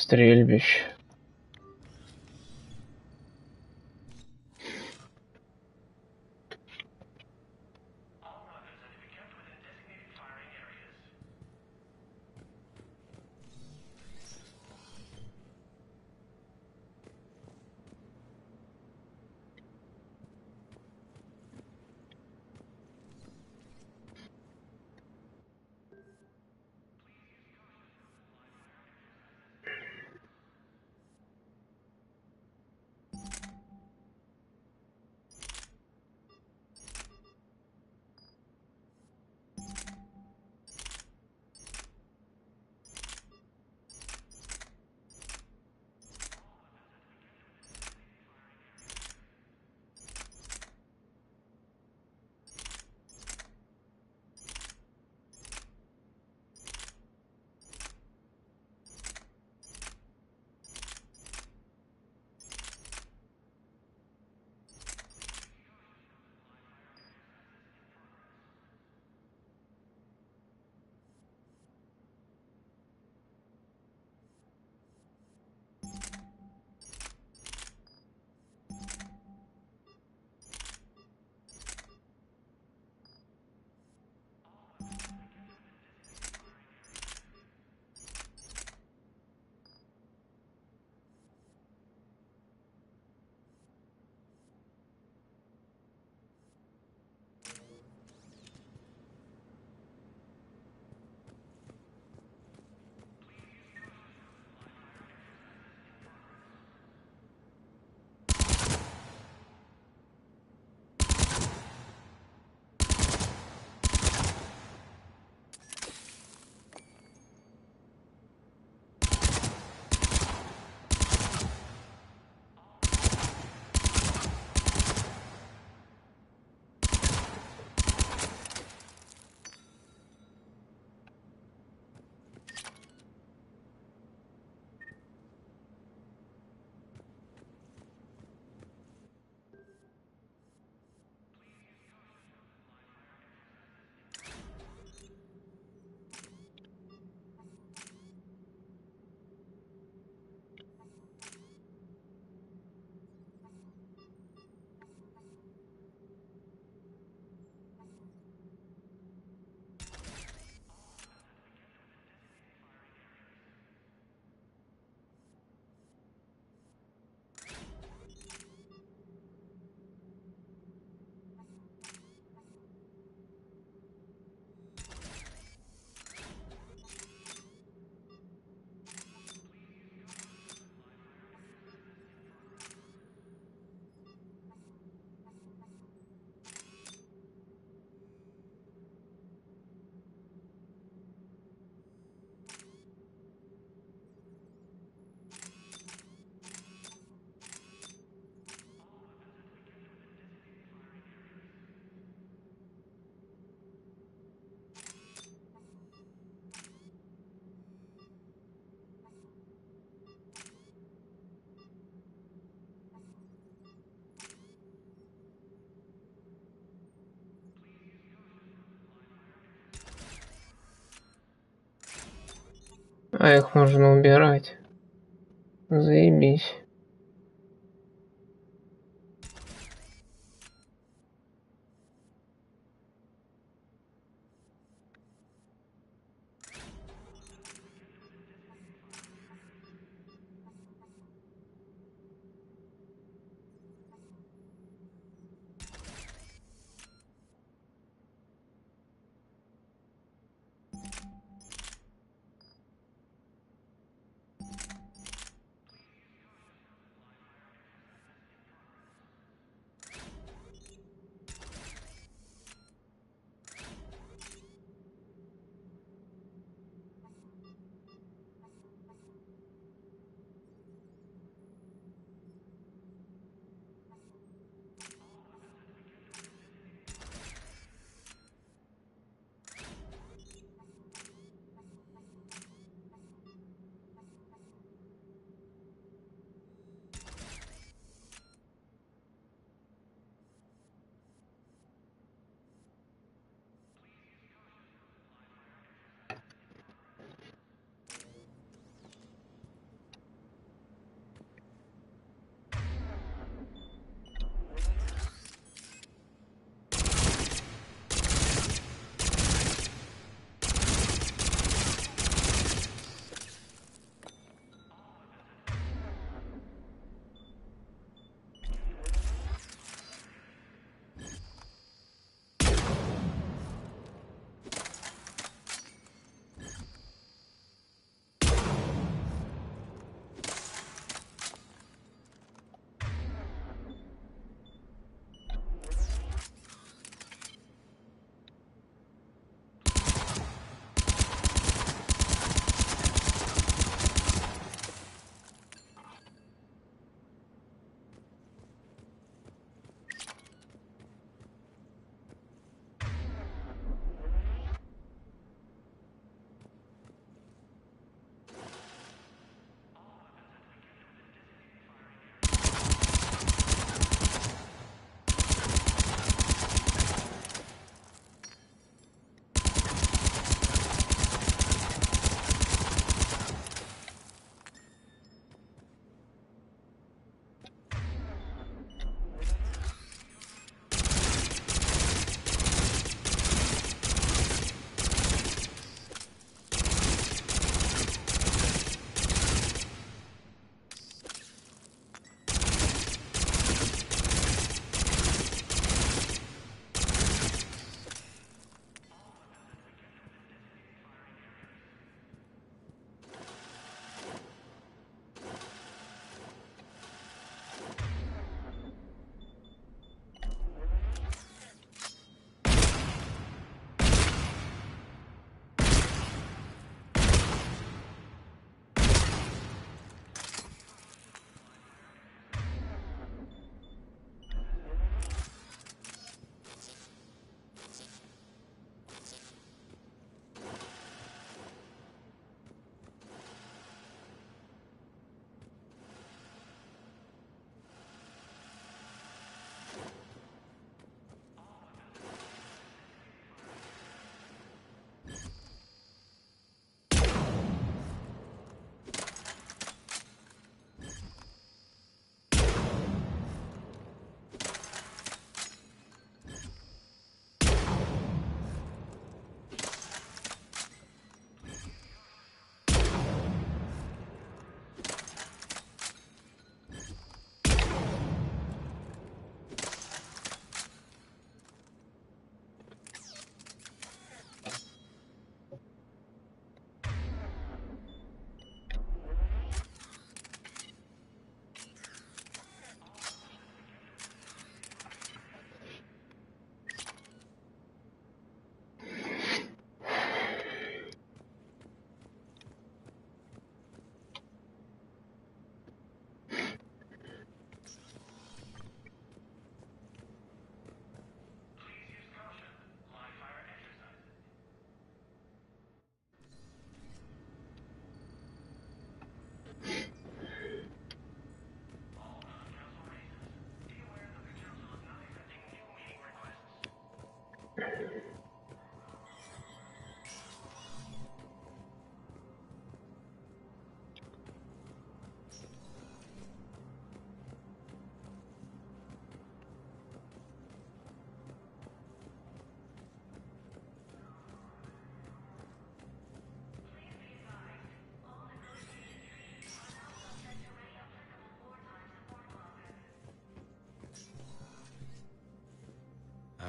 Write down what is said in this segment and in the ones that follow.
Стрельбище. А их можно убирать. Заебись.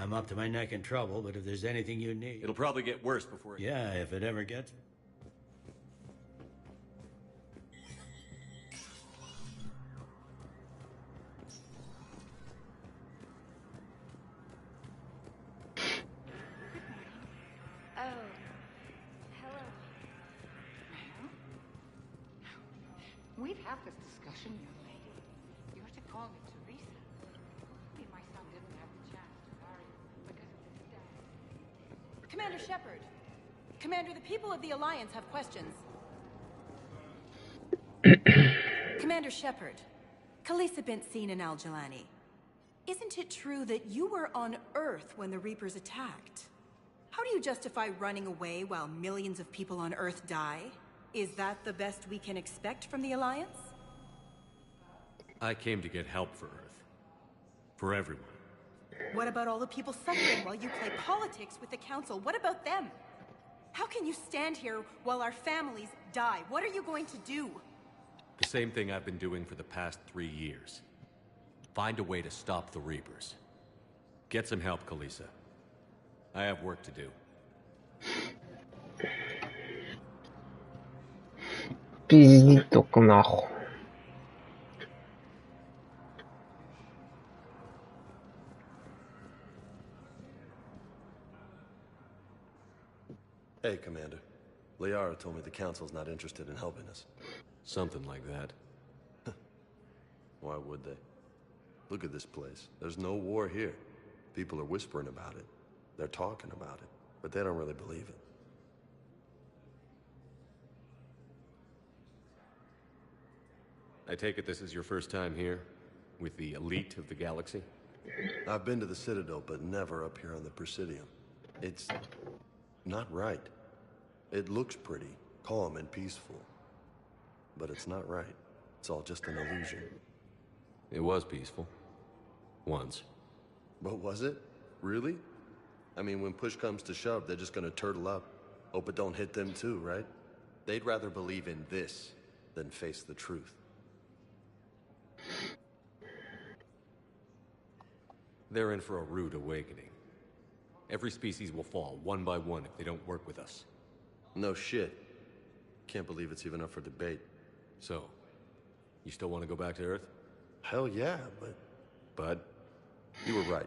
I'm up to my neck in trouble, but if there's anything you need... It'll probably get worse before it... Yeah, if it ever gets... We've had this discussion, young lady. You're to call me Teresa. Me and my son didn't have the chance to marry because of his dad. Commander Shepard. Commander, the people of the Alliance have questions. Commander Shepard, Khaleesa bint seen in Al-Jalani. Isn't it true that you were on Earth when the Reapers attacked? How do you justify running away while millions of people on Earth die? Is that the best we can expect from the Alliance? I came to get help for Earth. For everyone. What about all the people suffering while you play politics with the Council? What about them? How can you stand here while our families die? What are you going to do? The same thing I've been doing for the past 3 years. Find a way to stop the Reapers. Get some help, Khaleesa. I have work to do. Пизди только нахуй. Hey, Commander. Liara told me the Council's not interested in helping us. Something like that. Why would they? Look at this place. There's no war here. People are whispering about it. They're talking about it. But they don't really believe it. I take it this is your first time here? With the elite of the galaxy? I've been to the Citadel, but never up here on the Presidium. It's... not right. It looks pretty, calm and peaceful. But it's not right. It's all just an illusion. It was peaceful. Once. But was it? Really? I mean, when push comes to shove, they're just gonna turtle up. Hope it don't hit them too, right? They'd rather believe in this than face the truth. They're in for a rude awakening. Every species will fall, one by one, if they don't work with us. No shit. Can't believe it's even up for debate. So, you still want to go back to Earth? Hell yeah, but... Bud? You were right.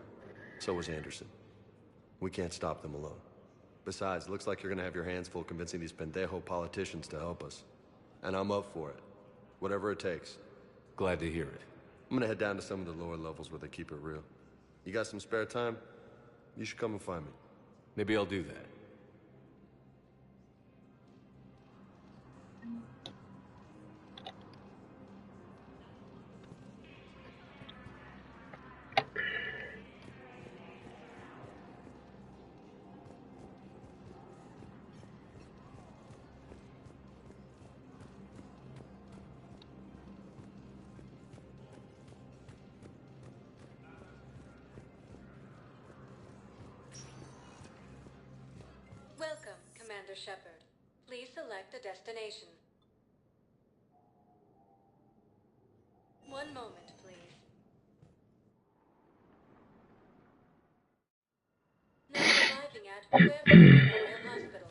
So was Anderson. We can't stop them alone. Besides, looks like you're gonna have your hands full convincing these pendejo politicians to help us. And I'm up for it. Whatever it takes. Glad to hear it. I'm gonna head down to some of the lower levels where they keep it real. You got some spare time? You should come and find me. Maybe I'll do that. Welcome, Commander Shepard. Please select a destination. One moment, please. Now arriving at Pueblo Memorial Hospital.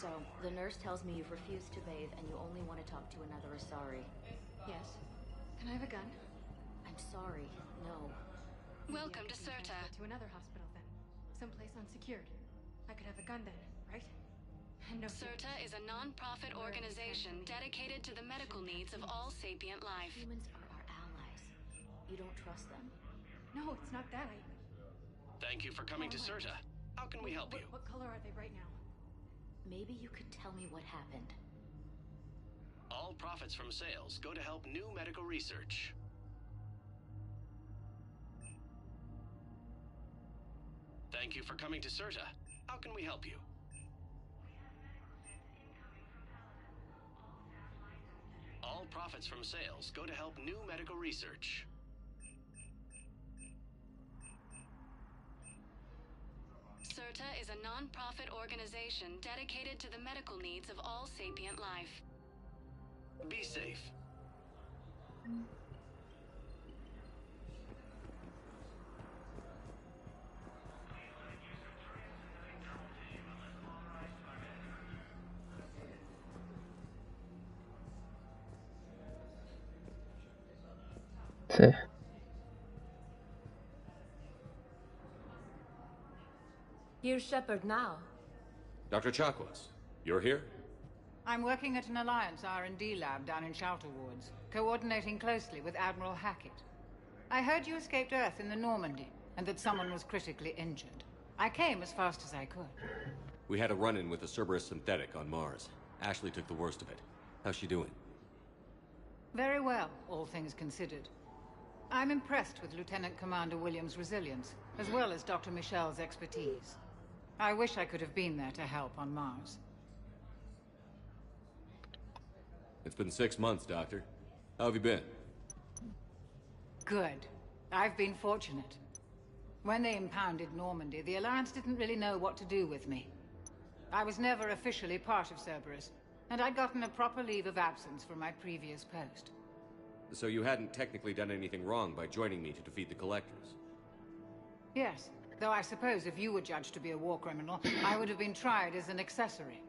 So, the nurse tells me you've refused to bathe and you only want to talk to another Asari. Yes. Can I have a gun? I'm sorry, no. Welcome to Serta. To another hospital then. Someplace unsecured. I could have a gun then, right? And no. Serta is a non-profit organization dedicated to the medical needs of all sapient life. Humans are our allies. You don't trust them? No, it's not that. Thank you for coming to Serta. How can we help you? What color are they right now? Maybe you could tell me what happened. All profits from sales go to help new medical research. Thank you for coming to Serta. How can we help you? All profits from sales go to help new medical research. CERTA is a non-profit organization dedicated to the medical needs of all sapient life. Be safe. Sí. Here's Shepard now. Dr. Chakwas, you're here? I'm working at an Alliance R&D lab down in Shelter Wards, coordinating closely with Admiral Hackett. I heard you escaped Earth in the Normandy, and that someone was critically injured. I came as fast as I could. We had a run-in with a Cerberus synthetic on Mars. Ashley took the worst of it. How's she doing? Very well, all things considered. I'm impressed with Lieutenant Commander Williams' resilience, as well as Dr. Michel's expertise. I wish I could have been there to help on Mars. It's been 6 months, Doctor. How have you been? Good. I've been fortunate. When they impounded Normandy, the Alliance didn't really know what to do with me. I was never officially part of Cerberus, and I'd gotten a proper leave of absence from my previous post. So you hadn't technically done anything wrong by joining me to defeat the Collectors? Yes, though I suppose if you were judged to be a war criminal, I would have been tried as an accessory.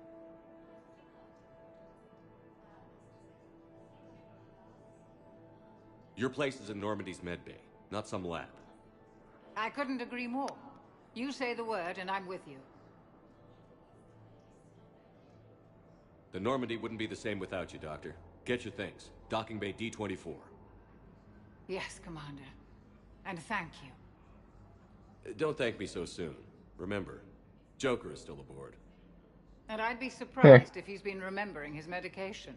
Your place is in Normandy's medbay, not some lab. I couldn't agree more. You say the word and I'm with you. The Normandy wouldn't be the same without you, Doctor. Get your things. Docking Bay D-24. Yes, Commander. And thank you. Don't thank me so soon. Remember, Joker is still aboard. And I'd be surprised if he's been remembering his medication.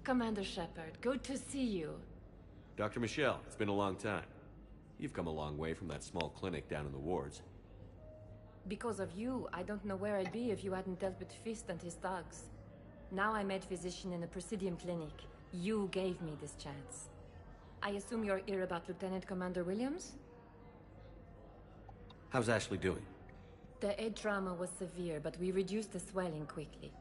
Commander Shepard, good to see you. Dr. Michelle, it's been a long time. You've come a long way from that small clinic down in the wards. Because of you, I don't know where I'd be if you hadn't dealt with Fist and his thugs. Now I'm head physician in the Presidium Clinic. You gave me this chance. I assume you're here about Lieutenant Commander Williams? How's Ashley doing? The head trauma was severe, but we reduced the swelling quickly.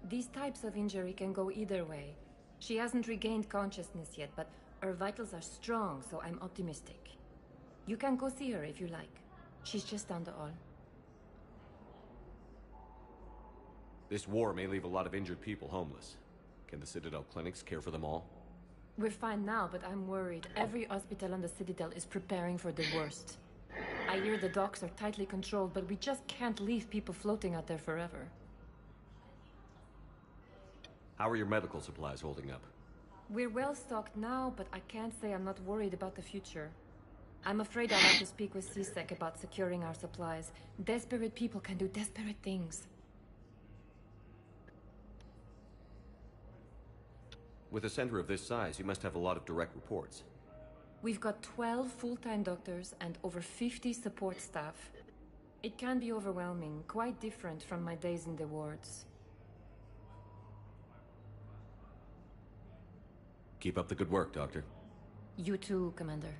These types of injury can go either way. She hasn't regained consciousness yet, but her vitals are strong, so I'm optimistic. You can go see her if you like. She's just down the hall. This war may leave a lot of injured people homeless. Can the Citadel clinics care for them all? We're fine now, but I'm worried. Every hospital on the Citadel is preparing for the worst. I hear the docks are tightly controlled, but we just can't leave people floating out there forever. How are your medical supplies holding up? We're well stocked now, but I can't say I'm not worried about the future. I'm afraid I'll have to speak with CSEC about securing our supplies. Desperate people can do desperate things. With a center of this size, you must have a lot of direct reports. We've got 12 full-time doctors and over 50 support staff. It can be overwhelming, quite different from my days in the wards. Keep up the good work, Doctor. You too, Commander.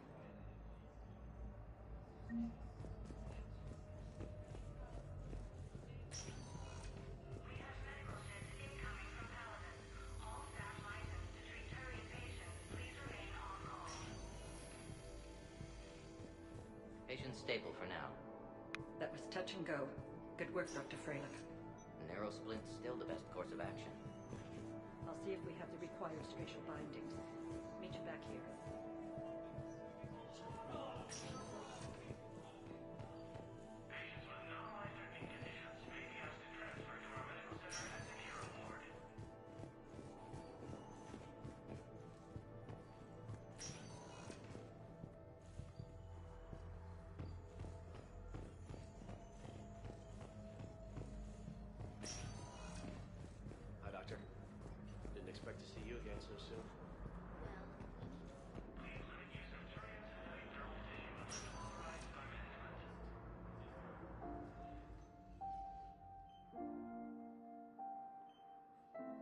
Patient stable for now. That was touch and go. Good work, Dr. Freilich. Narrow splint's still the best course of action. I'll see if we have the required spatial bindings. Meet you back here.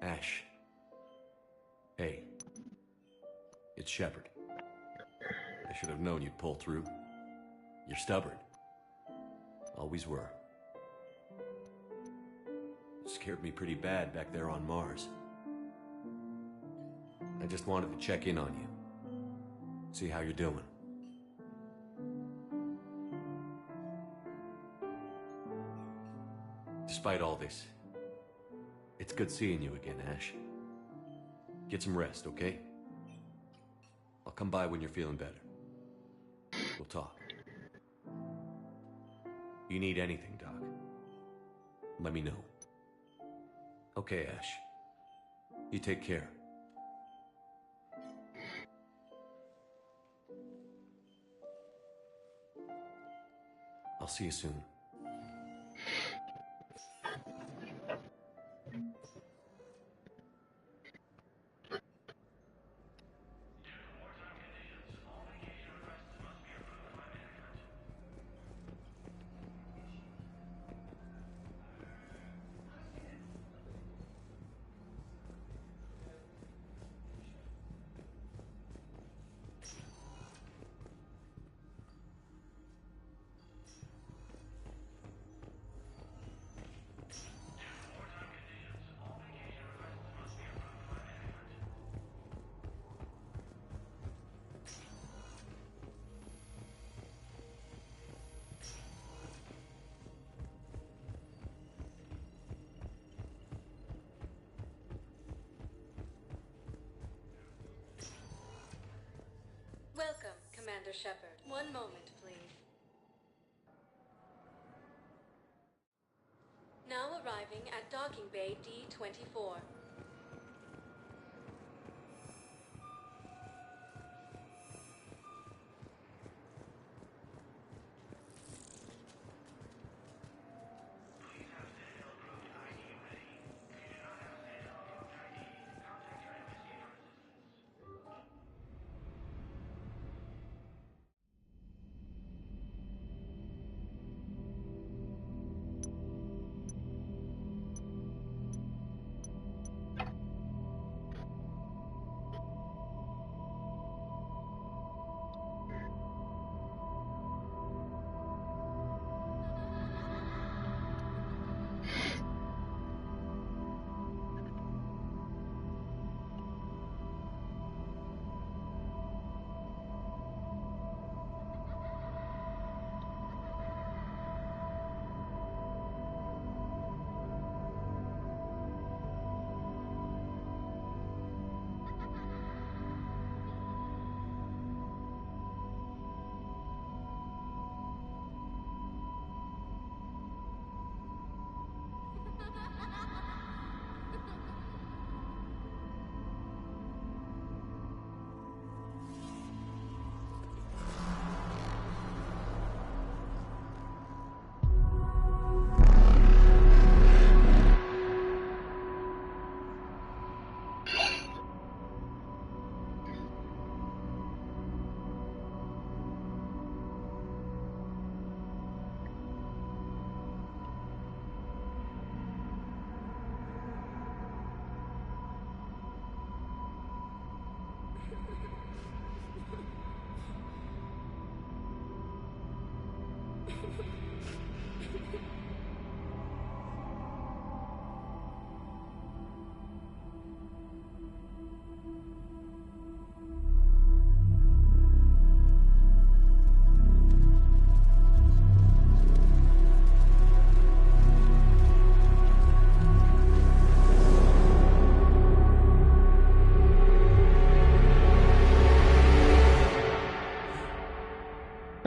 Ash. Hey. It's Shepard. I should have known you'd pull through. You're stubborn. Always were. Scared me pretty bad back there on Mars. I just wanted to check in on you. See how you're doing. Despite all this, it's good seeing you again, Ash. Get some rest, okay? I'll come by when you're feeling better. We'll talk. You need anything, Doc, let me know. Okay, Ash. You take care. I'll see you soon. Welcome, Commander Shepard. One moment, please. Now arriving at Docking Bay D-24.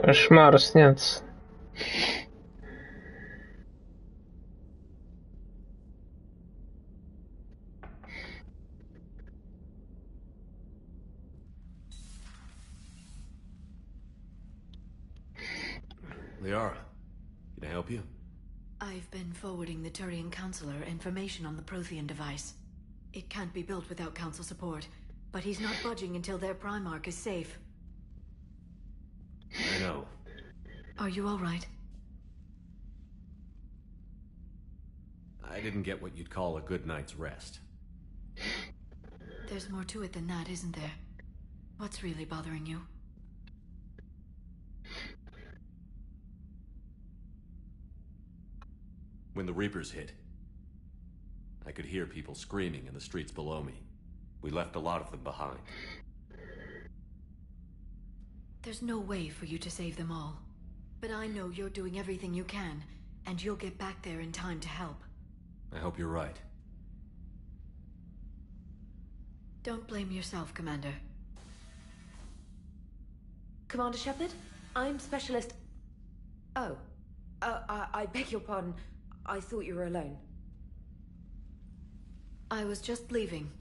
Кошмар снятся. Liara, can I help you? I've been forwarding the Turian Counselor information on the Prothean device. It can't be built without Council support, but he's not budging until their Primarch is safe. I know. Are you all right? I didn't get what you'd call a good night's rest. There's more to it than that, isn't there? What's really bothering you? When the Reapers hit, I could hear people screaming in the streets below me. We left a lot of them behind. There's no way for you to save them all. But I know you're doing everything you can, and you'll get back there in time to help. I hope you're right. Don't blame yourself, Commander. Commander Shepard, I'm Specialist... Oh. I beg your pardon. I thought you were alone. I was just leaving.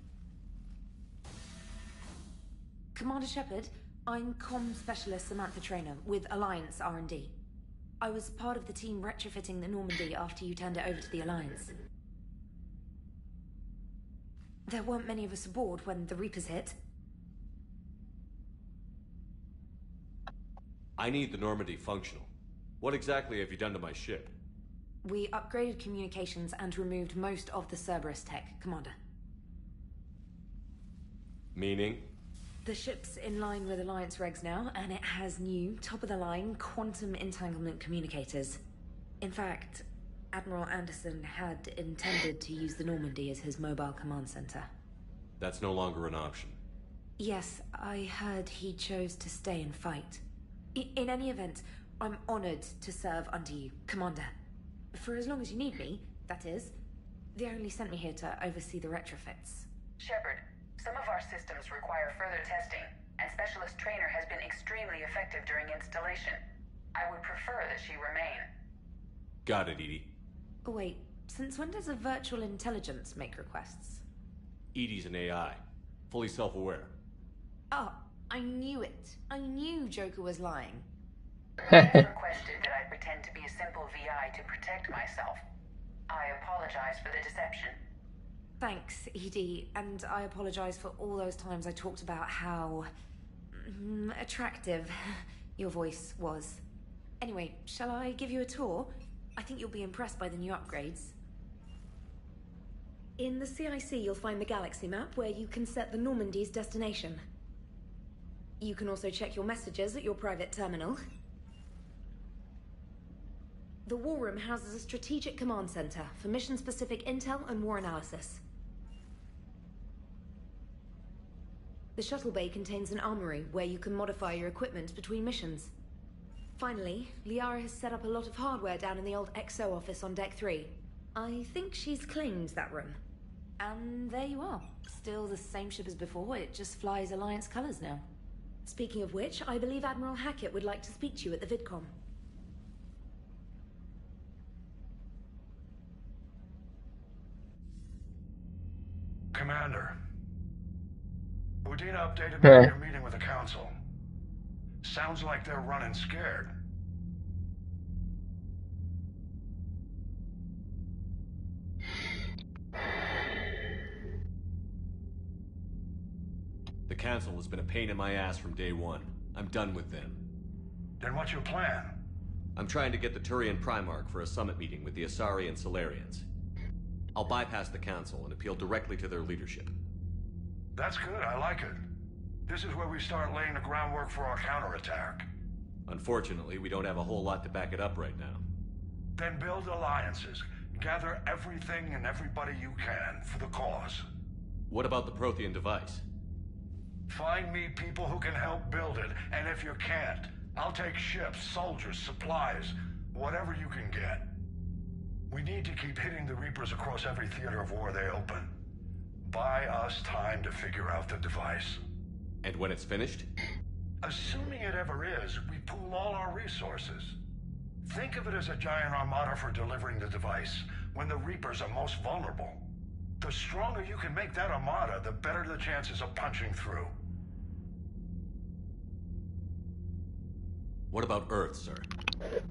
Commander Shepard, I'm Comm Specialist Samantha Traynor with Alliance R&D. I was part of the team retrofitting the Normandy after you turned it over to the Alliance. There weren't many of us aboard when the Reapers hit. I need the Normandy functional. What exactly have you done to my ship? We upgraded communications and removed most of the Cerberus tech, Commander. Meaning? The ship's in line with Alliance regs now, and it has new, top-of-the-line, quantum entanglement communicators. In fact, Admiral Anderson had intended to use the Normandy as his mobile command center. That's no longer an option. Yes, I heard he chose to stay and fight. In any event, I'm honored to serve under you, Commander. For as long as you need me, that is. They only sent me here to oversee the retrofits. Shepard, some of our systems require further testing, and Specialist Traynor has been extremely effective during installation. I would prefer that she remain. Got it, Edie. Oh, wait, since when does a virtual intelligence make requests? Edie's an AI, fully self-aware. Oh, I knew it. I knew Joker was lying. He has requested that I pretend to be a simple VI to protect myself. I apologize for the deception. Thanks, Edie, and I apologize for all those times I talked about how... attractive your voice was. Anyway, shall I give you a tour? I think you'll be impressed by the new upgrades. In the CIC, you'll find the galaxy map where you can set the Normandy's destination. You can also check your messages at your private terminal. The War Room houses a strategic command center for mission-specific intel and war analysis. The shuttle bay contains an armory where you can modify your equipment between missions. Finally, Liara has set up a lot of hardware down in the old XO office on Deck 3. I think she's claimed that room. And there you are. Still the same ship as before, it just flies Alliance colors now. Speaking of which, I believe Admiral Hackett would like to speak to you at the VidCom. Commander, Udina updated me on your meeting with the Council. Sounds like they're running scared. The Council has been a pain in my ass from day one. I'm done with them. Then what's your plan? I'm trying to get the Turian Primarch for a summit meeting with the Asari and Solarians. I'll bypass the Council and appeal directly to their leadership. That's good, I like it. This is where we start laying the groundwork for our counterattack. Unfortunately, we don't have a whole lot to back it up right now. Then build alliances. Gather everything and everybody you can for the cause. What about the Prothean device? Find me people who can help build it, and if you can't, I'll take ships, soldiers, supplies, whatever you can get. We need to keep hitting the Reapers across every theater of war they open. Buy us time to figure out the device. And when it's finished? Assuming it ever is, we pool all our resources. Think of it as a giant armada for delivering the device, when the Reapers are most vulnerable. The stronger you can make that armada, the better the chances of punching through. What about Earth, sir?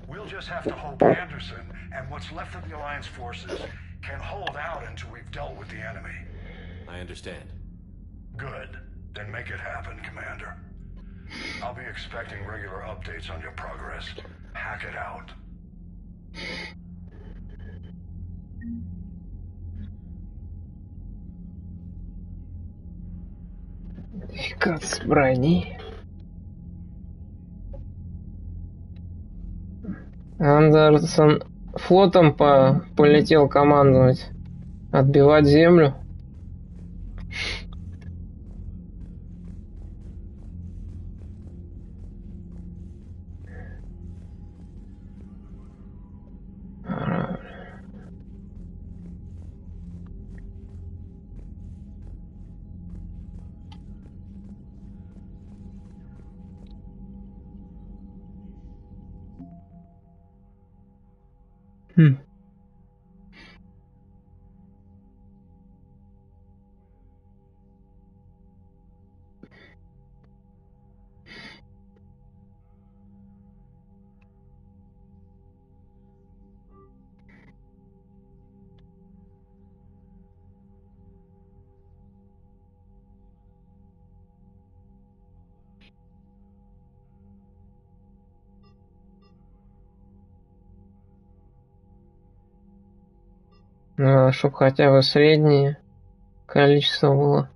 We'll just have to hope Anderson and what's left of the Alliance forces can hold out until we've dealt with the enemy. I understand. Good. Then make it happen, Commander. I'll be expecting regular updates on your progress. Hack it out. Кац брони. Андерсон флотом полетел командовать. Отбивать землю. Чтоб хотя бы среднее количество было.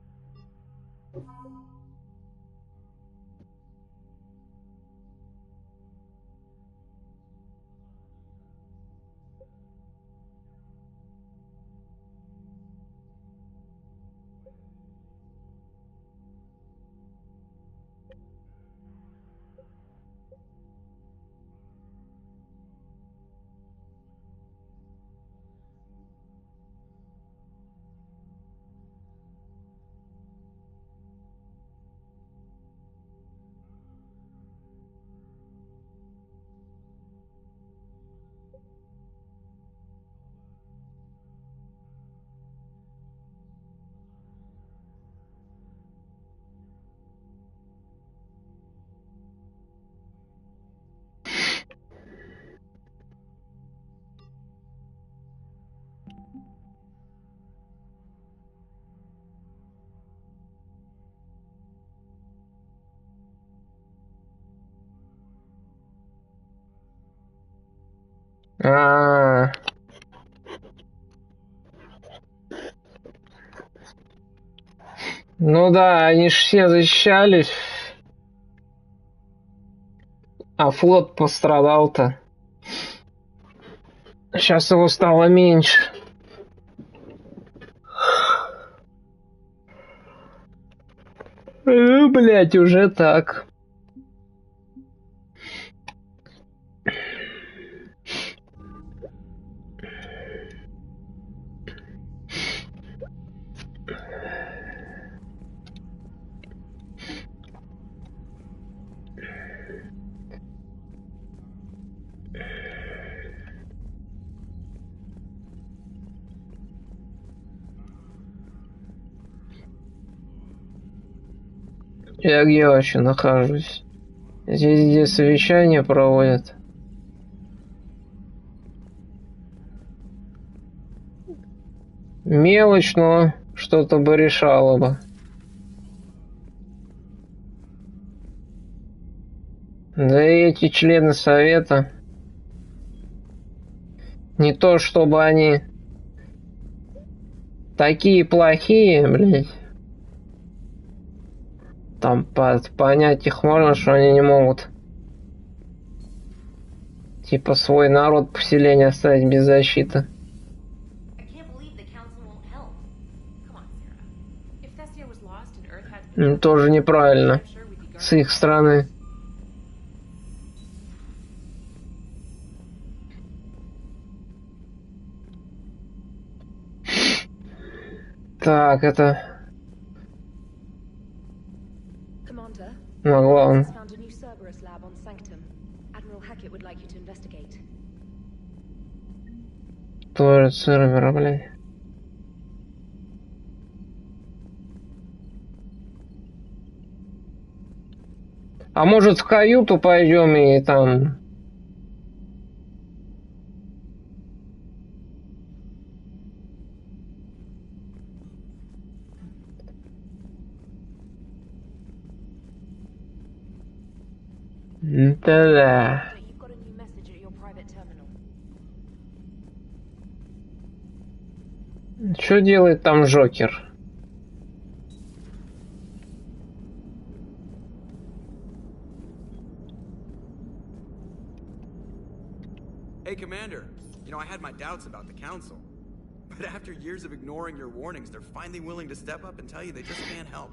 Ну да, они ж все защищались. А флот пострадал-то. Сейчас его стало меньше. Блять, уже так. Я где вообще нахожусь? Здесь где совещания проводят. Мелочь, но что-то бы решало бы. Да и эти члены совета. Не то чтобы они такие плохие, блядь. Там понять их можно, что они не могут. Типа свой народ поселение оставить без защиты. Тоже неправильно. С их стороны. Так, это... Ну, главное. Тоже сервера, блядь. А может в каюту пойдем и там... Да-да. Что делает там Джокер? Hey, Commander. You know, I had my doubts about the Council. But after years of ignoring your warnings, they're finally willing to step up and tell you they just can't help.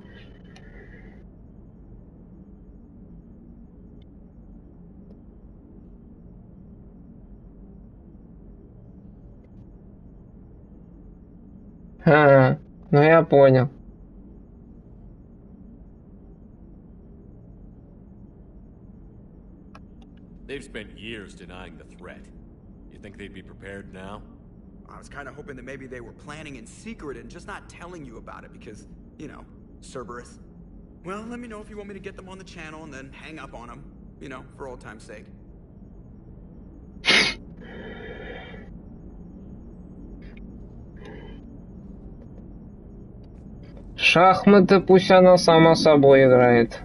Ну я понял. They've spent years denying the threat. You think they'd be prepared now? I was kind of hoping that maybe they were planning in secret and just not telling you about it because, you know, Cerberus. Well, let me know if you want me to get them on the channel and then hang up on them, you know, for old time's sake. Шахматы пусть она сама собой играет.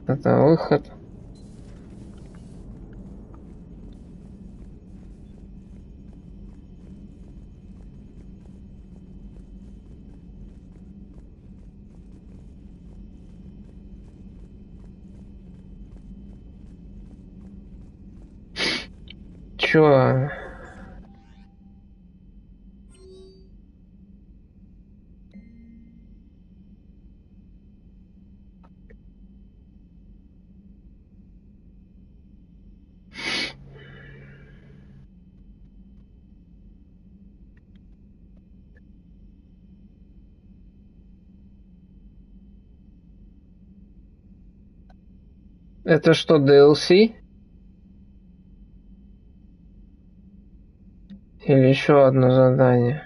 Это выход. Чё? Это что, DLC? Или еще одно задание?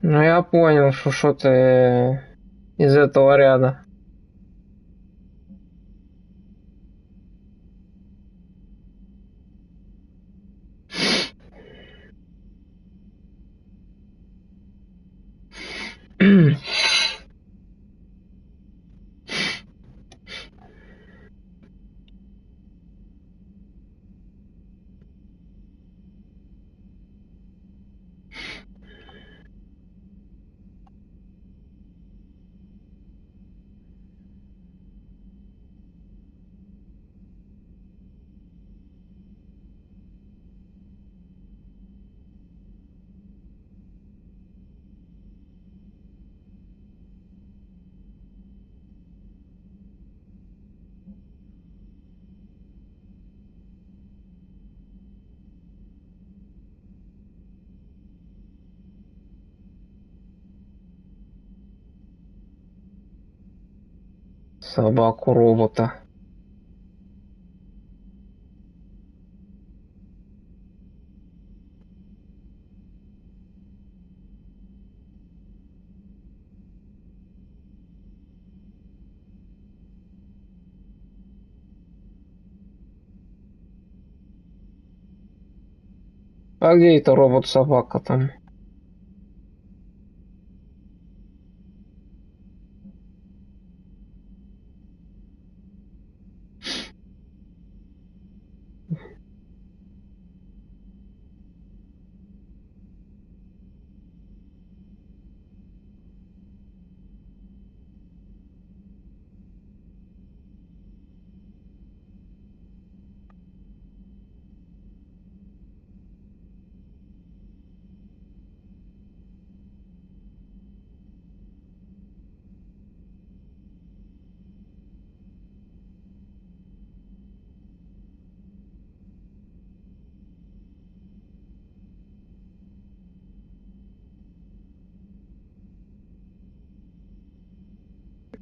Ну я понял, что что-то из этого ряда. Собаку робота. А где это робот-собака там?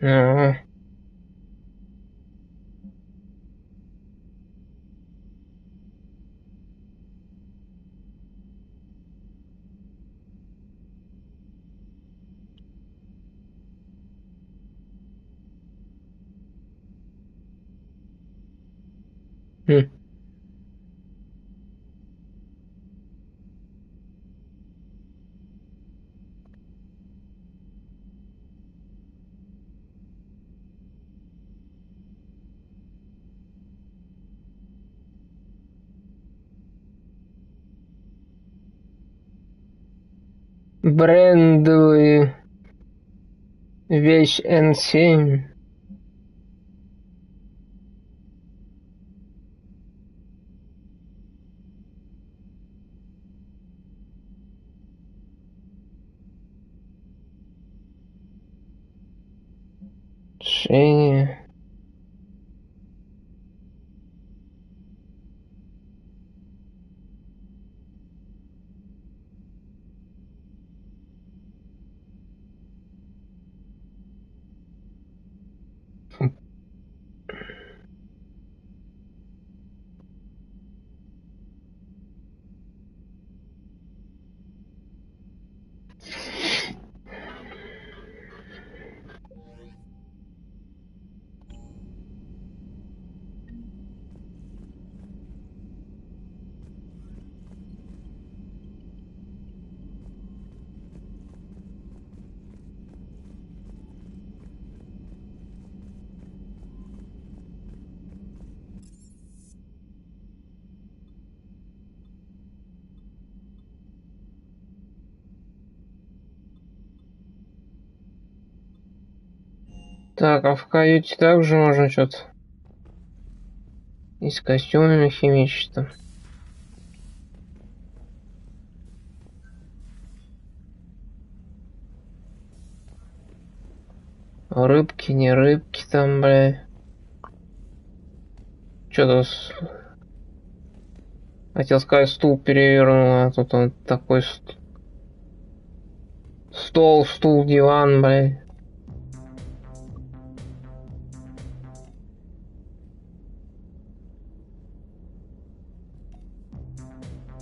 Ага. Брендовые вещь N7. Решение. Так, а в каюте также можно что-то и с костюмами химичить-то. Рыбки, не рыбки там, бля. Что-то хотел сказать, стул перевернул, а тут он такой стул, диван, бля.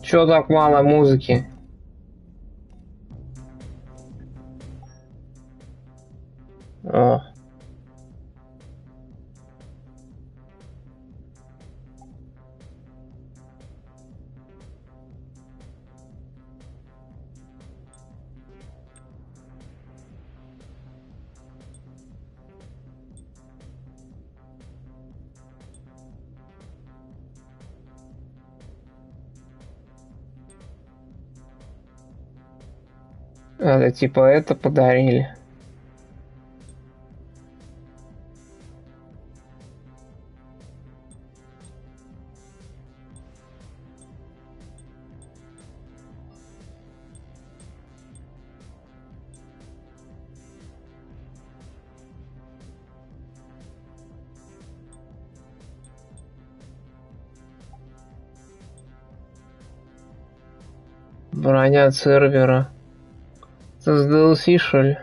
Чё так мало музыки? О. Это типа это подарили. Броня сервера. Это с DLC, что ли?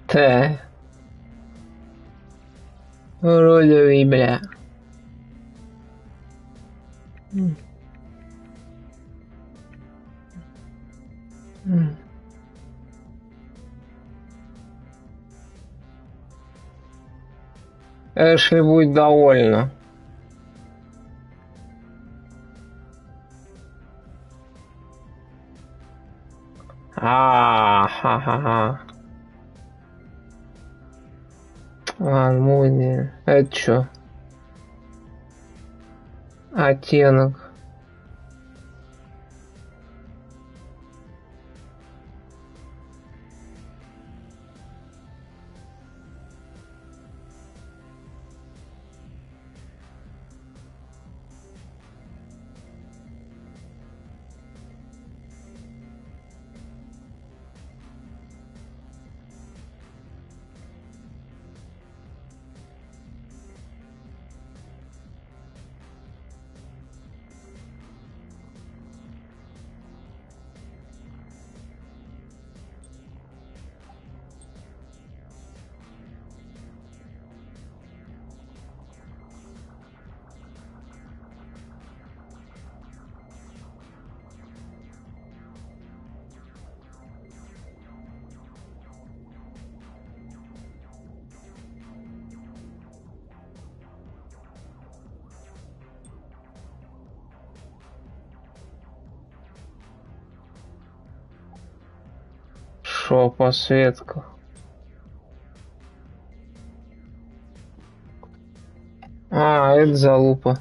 Та. Уродовый, бля. Эшли будет довольна. Ха-ха-ха. Ладно, это чё? Оттенок. Шо, подсветка. Это залупа.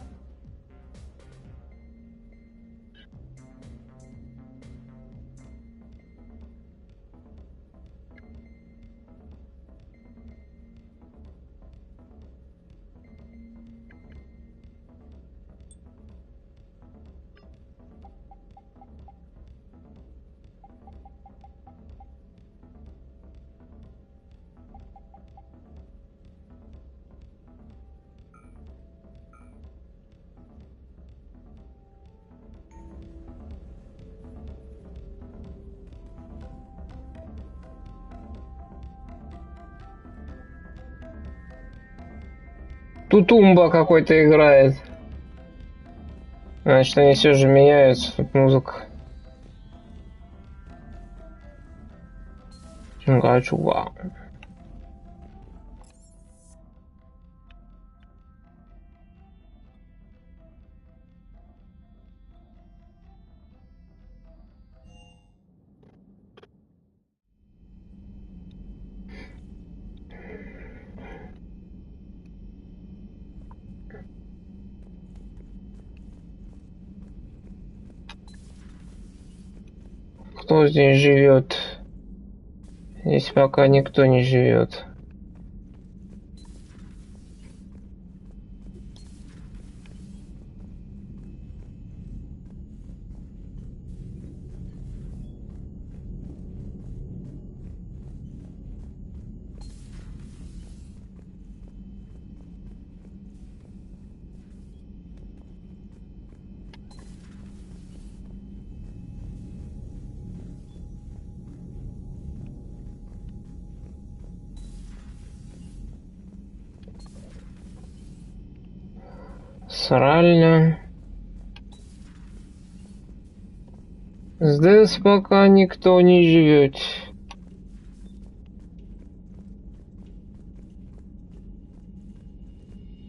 Тут Умба какой-то играет. Значит, они все же меняются. Тут музыка. Чуга-чуга. Кто здесь живет? Здесь пока никто не живет. Срально. Здесь пока никто не живет.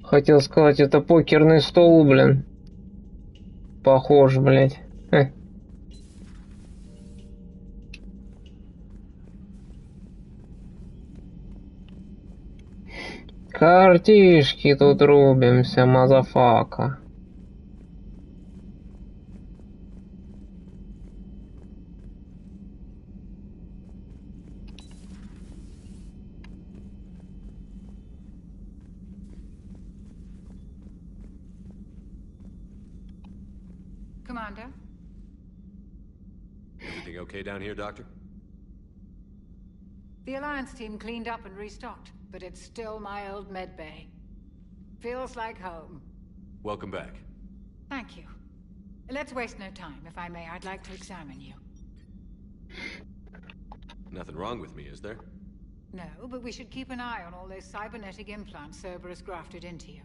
Хотел сказать, это покерный стол, блин. Похож, блядь. Картишки тут рубимся, мазафака. Commander? Everything okay down here, Doctor? The Alliance team cleaned up and restocked, but it's still my old med bay. Feels like home. Welcome back. Thank you. Let's waste no time. If I may, I'd like to examine you. Nothing wrong with me, is there? No, but we should keep an eye on all those cybernetic implants Cerberus grafted into you.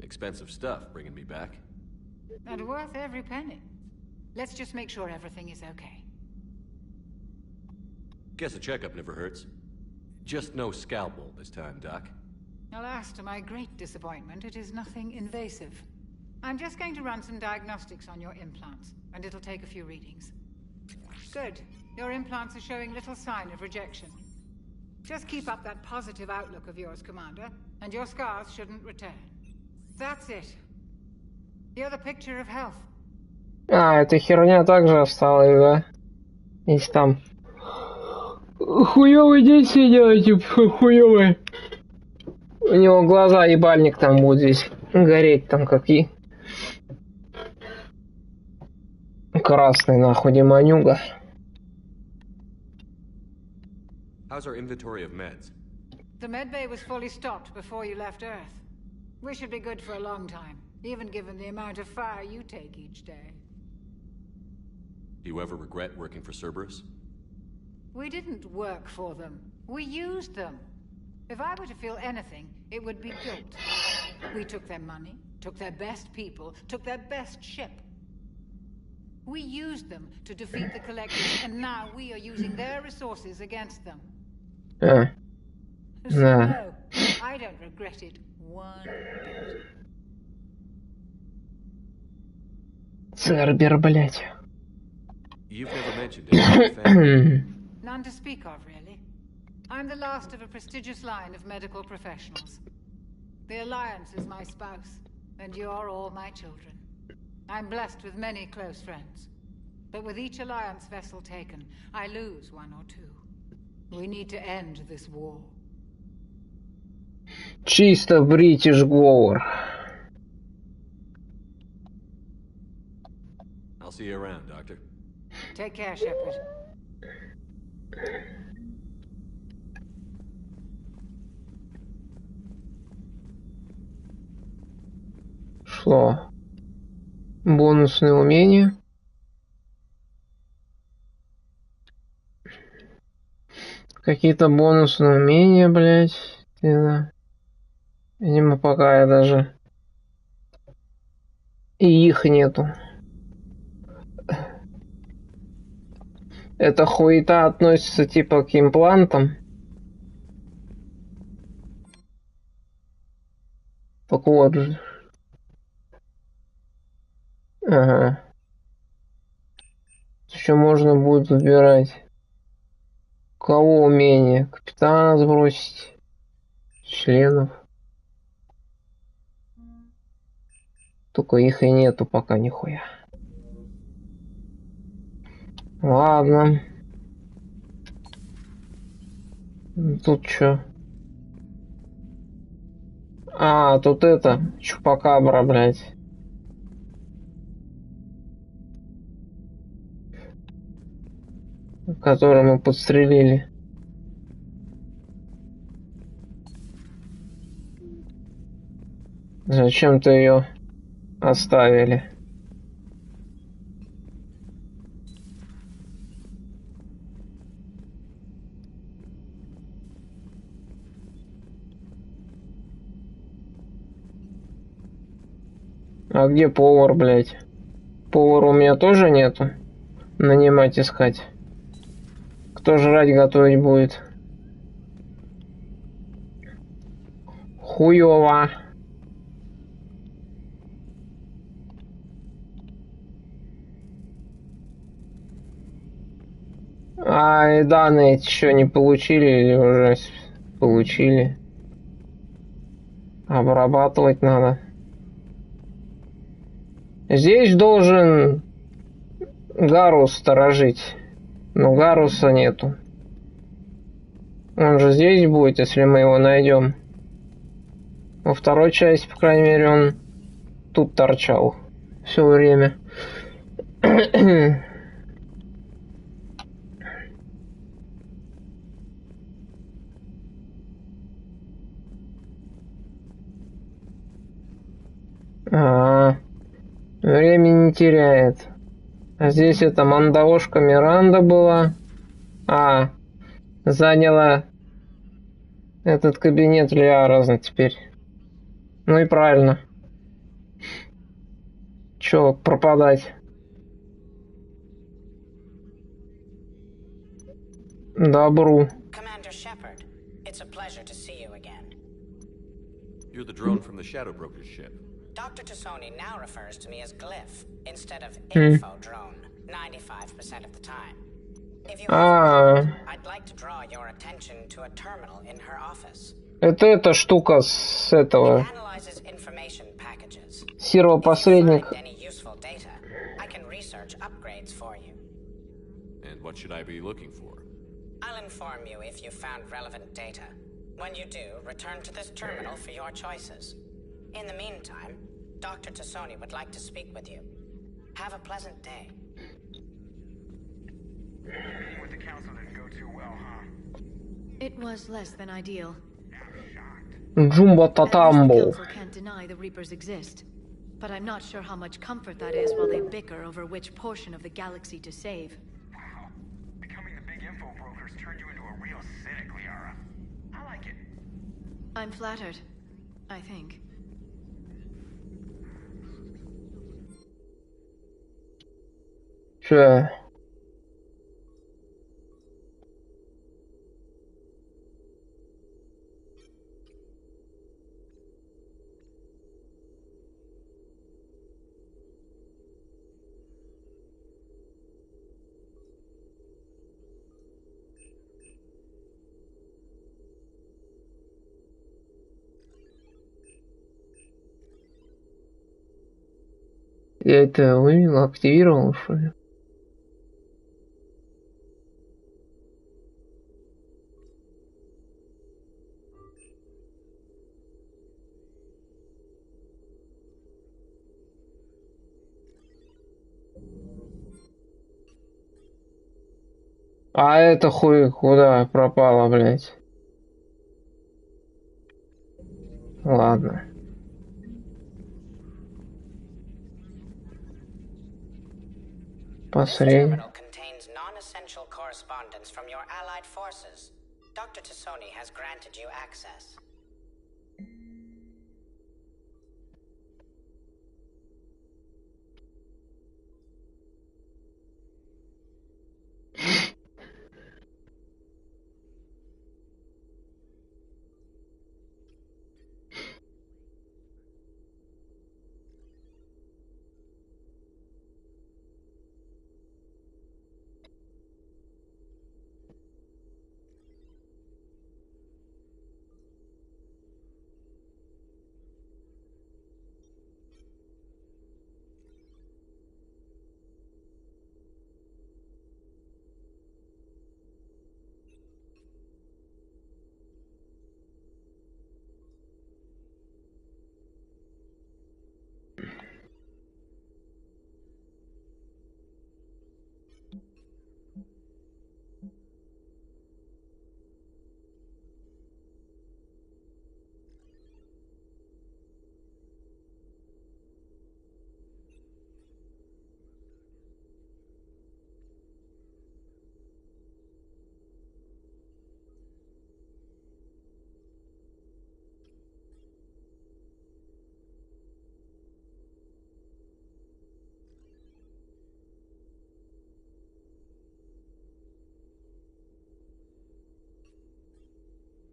Expensive stuff bringing me back. And worth every penny. Let's just make sure everything is okay. Guess a checkup never hurts. Just no scalpel this time, Doc. Alas, to my great disappointment, it is nothing invasive. I'm just going to run some diagnostics on your implants, and it'll take a few readings. Good. Your implants are showing little sign of rejection. Just keep up that positive outlook of yours, Commander, and your scars shouldn't return. That's it. You're the picture of health. А, эта херня также осталась, да? Если там... Хуёвые действия делаете, хуёвые. У него глаза, ебальник там будет здесь гореть, там какие. Красный, нахуй, демонюга. How's our inventory of meds? The medbay was fully stocked before you left Earth. We should be good for a long time, even given the amount of fire you take each day. Do you ever regret working for Cerberus? We didn't work for them. We used them. If I were to feel anything, it would be guilt. We took their money, took their best people, took their best ship. We used them to defeat the Collectors, and now we are using their resources against them. So no, I don't regret it one bit. Цербер, блять. You've never mentioned it. None to speak of, really. I'm the last of a prestigious line of medical professionals. The Alliance is my spouse, and you're all my children. I'm blessed with many close friends. But with each Alliance vessel taken, I lose one or two. We need to end this war. Чисто бритиш говор. I'll see you around, Doctor. Take care, Shepard. Шло. Бонусные умения. Какие-то бонусные умения, блять. Видимо, пока я даже... И их нету. Эта хуета относится типа к имплантам. Так вот же. Ага. Еще можно будет выбирать. У кого умение? Капитана сбросить. Членов. Только их и нету пока нихуя. Ладно. Тут что? А, тут это. Чупакабра, блядь. Которую мы подстрелили. Зачем-то ее оставили. А где повар, блядь? Повара у меня тоже нету. Нанимать, искать. Кто жрать готовить будет? Хуёво. А и данные еще не получили или уже получили? Обрабатывать надо. Здесь должен Гарус сторожить. Но Гаруса нету. Он же здесь будет, если мы его найдем. Во второй части, по крайней мере, он тут торчал все время. Времени не теряет. А здесь это мандаошка Миранда была. Заняла Этот кабинет для разный теперь. Ну и правильно. Чё пропадать? Добру. Commander Shepard, it's a pleasure to see you again. You're the drone from the Shadow Broker's ship. Dr. Tassoni now refers to me as Glyph instead of Info Drone 95% of the time. If you have a moment, I'd like to draw your attention to a terminal in her office. Это эта штука с этого. Сервопосредник. And what should I be looking for? I'll inform you if you found relevant data. When you do, return to this terminal for your choices. In the meantime, Dr. Tassoni would like to speak with you. Have a pleasant day. With the council didn't go too well, huh? It was less than ideal. Jumbo Tatambo. The council can't deny the Reapers exist, but I'm not sure how much comfort that is while they bicker over which portion of the galaxy to save. Wow. Becoming the big info brokers turned you into a real cynic, Liara. I like it. I'm flattered, I think. Sure. Я это вывел, активировал, что ли? А это хуй куда пропало, блядь? Ладно. This terminal contains non-essential correspondence from your allied forces. Dr. Tassoni has granted you access.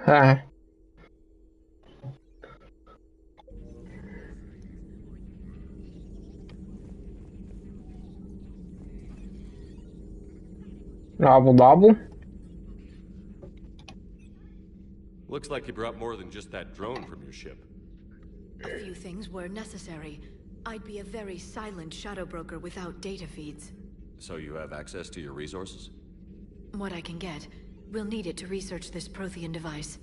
А. Абу-дабу. Looks like you brought more than just that drone from your ship. A few things were necessary. I'd be a very silent shadow broker without data feeds. So you have access to your resources? What I can get. We'll need it to research this Prothean device.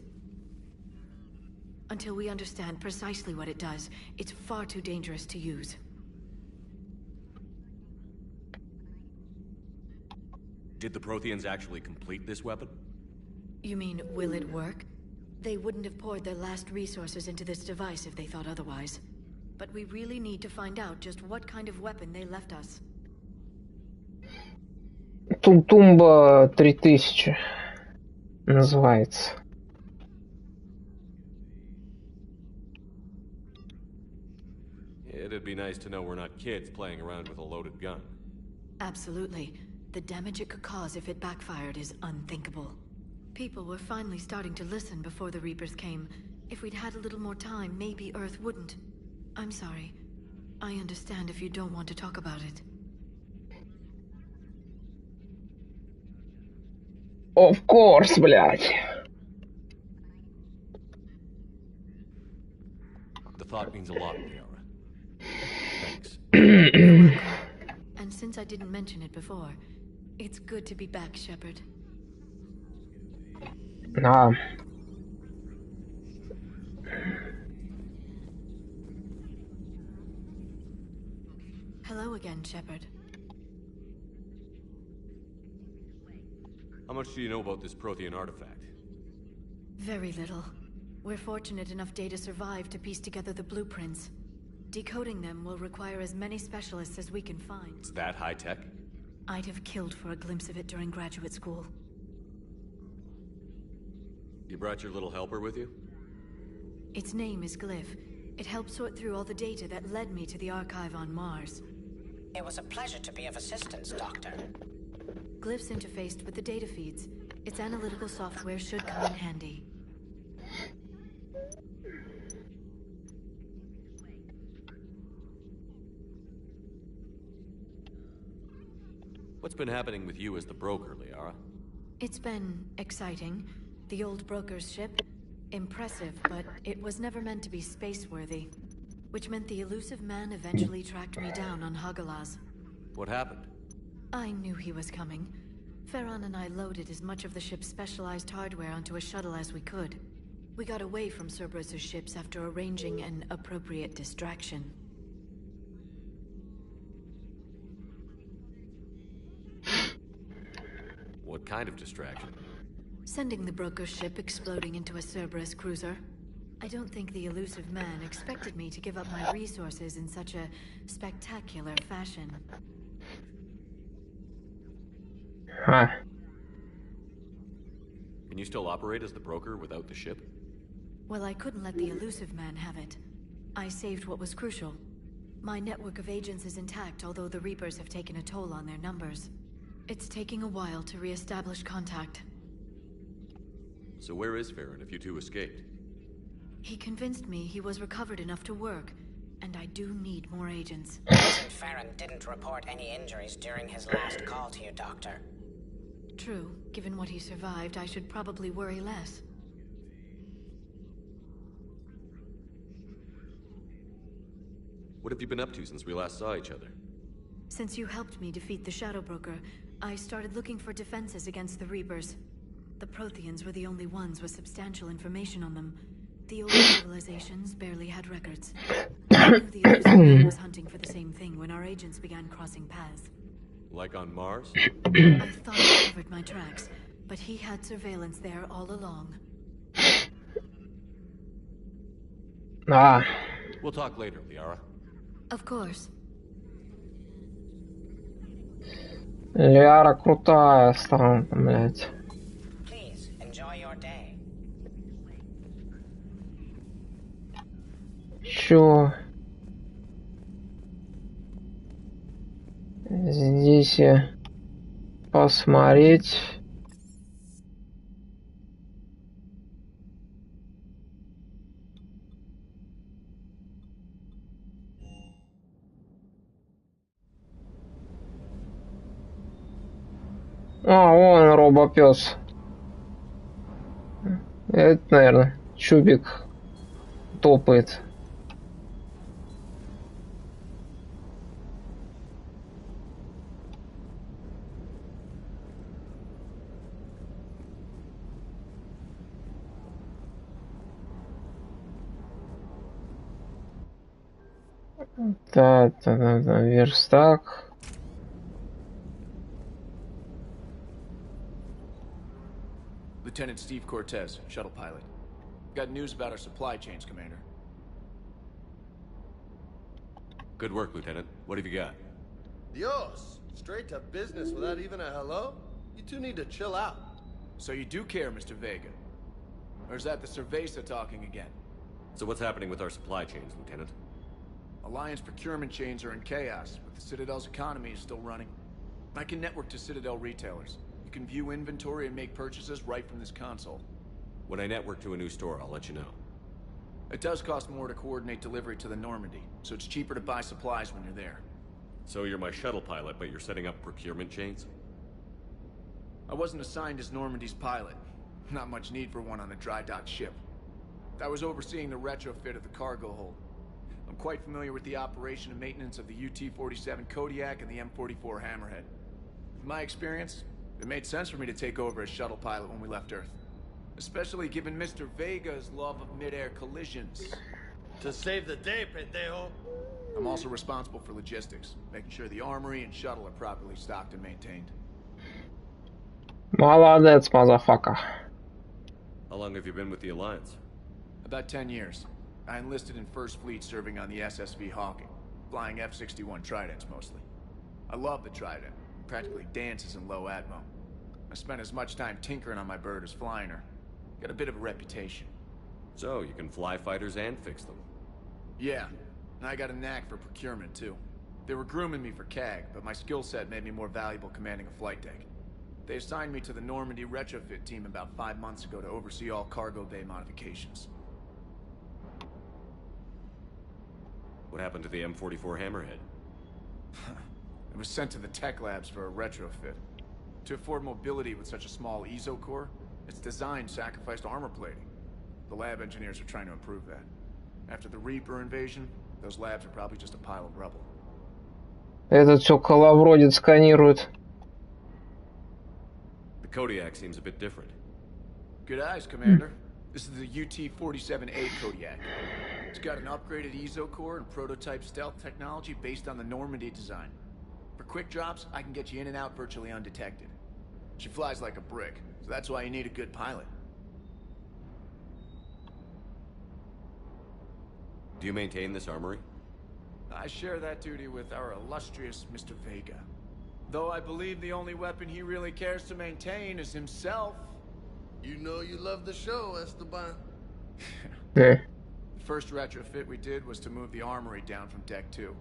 Until we understand precisely what it does, it's far too dangerous to use. Did the Protheans actually complete this weapon? You mean, will it work? They wouldn't have poured their last resources into this device if they thought otherwise. But we really need to find out just what kind of weapon they left us. Тумба 3000 называется. be nice to know we're not kids playing around with a loaded gun. Absolutely. The damage it could cause if it backfired is unthinkable. People were finally starting to listen before the Reapers came. If we'd had a little more time, maybe Earth wouldn't. I'm sorry. I understand if you don't want to talk about it. Of course, блядь. The thought means a lot, Liara. Thanks. And since I didn't mention it before, it's good to be back, Shepard. Ah. Hello again, Shepard. How much do you know about this Prothean artifact? Very little. We're fortunate enough Data survived to piece together the blueprints. Decoding them will require as many specialists as we can find. It's that high-tech? I'd have killed for a glimpse of it during graduate school. You brought your little helper with you? Its name is Glyph. It helped sort through all the data that led me to the archive on Mars. It was a pleasure to be of assistance, Doctor. Glyph's interfaced with the data feeds. Its analytical software should come in handy. What's been happening with you as the broker, Liara? It's been exciting. The old broker's ship, impressive, but it was never meant to be space-worthy. Which meant the elusive man eventually tracked me down on Hagalaz. What happened? I knew he was coming. Farron and I loaded as much of the ship's specialized hardware onto a shuttle as we could. We got away from Cerberus' ships after arranging an appropriate distraction. What kind of distraction? Sending the broker's ship exploding into a Cerberus cruiser. I don't think the elusive man expected me to give up my resources in such a spectacular fashion. Huh. Can you still operate as the broker without the ship? Well, I couldn't let the elusive man have it. I saved what was crucial. My network of agents is intact, although the Reapers have taken a toll on their numbers. It's taking a while to re-establish contact. So where is Farron if you two escaped? He convinced me he was recovered enough to work, and I do need more agents. Agent Farron didn't report any injuries during his last call to you, Doctor. True. Given what he survived, I should probably worry less. What have you been up to since we last saw each other? Since you helped me defeat the Shadow Broker, I started looking for defenses against the Reapers. The Protheans were the only ones with substantial information on them. The older civilizations barely had records. I knew the elusive man was hunting for the same thing when our agents began crossing paths. Like on Mars? I thought I covered my tracks, but he had surveillance there all along. Ah. We'll talk later, Liara. Of course. Лиара крутая стала, блядь. Please, enjoy your day. Чё? Здесь посмотреть. А, вон робопес. Это, наверное, Чубик топает. Да, верстак. Lieutenant Steve Cortez, shuttle pilot. Got news about our supply chains, Commander. Good work, Lieutenant. What have you got? Dios! Straight to business without even a hello? You two need to chill out. So you do care, Mr. Vega? Or is that the Cerveza talking again? So what's happening with our supply chains, Lieutenant? Alliance procurement chains are in chaos, but the Citadel's economy is still running. I can network to Citadel retailers. You can view inventory and make purchases right from this console. When I network to a new store, I'll let you know. It does cost more to coordinate delivery to the Normandy, so it's cheaper to buy supplies when you're there. So you're my shuttle pilot, but you're setting up procurement chains? I wasn't assigned as Normandy's pilot. Not much need for one on a dry dock ship. I was overseeing the retrofit of the cargo hold. I'm quite familiar with the operation and maintenance of the UT-47 Kodiak and the M44 Hammerhead. In my experience, it made sense for me to take over as shuttle pilot when we left Earth. Especially given Mr. Vega's love of mid-air collisions. To save the day, pendejo. I'm also responsible for logistics, making sure the armory and shuttle are properly stocked and maintained. Молодец, motherfucker. How long have you been with the Alliance? About 10 years. I enlisted in First Fleet serving on the SSV Hawking, flying F-61 Tridents mostly. I love the Trident, practically dances in low atmo. I spent as much time tinkering on my bird as flying her. Got a bit of a reputation. So, you can fly fighters and fix them? Yeah, and I got a knack for procurement too. They were grooming me for CAG, but my skill set made me more valuable commanding a flight deck. They assigned me to the Normandy retrofit team about 5 months ago to oversee all cargo bay modifications. What happened to the M44 Hammerhead? It was sent to the tech labs for a retrofit. To afford mobility with such a small ESO core, its design sacrificed armor plating. The lab engineers are trying to improve that. After the Reaper invasion, those labs are probably just a pile of rubble. Этот все коловродит сканирует. The Kodiak seems a bit different. Good eyes, Commander. This is the UT-47A Kodiak. It's got an upgraded ESO core and prototype stealth technology based on the Normandy design. For quick drops, I can get you in and out virtually undetected. She flies like a brick, so that's why you need a good pilot. Do you maintain this armory? I share that duty with our illustrious Mr. Vega. Though I believe the only weapon he really cares to maintain is himself. You know you love the show, Esteban. Yeah. The first retrofit we did was to move the armory down from Deck 2.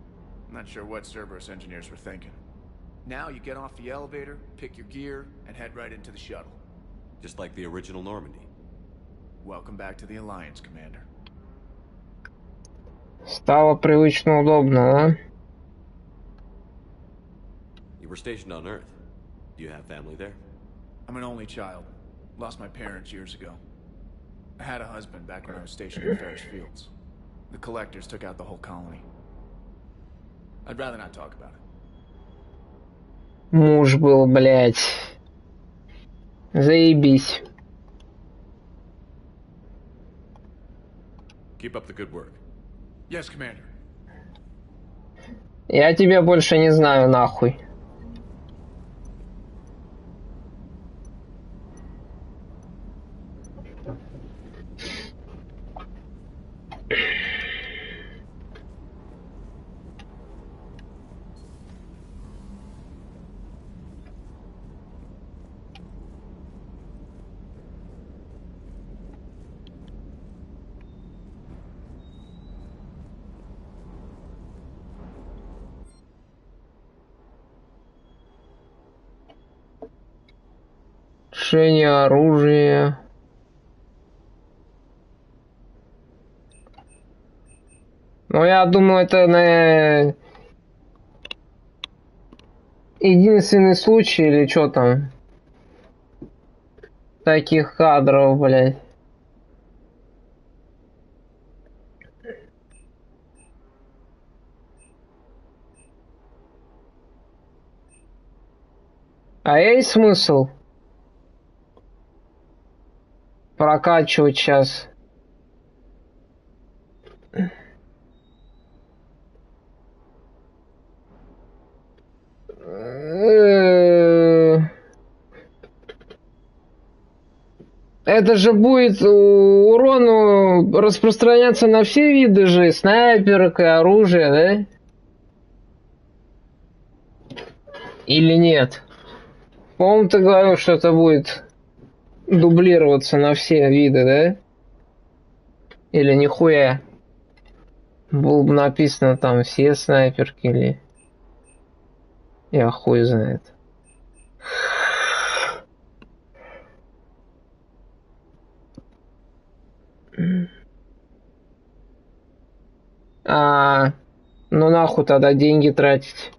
I'm not sure what Cerberus engineers were thinking. Now you get off the elevator, pick your gear, and head right into the shuttle. Just like the original Normandy. Welcome back to the Alliance, Commander. Стало привычно удобно, да? You were stationed on Earth. Do you have family there? I'm an only child. Lost my parents years ago. I had a husband back when I was stationed in Ferris Fields. The collectors took out the whole colony. I'd rather not talk about it. Муж был, блядь. Заебись. Keep up the good work. Yes, Commander. Я тебя больше не знаю, нахуй. Решение оружия. Ну, я думаю, это единственный случай, или что там? Таких кадров, блядь. А есть смысл прокачивать сейчас? Это же будет урон распространяться на все виды же, снайперок и оружие, да? Или нет? По-моему, ты говорил, что это будет дублироваться на все виды, да? Или нихуя? Было бы написано там все снайперки или... Я хуй знает. Ну нахуй тогда деньги тратить.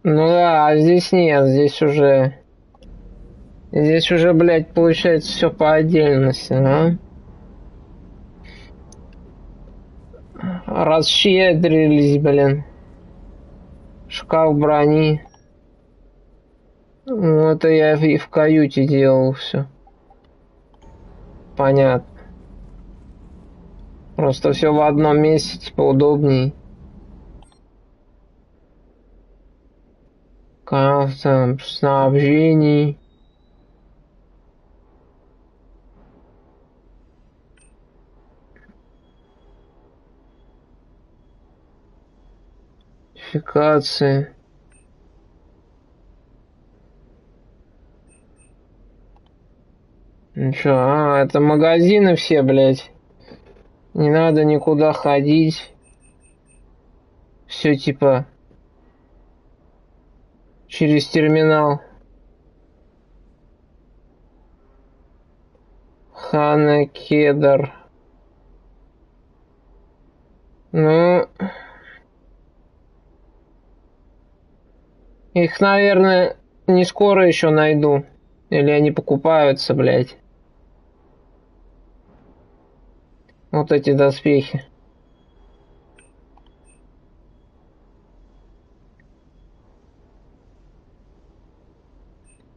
Ну да, а здесь нет, здесь уже, блядь, получается все по отдельности, а? Расщедрились, блин. Шкаф брони. Ну, это я и в каюте делал все. Понятно. Просто все в одном месте, типа, удобней. Там снабжений. Идентификации. Ну чё, это магазины все, блядь. Не надо никуда ходить. Все типа через терминал. Ханекедер. Ну... Их, наверное, не скоро еще найду. Или они покупаются, блядь. Вот эти доспехи.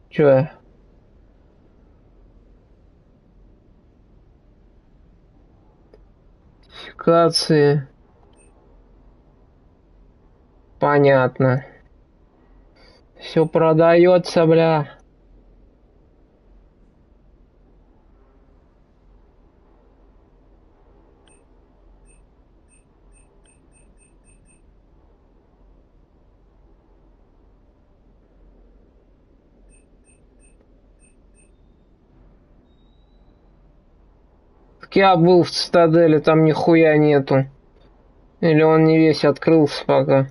Чё? Идентификации. Понятно. Все продается, бля. Так я был в цитадели, там нихуя нету. Или он не весь открылся пока.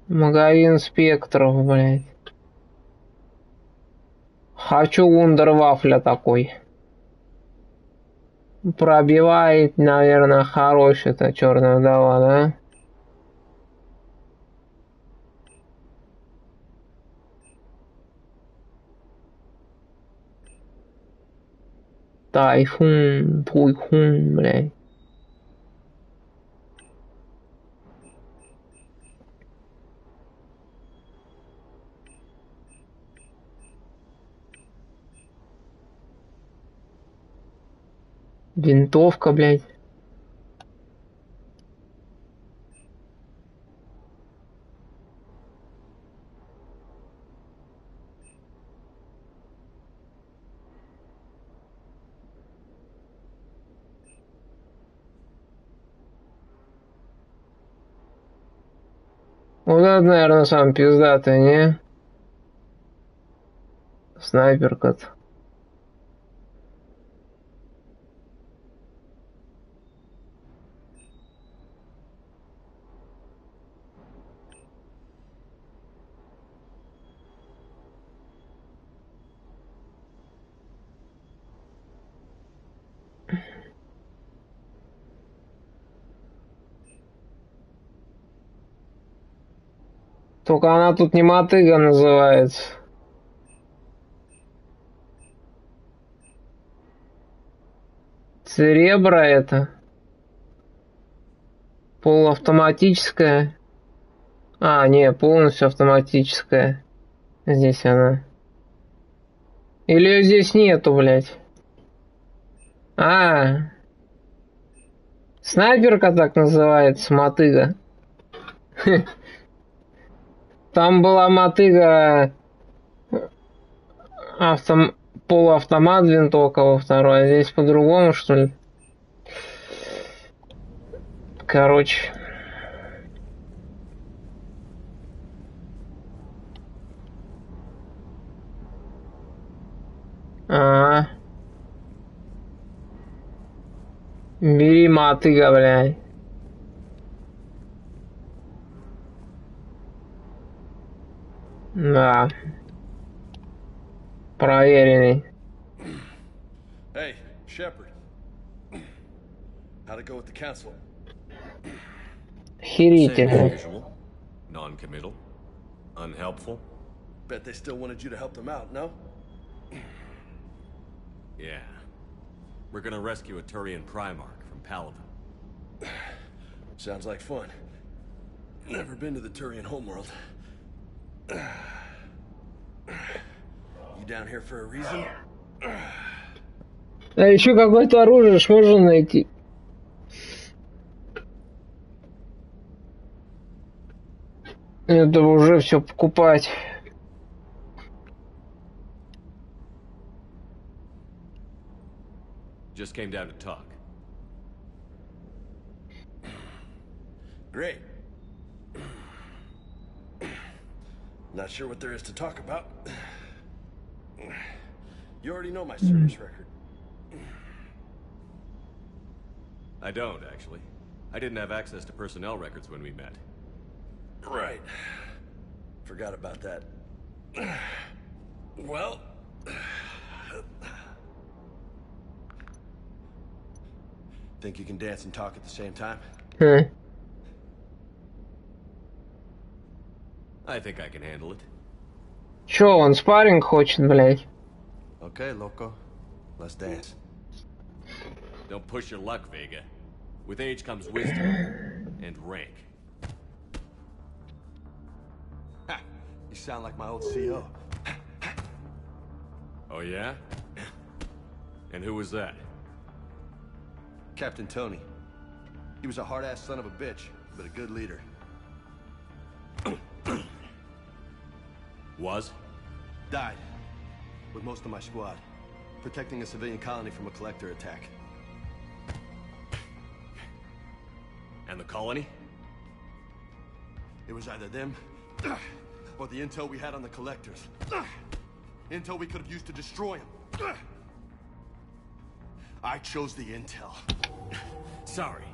Магазин спектров, блядь. Хочу вундервафля такой. Пробивает, наверное, хорошая-то черная вдова, да? Тайфун, туйхун, блядь. Винтовка, блядь. Вот это, наверное, сам пиздатый, не? Снайперка-то. Только она тут не мотыга называется. Церебра это. Полуавтоматическая. А, не, полностью автоматическая. Здесь она. Или ее здесь нету, блядь. Снайперка так называется, мотыга. Там была мотыга полуавтомат винтовка во второй, а здесь по-другому, что ли? Короче. Бери мотыга, блядь. Да. Проверенный. Hey, Shepard. How'd it go with the council? Охерительно. Non-committal. Unhelpful. Bet they still wanted you to help them out, no? Yeah. We're gonna rescue a Turian Primarch from Paladin. Sounds like fun. Never been to the Turian homeworld. You down here for a reason? А еще какое-то оружие ж можно найти. Это уже все покупать. Just came down to talk. Great. Not sure what there is to talk about. You already know my service record. I don't, actually. I didn't have access to personnel records when we met. Right. Forgot about that. Well... Think you can dance and talk at the same time? I think I can handle it. Чё, он спарринг хочет, блядь? Okay, loco. Let's dance. Don't push your luck, Vega. With age comes wisdom and rank. Ha! You sound like my old CO. Oh yeah? And who was that? Captain Tony. He was a hard-ass son of a bitch, but a good leader. Was? Died. With most of my squad. Protecting a civilian colony from a collector attack. And the colony? It was either them, or the intel we had on the collectors. Intel we could have used to destroy them. I chose the intel. Sorry.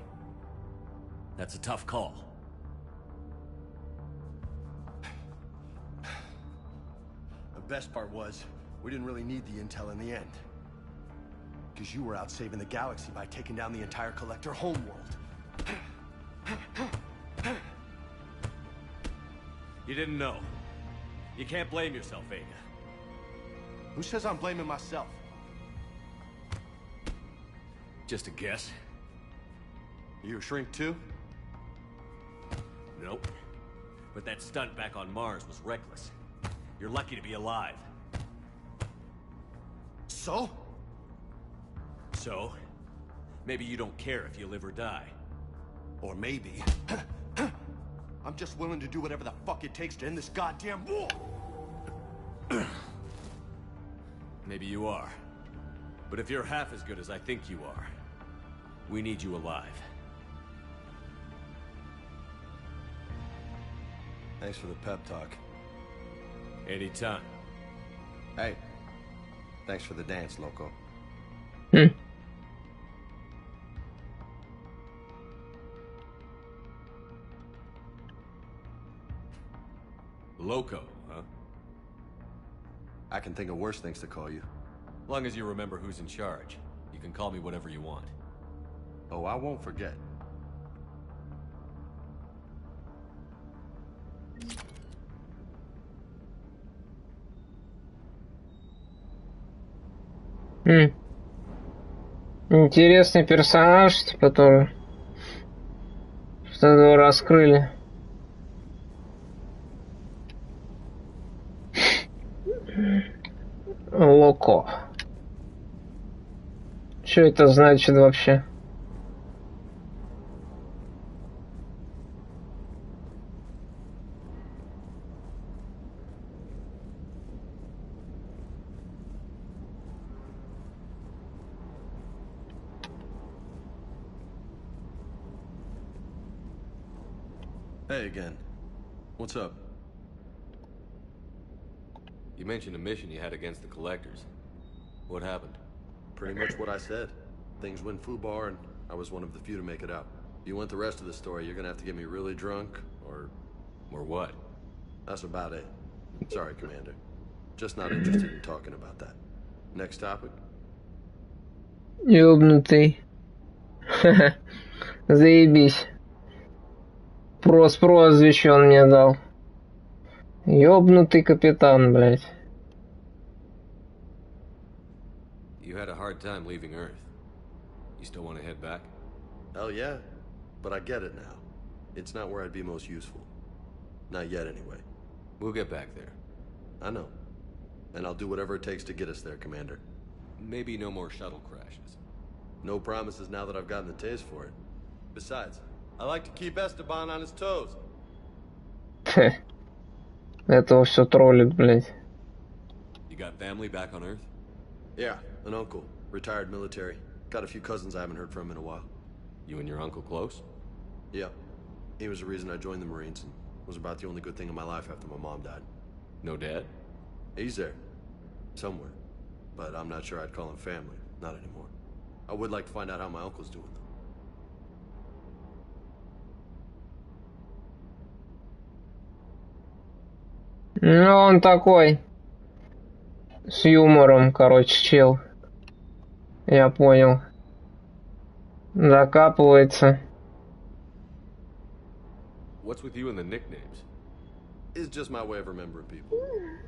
That's a tough call. The best part was, we didn't really need the intel in the end. Because you were out saving the galaxy by taking down the entire collector homeworld. You didn't know. You can't blame yourself, Vega. Who says I'm blaming myself? Just a guess. You a shrink too? Nope. But that stunt back on Mars was reckless. You're lucky to be alive. So? So? Maybe you don't care if you live or die. Or maybe... I'm just willing to do whatever the fuck it takes to end this goddamn war! Maybe you are. But if you're half as good as I think you are, we need you alive. Thanks for the pep talk. Anytime. Hey, thanks for the dance, loco. Loco, huh? I can think of worse things to call you. Long as you remember who's in charge, you can call me whatever you want. Oh, I won't forget. Интересный персонаж, типа, тоже. Что его раскрыли. Локо. Что это значит вообще? Hey again. What's up? You mentioned a mission you had against the Collectors. What happened? Pretty much what I said. Things went foobar, and I was one of the few to make it out. If you want the rest of the story, you're gonna have to get me really drunk, or... Or what? That's about it. Sorry, Commander. Just not interested in talking about that. Next topic? Ёбнутый. Заебись. Прозвище он мне дал. Ёбнутый капитан, блядь. You had a hard time leaving Earth. You still want to head back? Hell yeah. But I get it now. It's not where I'd be most useful. Not yet, anyway. We'll get back there. I know. And I'll do whatever it takes to get us there, Commander. Maybe no more shuttle crashes. No promises now that I've gotten the taste for it. Besides, I like to keep Esteban on his toes. Этого все троллит, блядь. You got family back on Earth? Yeah, an uncle. Retired military. Got a few cousins I haven't heard from in a while. You and your uncle close? Yeah. He was the reason I joined the Marines and was about the only good thing in my life after my mom died. No dad? He's there. Somewhere. But I'm not sure I'd call him family. Not anymore. I would like to find out how my uncle's doing, though. Ну, он такой. С юмором, короче, чел. Я понял. Закапывается. What's with you and the nicknames? It's just my way of remembering people.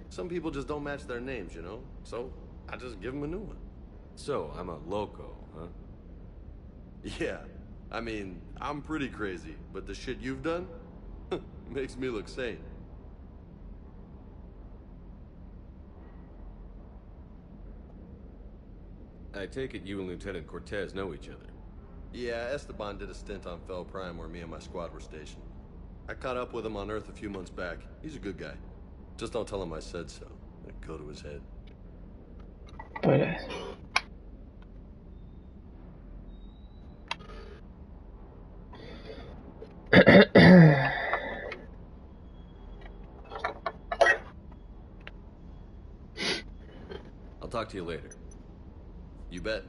Some people just don't match their names, you know? So, I just give them a new one. So, I'm a loco, huh? Yeah. I mean, I'm pretty crazy, but the shit you've done makes me look sane. I take it you and Lieutenant Cortez know each other. Yeah, Esteban did a stint on Fel Prime where me and my squad were stationed. I caught up with him on Earth a few months back. He's a good guy. Just don't tell him I said so. It'd go to his head. Блядь. I'll talk to you later. You bet.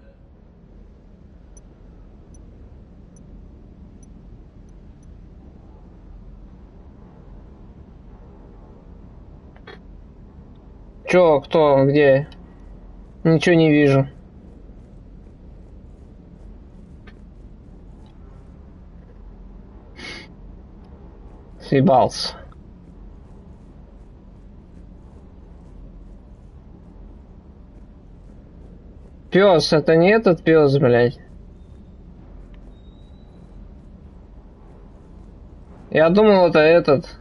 Чё, кто, где? Ничего не вижу. Съебался. Пёс, это не этот пёс, блядь. Я думал, это этот.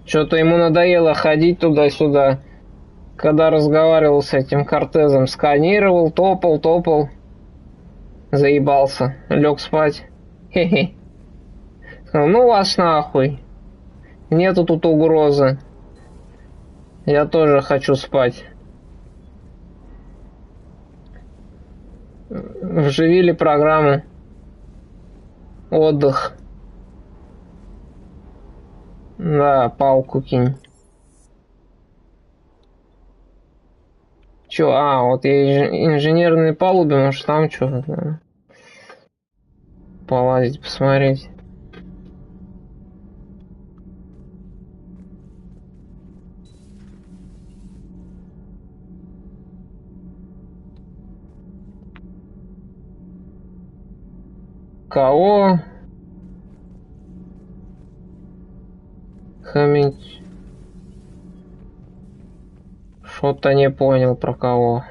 Что-то ему надоело ходить туда-сюда. Когда разговаривал с этим Кортезом, сканировал, топал. Заебался. Лег спать. Хе-хе. Ну вас нахуй. Нету тут угрозы. Я тоже хочу спать. Вживили программу. Отдых. Да, палку кинь. Чё, вот я инженерные палубы, может там что-то, да? Полазить, посмотреть. Кого? Хамить. Что-то не понял про кого.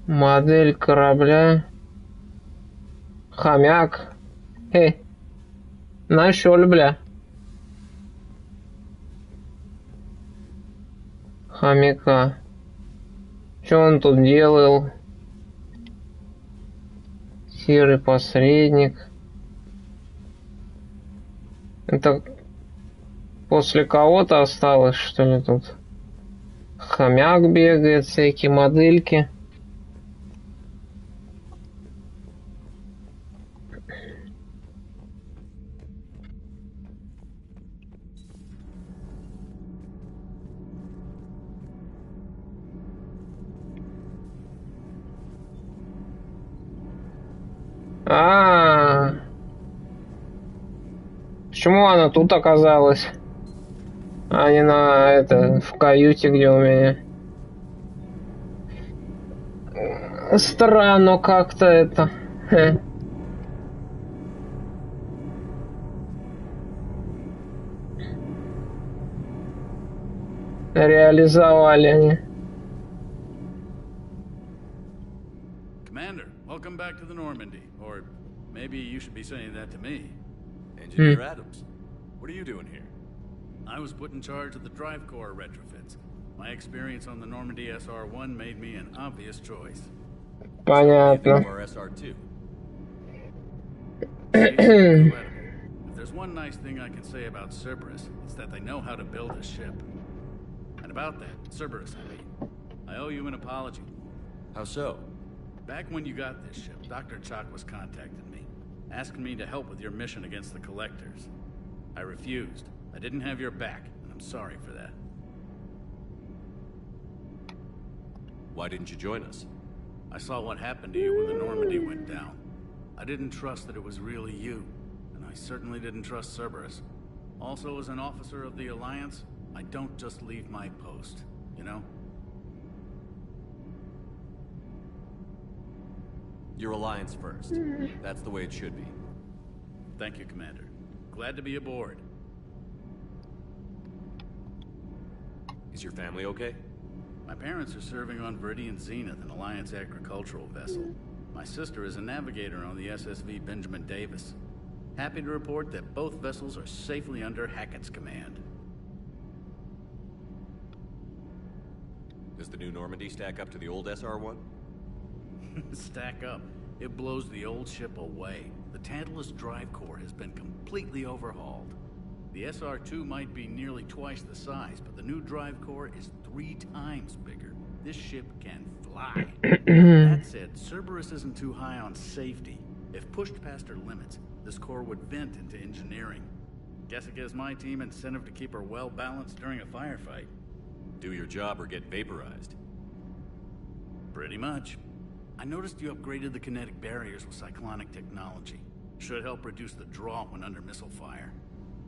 Модель корабля. Хомяк. Нашёл, бля. Хомяка. Что он тут делал? Серый посредник. Это после кого-то осталось, что ли, тут? Хомяк бегает, всякие модельки. Почему она тут оказалась? А не на в каюте, где у меня. Странно как-то это. Реализовали они. Commander, welcome back to the Normandy. Or maybe you should be saying that to me. Engineer Adams, what are you doing here? I was put in charge of the drive core retrofits. My experience on the Normandy SR-1 made me an obvious choice. Понятно. Our SR-2. If there's one nice thing I can say about Cerberus, it's that they know how to build a ship. And about that, Cerberus, I owe you an apology. How so? Back when you got this ship, Dr. Chalk was contacting me, asking me to help with your mission against the Collectors. I refused. I didn't have your back, and I'm sorry for that. Why didn't you join us? I saw what happened to you when the Normandy went down. I didn't trust that it was really you, and I certainly didn't trust Cerberus. Also, as an officer of the Alliance, I don't just leave my post, you know? Your Alliance first. That's the way it should be. Thank you, Commander. Glad to be aboard. Is your family okay? My parents are serving on Viridian Zenith, an Alliance agricultural vessel. My sister is a navigator on the SSV Benjamin Davis. Happy to report that both vessels are safely under Hackett's command. Does the new Normandy stack up to the old SR-1? Stack up. It blows the old ship away. The Tantalus drive core has been completely overhauled. The SR-2 might be nearly twice the size, but the new drive core is 3 times bigger. This ship can fly. That said, Cerberus isn't too high on safety. If pushed past her limits, this core would vent into engineering. Guess it gives my team incentive to keep her well balanced during a firefight. Do your job or get vaporized. Pretty much. I noticed you upgraded the kinetic barriers with cyclonic technology. Should help reduce the draw when under missile fire.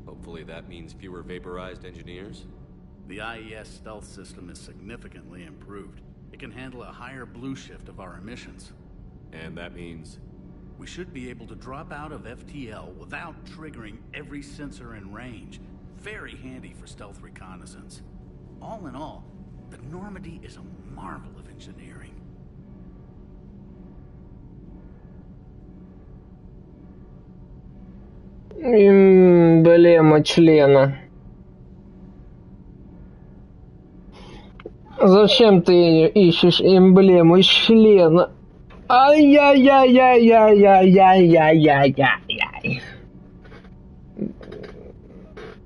Hopefully that means fewer vaporized engineers? The IES stealth system is significantly improved. It can handle a higher blue shift of our emissions. And that means? We should be able to drop out of FTL without triggering every sensor in range. Very handy for stealth reconnaissance. All in all, the Normandy is a marvel of engineering. Эмблема члена. Зачем ты ищешь эмблему члена? Ай-яй-яй-яй-яй-яй-яй-яй-яй.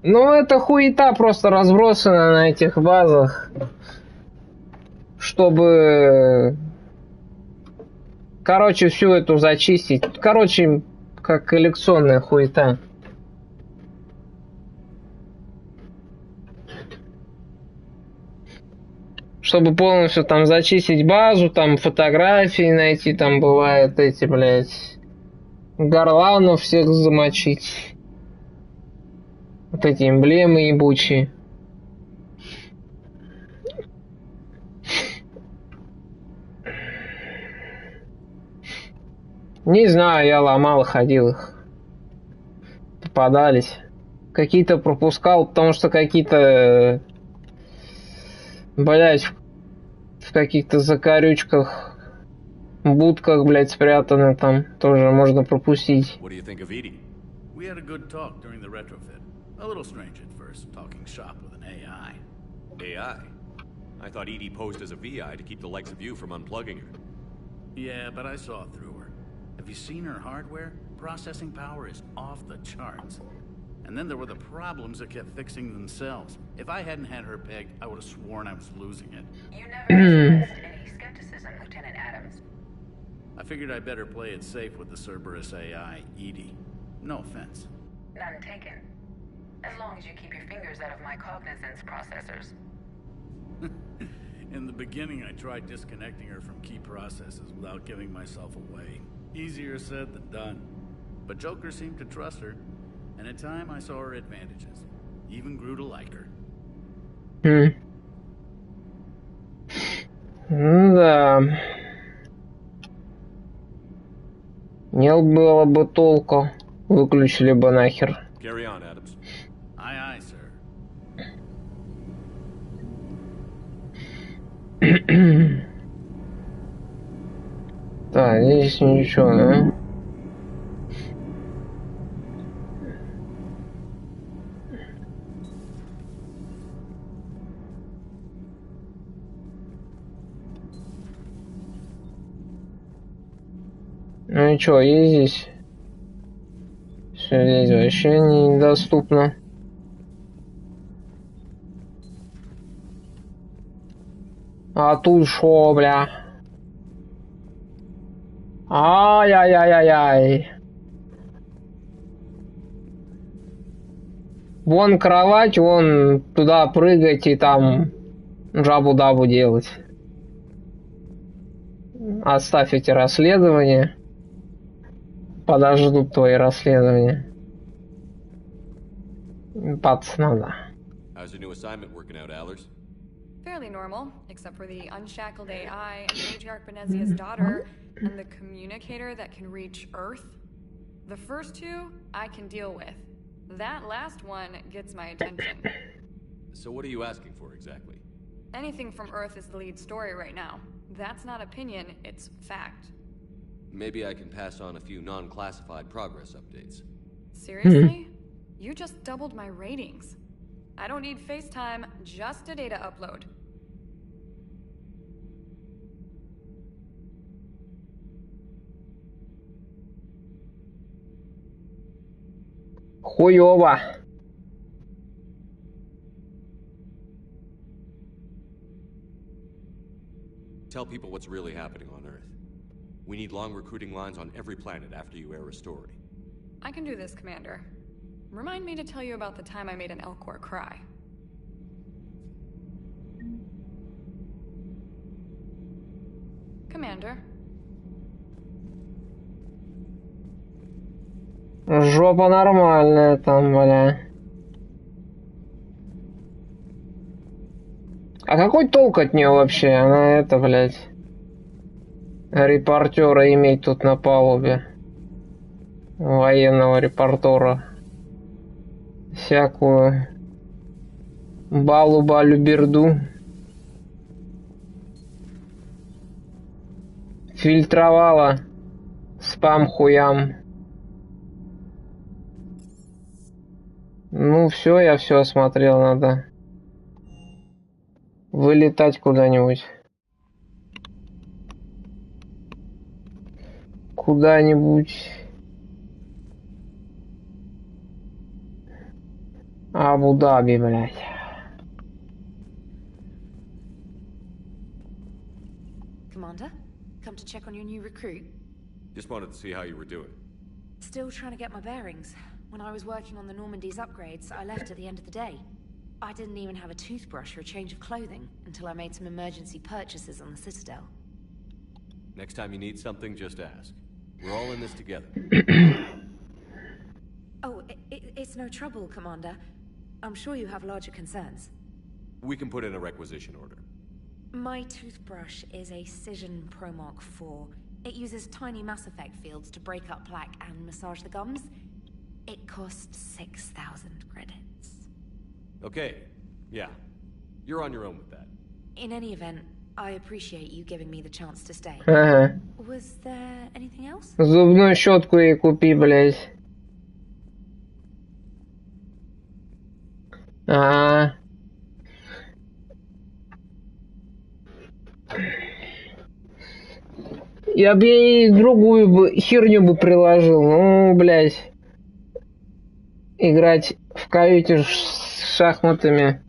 Ну, это хуета просто разбросана на этих базах, чтобы, короче, всю эту зачистить. Короче, как коллекционная хуета. Чтобы полностью там зачистить базу, там фотографии найти, там бывает эти, блядь, горланов всех замочить. Вот эти эмблемы ебучие. Не знаю, я ломал, ходил их. Попадались. Какие-то пропускал, потому что какие-то, блядь, в каких-то закорючках, будках, блядь, спрятаны там. Тоже можно пропустить. What do you think of Edie? We had a good talk during the retrofit. A little strange at first, talking shop with an AI. AI? I thought Edie posed as a VI to keep the likes of you from unplugging her. Yeah, but I saw through her. Have you seen her hardware? Processing power is off the charts. And then there were the problems that kept fixing themselves. If I hadn't had her pegged, I would have sworn I was losing it. You never expressed any skepticism, Lieutenant Adams. I figured I'd better play it safe with the Cerberus AI, Edie. No offense. None taken. As long as you keep your fingers out of my cognizance processors. In the beginning, I tried disconnecting her from key processes without giving myself away. Easier said than done. But Joker seemed to trust her, and in time I saw her advantages. Even grew to like her. Да. Не было бы толку. Выключили бы нахер. Carry on, Adams. Aye, aye, sir. Так, здесь ничего, да? Ну и чё, есть здесь? Все здесь вообще недоступно. А тут шо, бля? Ай-яй-яй-яй-яй. Вон кровать, вон туда прыгать и там жабу-дабу делать. Оставь эти расследования. Подождут твои расследования. Пацана. How's your new assignment working out, Allers? Fairly normal, except for the unshackled AI and Matriarch Benezia's daughter and the communicator that can reach Earth. The first two, I can deal with. That last one gets my attention. So what are you asking for exactly? Anything from Earth is the lead story right now. That's not opinion, it's fact. Maybe I can pass on a few non-classified progress updates. Seriously? You just doubled my ratings. I don't need FaceTime, just a data upload. Хуёво. Tell people what's really happening on Earth. We need long recruiting lines on every planet after you air a story. I can do this, Commander. Remind me to tell you about the time I made an Elcor cry. Commander. Жопа нормальная там, бля. А какой толк от нее вообще? Она это, блядь, репортера иметь тут на палубе. Военного репортера. Всякую балу-балю-берду. Фильтровала спам-хуям. Ну все, я все осмотрел, надо вылетать куда-нибудь. Куда-нибудь. Абу-Даби, блядь. Commander, come to check on your new recruit. Just wanted to see how you were doing. Still trying to get my bearings. When I was working on the Normandy's upgrades, I left at the end of the day. I didn't even have a toothbrush or a change of clothing until I made some emergency purchases on the Citadel. Next time you need something, just ask. We're all in this together. Oh, it's no trouble, Commander. I'm sure you have larger concerns. We can put in a requisition order. My toothbrush is a Cision Pro Mark IV. It uses tiny Mass Effect fields to break up plaque and massage the gums. It costs 6,000 credits. Okay, yeah. You're on your own with that. In any event, I appreciate you giving me the chance to stay. Ага. Was there anything else? Зубную щетку ей купи, блядь. А. Я бы ей другую бы херню бы приложил, ну, блядь. играть в каюте с шахматами.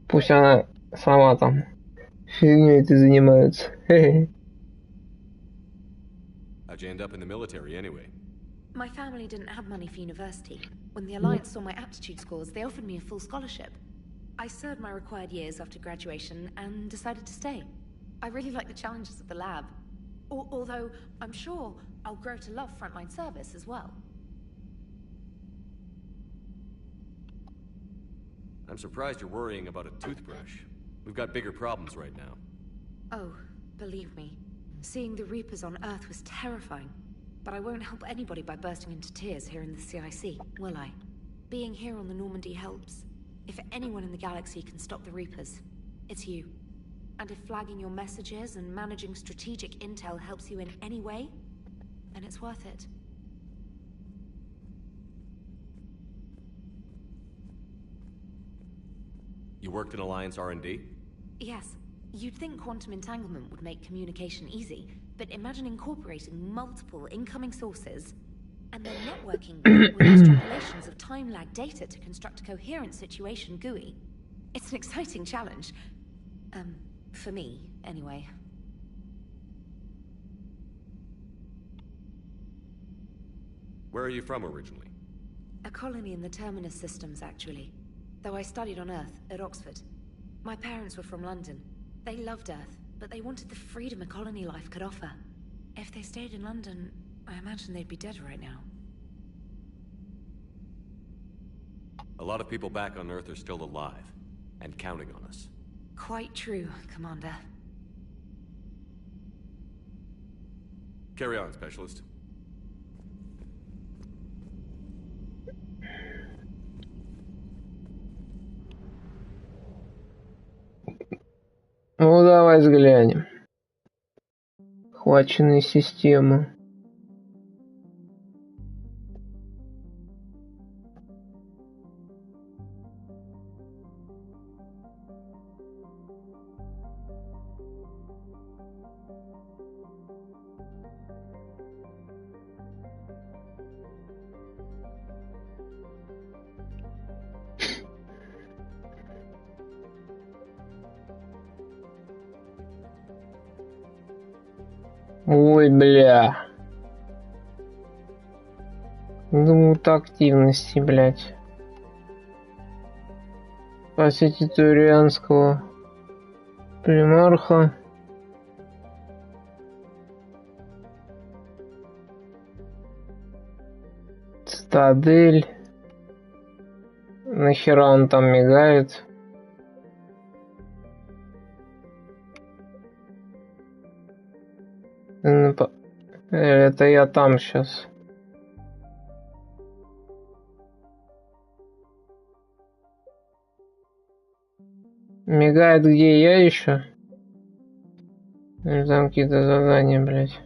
Пусть она сама там фигней этой занимается. How'd you end up in the military anyway? My family didn't have money for university. When the Alliance saw my aptitude scores, they offered me a full scholarship. I served my required years after graduation and decided to stay. I really like the challenges of the lab. Although, I'm sure I'll grow to love frontline service as well. I'm surprised you're worrying about a toothbrush. We've got bigger problems right now. Oh, believe me. Seeing the Reapers on Earth was terrifying. But I won't help anybody by bursting into tears here in the CIC, will I? Being here on the Normandy helps. If anyone in the galaxy can stop the Reapers, it's you. And if flagging your messages and managing strategic intel helps you in any way, then it's worth it. You worked in Alliance R&D? Yes. You'd think quantum entanglement would make communication easy, but imagine incorporating multiple incoming sources and then networking them with extrapolations of time-lag data to construct a coherent situation GUI. It's an exciting challenge. For me, anyway. Where are you from originally? A colony in the Terminus systems, actually. Though I studied on Earth, at Oxford. My parents were from London. They loved Earth, but they wanted the freedom a colony life could offer. If they stayed in London, I imagine they'd be dead right now. A lot of people back on Earth are still alive, and counting on us. Quite true, Commander. Carry on, Specialist. Ну, давай взглянем. Охваченные системы. Ой, бля. Думают активности, блядь. Посетить турианского примарха. Цитадель. Нахера он там мигает? Это я там сейчас. Мигает где я еще? Или там какие-то задания, блядь.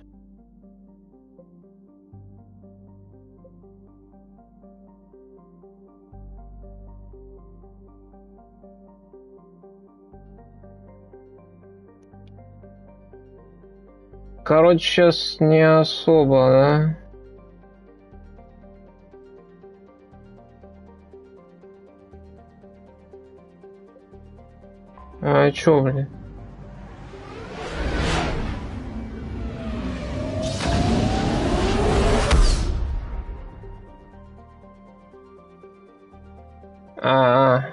Короче, сейчас не особо, да? А чё, блин? А-а.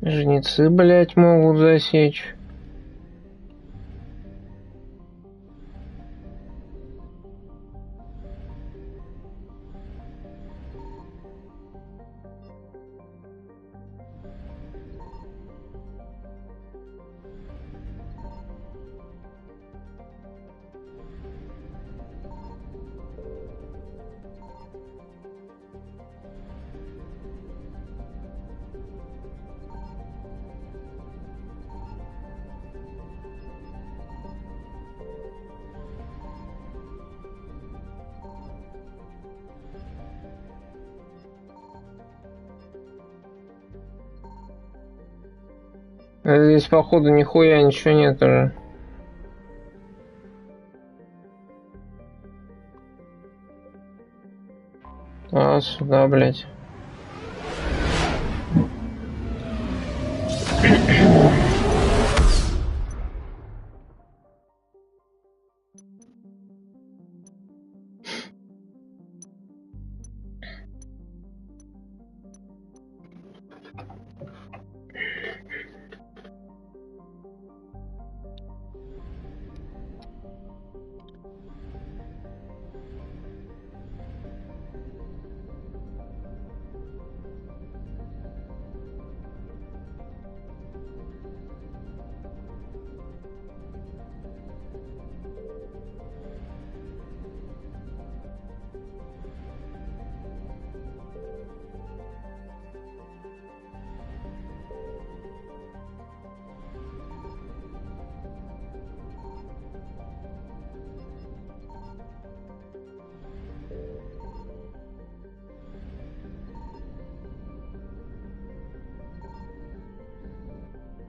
Жнецы, блять, могут засечь. Здесь, походу, нихуя ничего нет уже. А, сюда, блядь.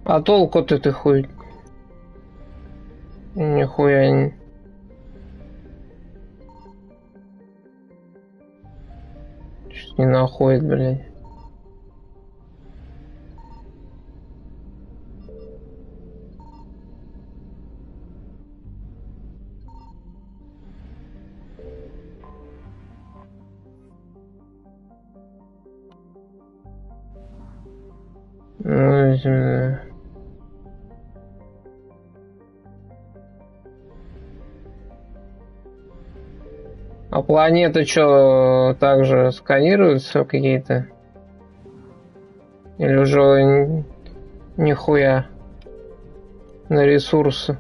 А толку-то ты хуй? Нихуя не... Чуть не находит, блядь. Ну, а планеты что, также сканируются какие-то? Или уже нихуя на ресурсы?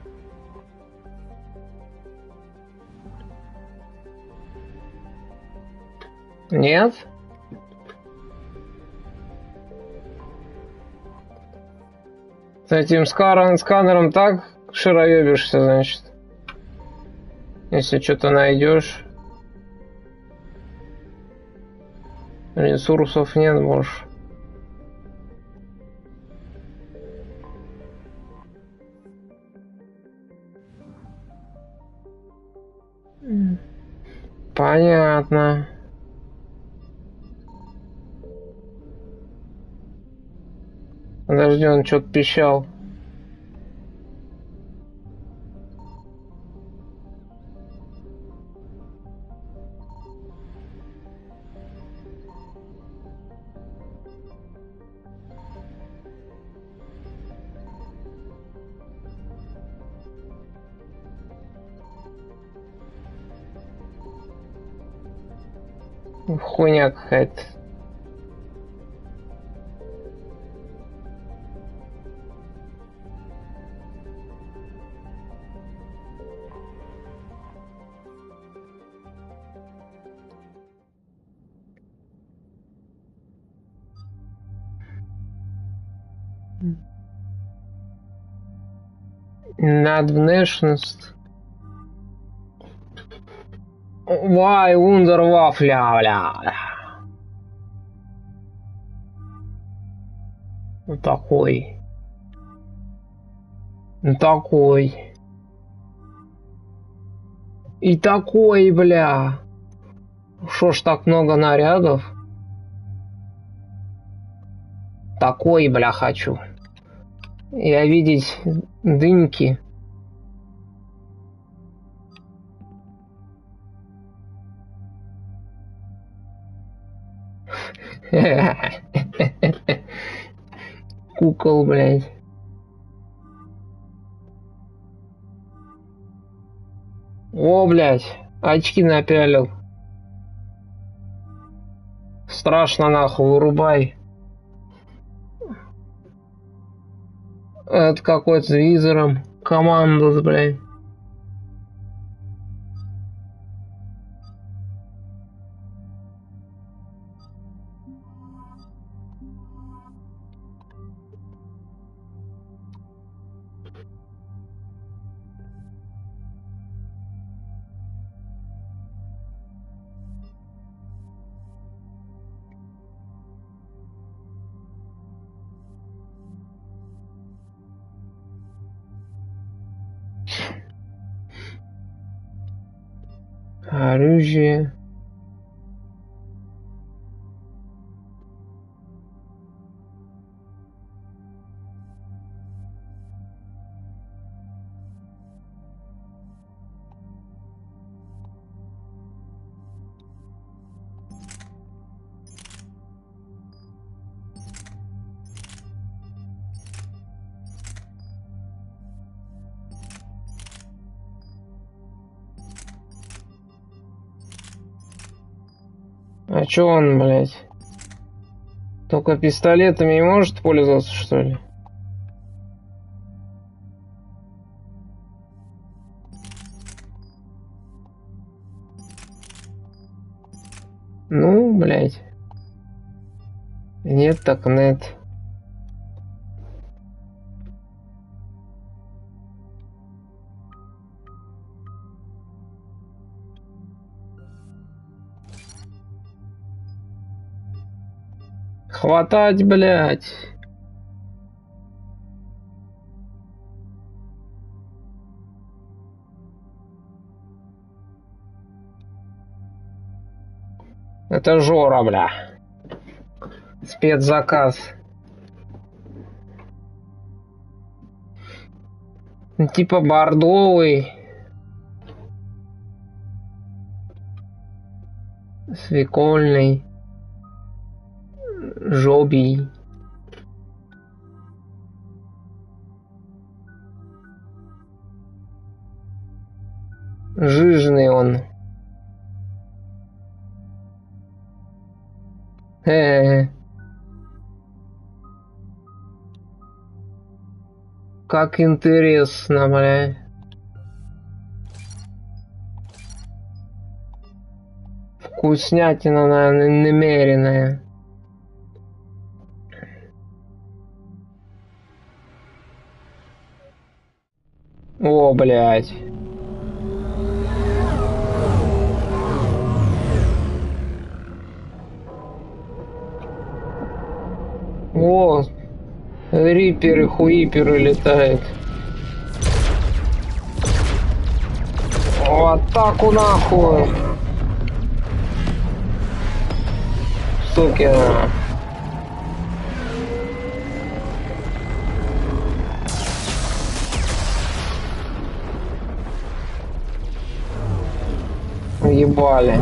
Нет? С этим сканером так шароебишься, значит. Если что-то найдешь. Ресурсов нет больше. Понятно. Подожди, он что-то пищал. Хуйня какая-то. Надвнешность. Вай, вундервафля, бля. Вот такой. Ну такой. И такой, бля. Шо ж так много нарядов? Такой, бля, хочу. Я видеть дыньки. Кукол, блядь. О, блядь, очки напялил. Страшно нахуй, вырубай. Это какой-то с визором. Командос, блядь. Оружие. А чё он, блядь? Только пистолетами не может пользоваться, что ли? Ну, блядь. Нет, так нет. Хватать, блядь. Это Жора, бля. Спецзаказ. Типа бордовый. Свекольный. Жобий. Жижный он. Как интересно, бля. Вкуснятина, наверное, немеренная. О, блядь. О, риперы, хуиперы летают. В атаку нахуй. Суки. Ебали.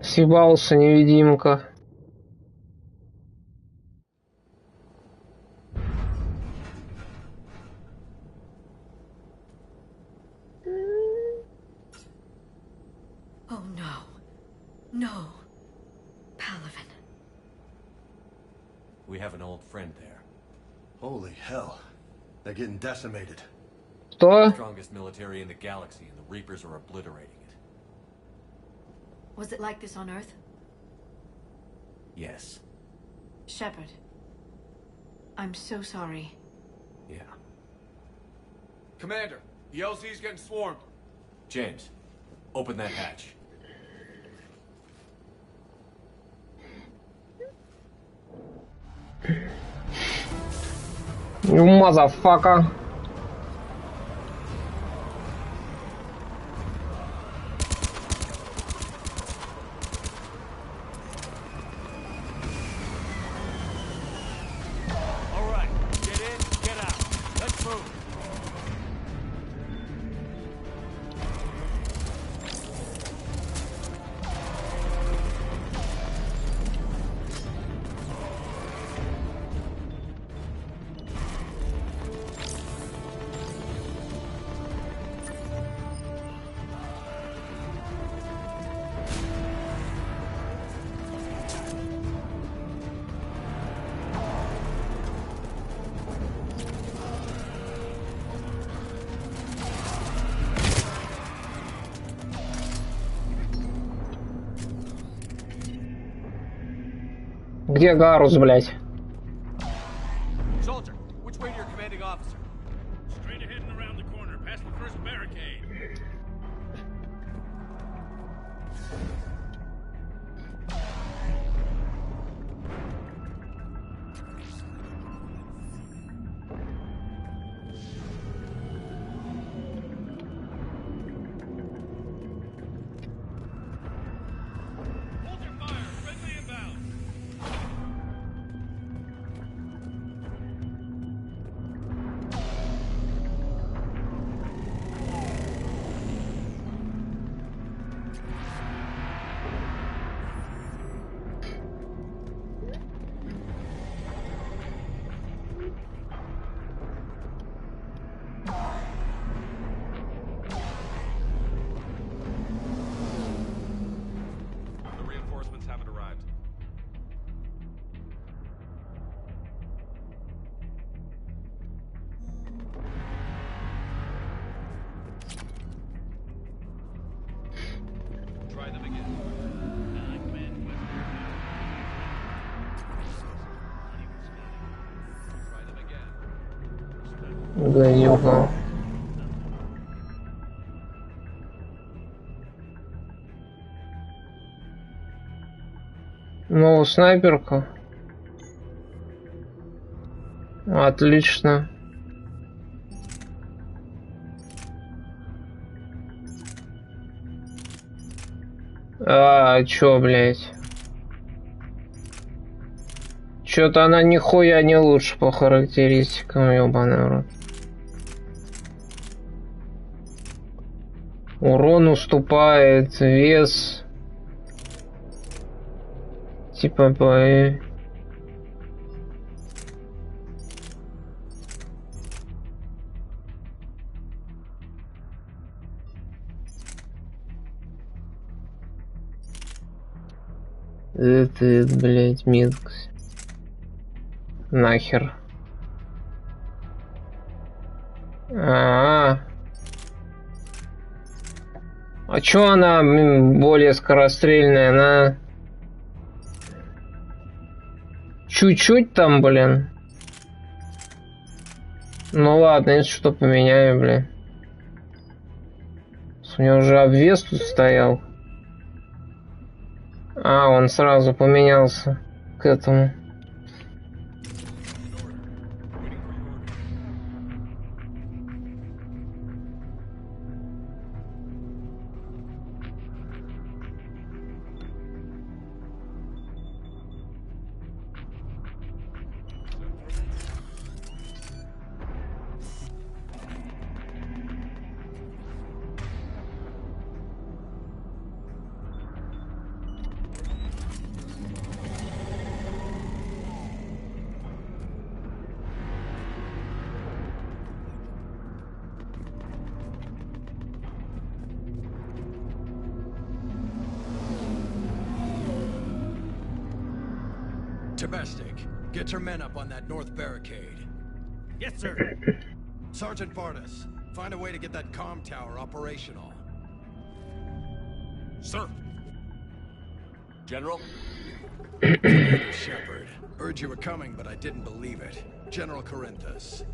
Съебался невидимка. Oh no. No. Palaven. We have an old friend there. Holy hell. They're getting decimated. Что? Strongest military in the galaxy, and the Reapers are obliterating it. Was it like this on Earth? Yes. Shepard. I'm so sorry. Yeah. Commander, the LZ's getting swarmed. James, open that hatch. You motherfucker. All right, get in, get out. Let's move. Где Гарус, блядь? Soldier, which way to your commanding officer? Straight ahead and around the corner, past the first barricade. Гадюка. Ну, снайперка. Отлично. А, чё, блядь? Чё-то она нихуя не лучше по характеристикам, ёбаный рот. Урон уступает, вес. Типа по... Это, блядь, меткость. Нахер. А чё она более скорострельная? Она чуть-чуть там, блин. Ну ладно, если что, поменяю, блин. У него уже обвес тут стоял. А, он сразу поменялся к этому. Domestic, get your men up on that north barricade. Yes, sir. Sergeant Bartis, find a way to get that comm tower operational. Sir. General? Commander Shepard. Heard you were coming, but I didn't believe it. General Corinthus.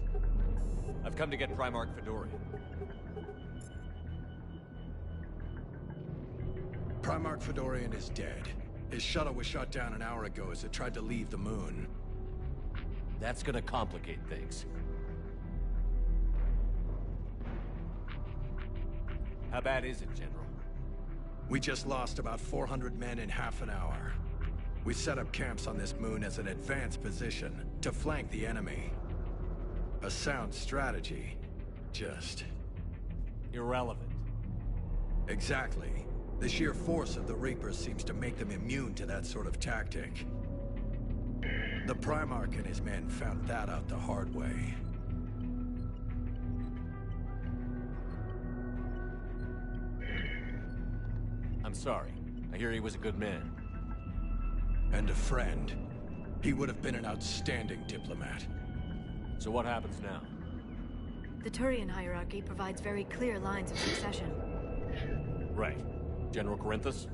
I've come to get Primarch Fedorian. Primarch Fedorian is dead. His shuttle was shot down an hour ago as it tried to leave the moon. That's gonna complicate things. How bad is it, General? We just lost about 400 men in half an hour. We set up camps on this moon as an advanced position to flank the enemy. A sound strategy. Just... irrelevant. Exactly. The sheer force of the Reapers seems to make them immune to that sort of tactic. The Primarch and his men found that out the hard way. I'm sorry. I hear he was a good man. And a friend. He would have been an outstanding diplomat. So what happens now? The Turian hierarchy provides very clear lines of succession. Right. General Corinthus?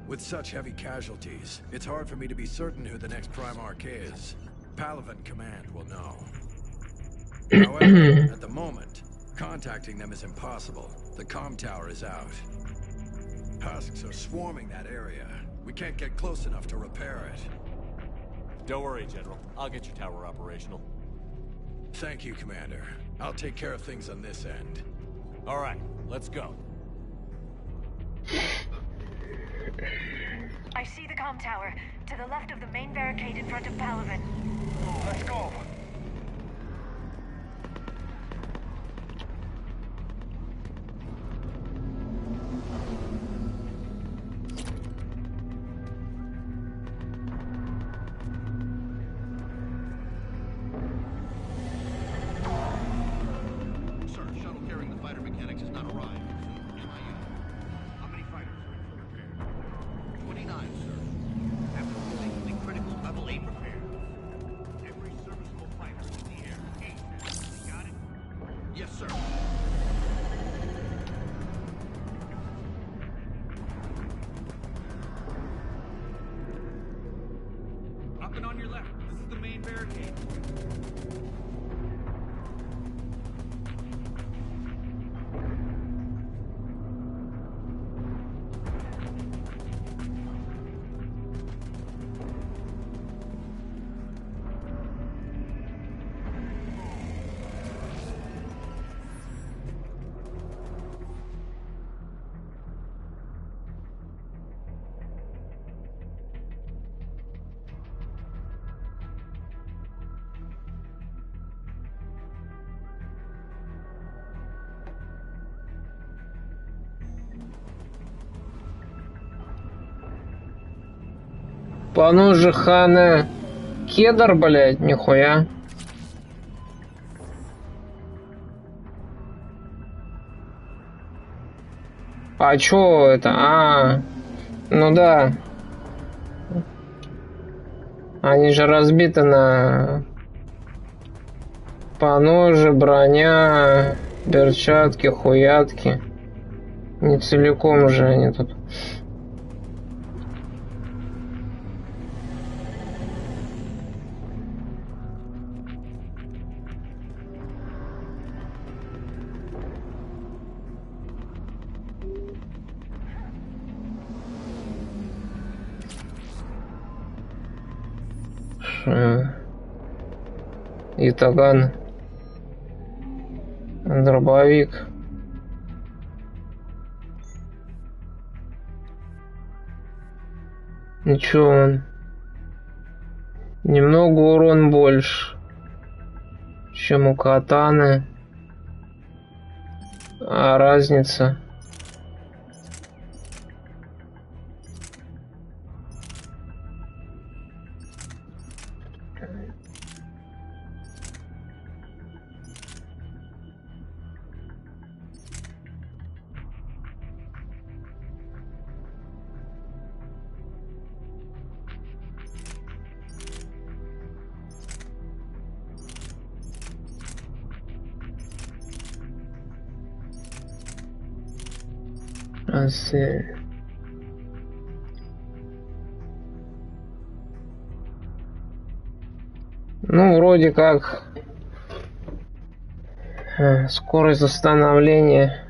With such heavy casualties, it's hard for me to be certain who the next Primarch is. Palaven Command will know. However, at the moment, contacting them is impossible. The comm tower is out. Husks are swarming that area. We can't get close enough to repair it. Don't worry, General. I'll get your tower operational. Thank you, Commander. I'll take care of things on this end. All right, let's go. I see the comm tower, to the left of the main barricade in front of Palaven. Let's go! Sir, shuttle carrying the fighter mechanics has not arrived. MIU. How many fighters are in for repair? 29, sir. After receiving the critical level 8 repair. Every serviceable fighter is in the air. 8. Got it? Yes, sir. Up and on your left. This is the main barricade. Поножи хана кедр, блядь, нихуя. А чё это? Ну да. Они же разбиты на поножи, броня, перчатки, хуятки. Не целиком же они тут. Итаган. Дробовик. Ничего он. Немного урон больше, чем у катаны. А разница? Ну, вроде как скорость восстановления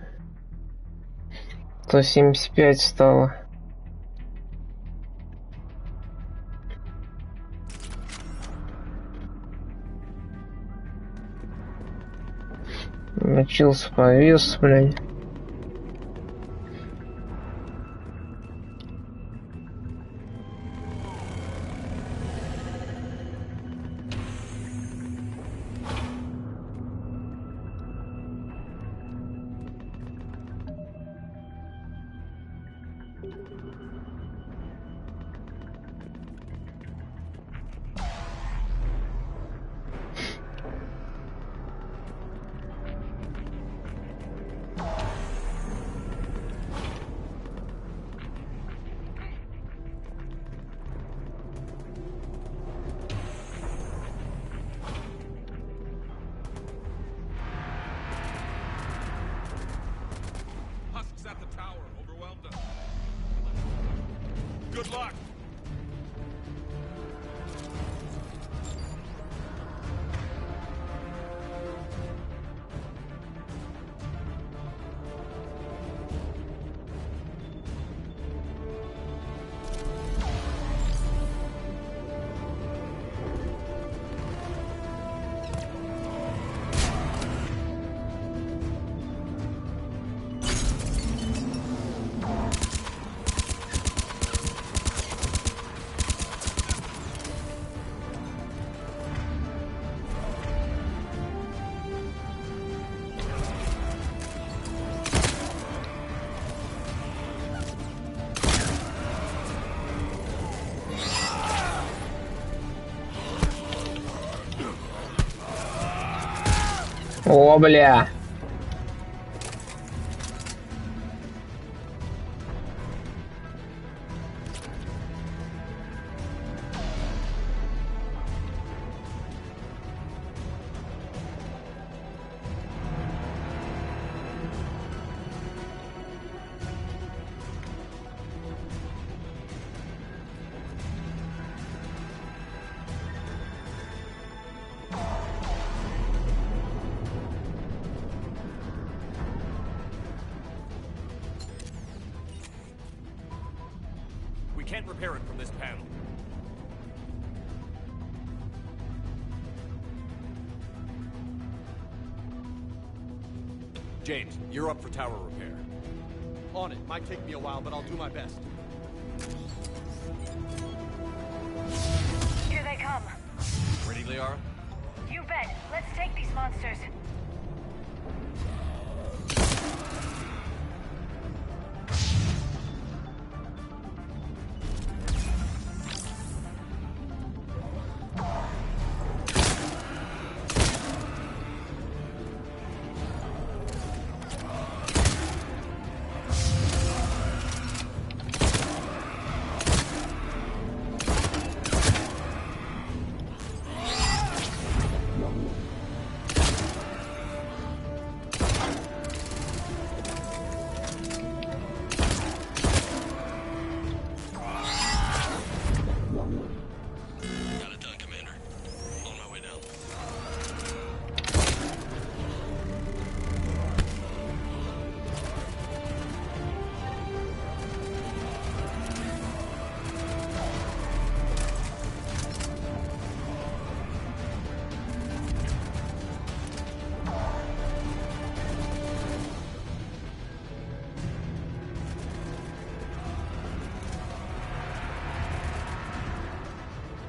175 стала. Начался повес, блядь. Good luck. О, бля. Can't repair it from this panel. James, you're up for tower repair. On it. Might take me a while, but I'll do my best. Here they come. Ready, Liara? You bet. Let's take these monsters.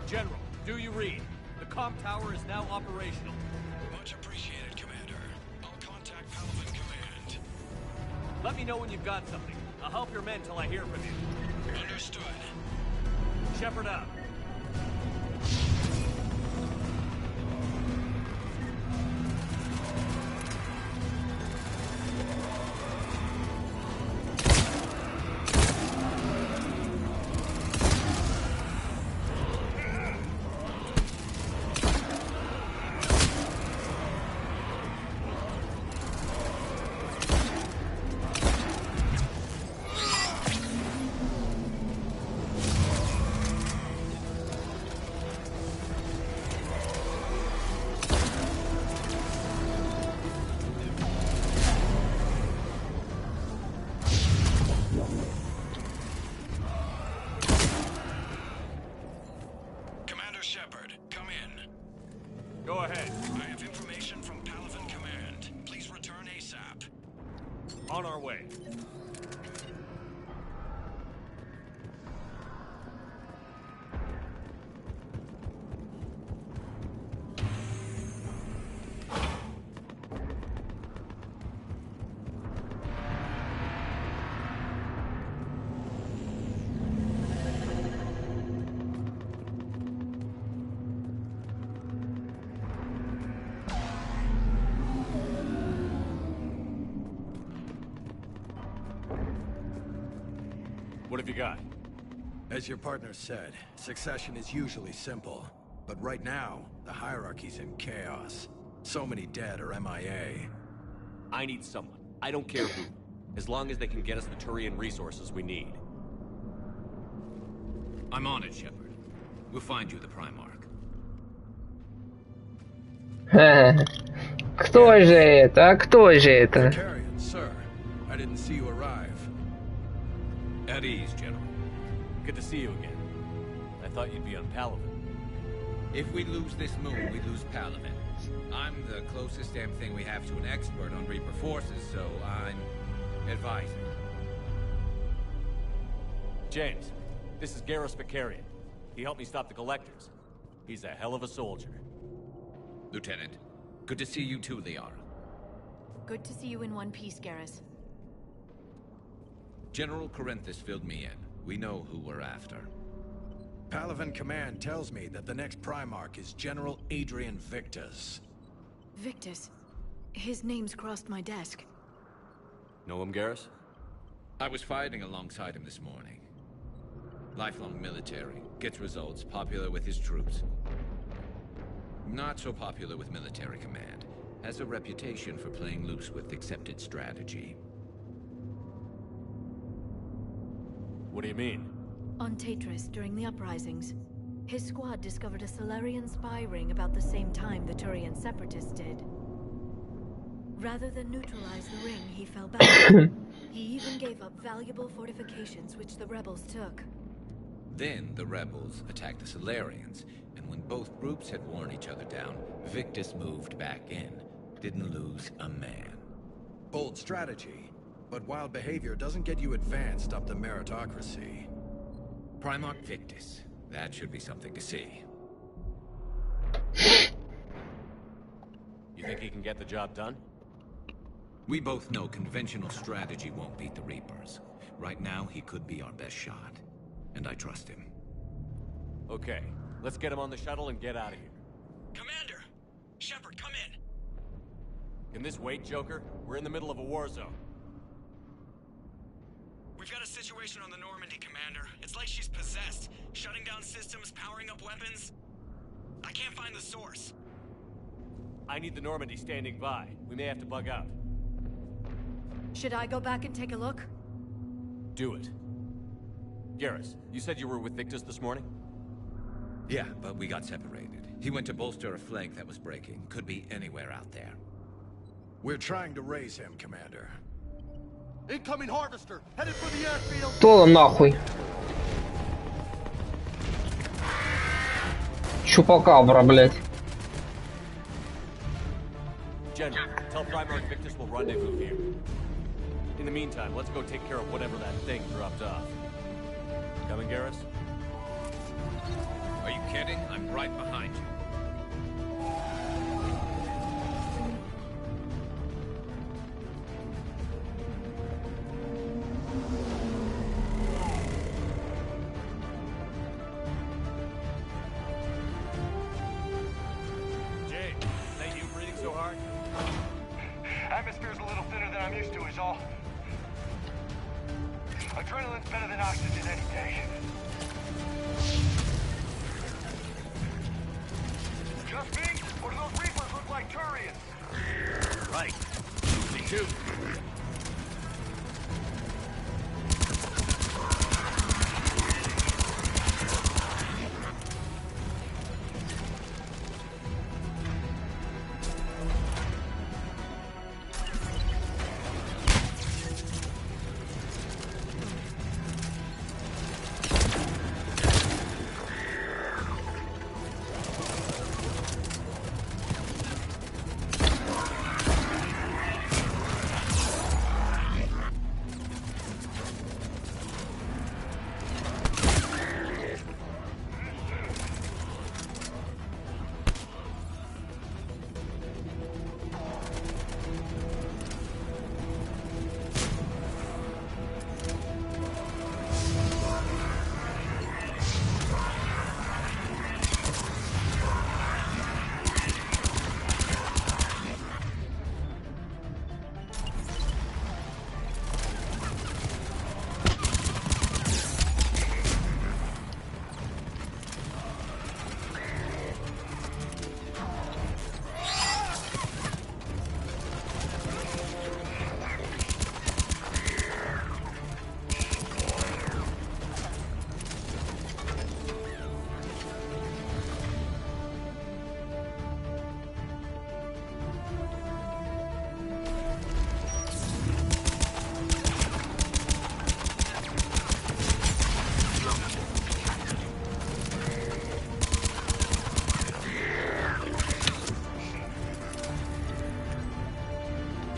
General, do you read? The comm tower is now operational. Much appreciated, Commander. I'll contact Palaven Command. Let me know when you've got something. I'll help your men till I hear from you. Understood. Shepard out. Go ahead. I have information from Palaven Command. Please return ASAP. On our way. What have you got? As your partner said, succession is usually simple. But right now, the hierarchy's in chaos. So many dead or MIA. I need someone. I don't care who. As long as they can get us the Turian resources we need. I'm on it, Shepard. We'll find you the Primarch. Кто же это? А кто же это? Vicarian, sir. I didn't see you arrive. At ease, General. Good to see you again. I thought you'd be on Palaven. If we lose this moon, we lose Palaven. I'm the closest damn thing we have to an expert on Reaper forces, so I'm advising. James, this is Garrus Vicarian. He helped me stop the Collectors. He's a hell of a soldier. Lieutenant, good to see you too, Liara. Good to see you in one piece, Garrus. General Corinthus filled me in. We know who we're after. Palaven Command tells me that the next Primarch is General Adrian Victus. Victus? His name's crossed my desk. Know him, Garrus? I was fighting alongside him this morning. Lifelong military, gets results, popular with his troops. Not so popular with military command. Has a reputation for playing loose with accepted strategy. What do you mean? On Tatris, during the uprisings, his squad discovered a Solarian spy ring about the same time the Turian separatists did. Rather than neutralize the ring, he fell back. He even gave up valuable fortifications which the rebels took. Then the rebels attacked the Solarians, and when both groups had worn each other down, Victus moved back in. Didn't lose a man. Bold strategy. But wild behavior doesn't get you advanced up the meritocracy. Primarch Victus. That should be something to see. You think he can get the job done? We both know conventional strategy won't beat the Reapers. Right now, he could be our best shot. And I trust him. Okay, let's get him on the shuttle and get out of here. Commander! Shepard, come in! Can this wait, Joker? We're in the middle of a war zone. We've got a situation on the Normandy, Commander. It's like she's possessed. Shutting down systems, powering up weapons. I can't find the source. I need the Normandy standing by. We may have to bug out. Should I go back and take a look? Do it. Garrus, you said you were with Victus this morning? Yeah, but we got separated. He went to bolster a flank that was breaking. Could be anywhere out there. We're trying to raise him, Commander. Incoming harvester, headed for the airfield. Кто нахуй? Чупакабра, блядь. General, tell Primarch Victus we'll rendezvous here. In the meantime, let's go take care of whatever that thing dropped off. Coming, Garrus? Are you kidding? I'm right behind you. Jay, is that you breathing so hard? Atmosphere's a little thinner than I'm used to is all. Adrenaline's better than oxygen any day. Just me? Or do those Reapers look like Turians? Right. Me too.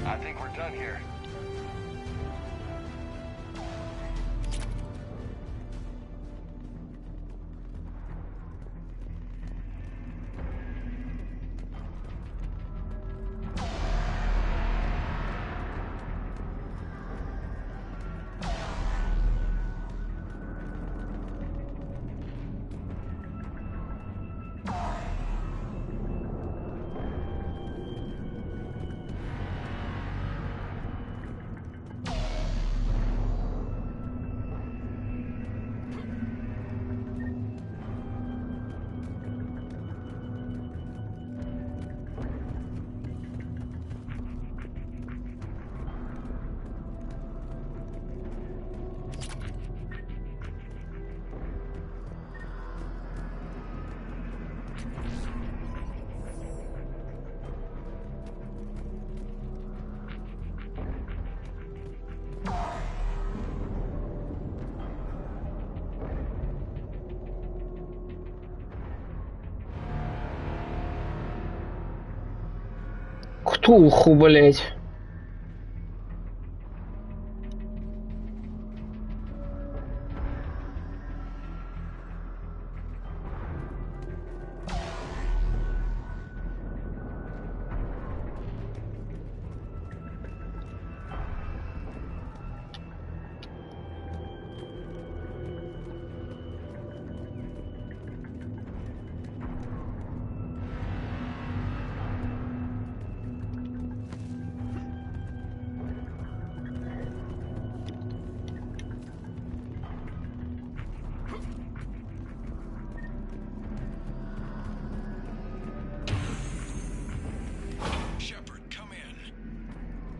I think we're done here. Ктулху, блять.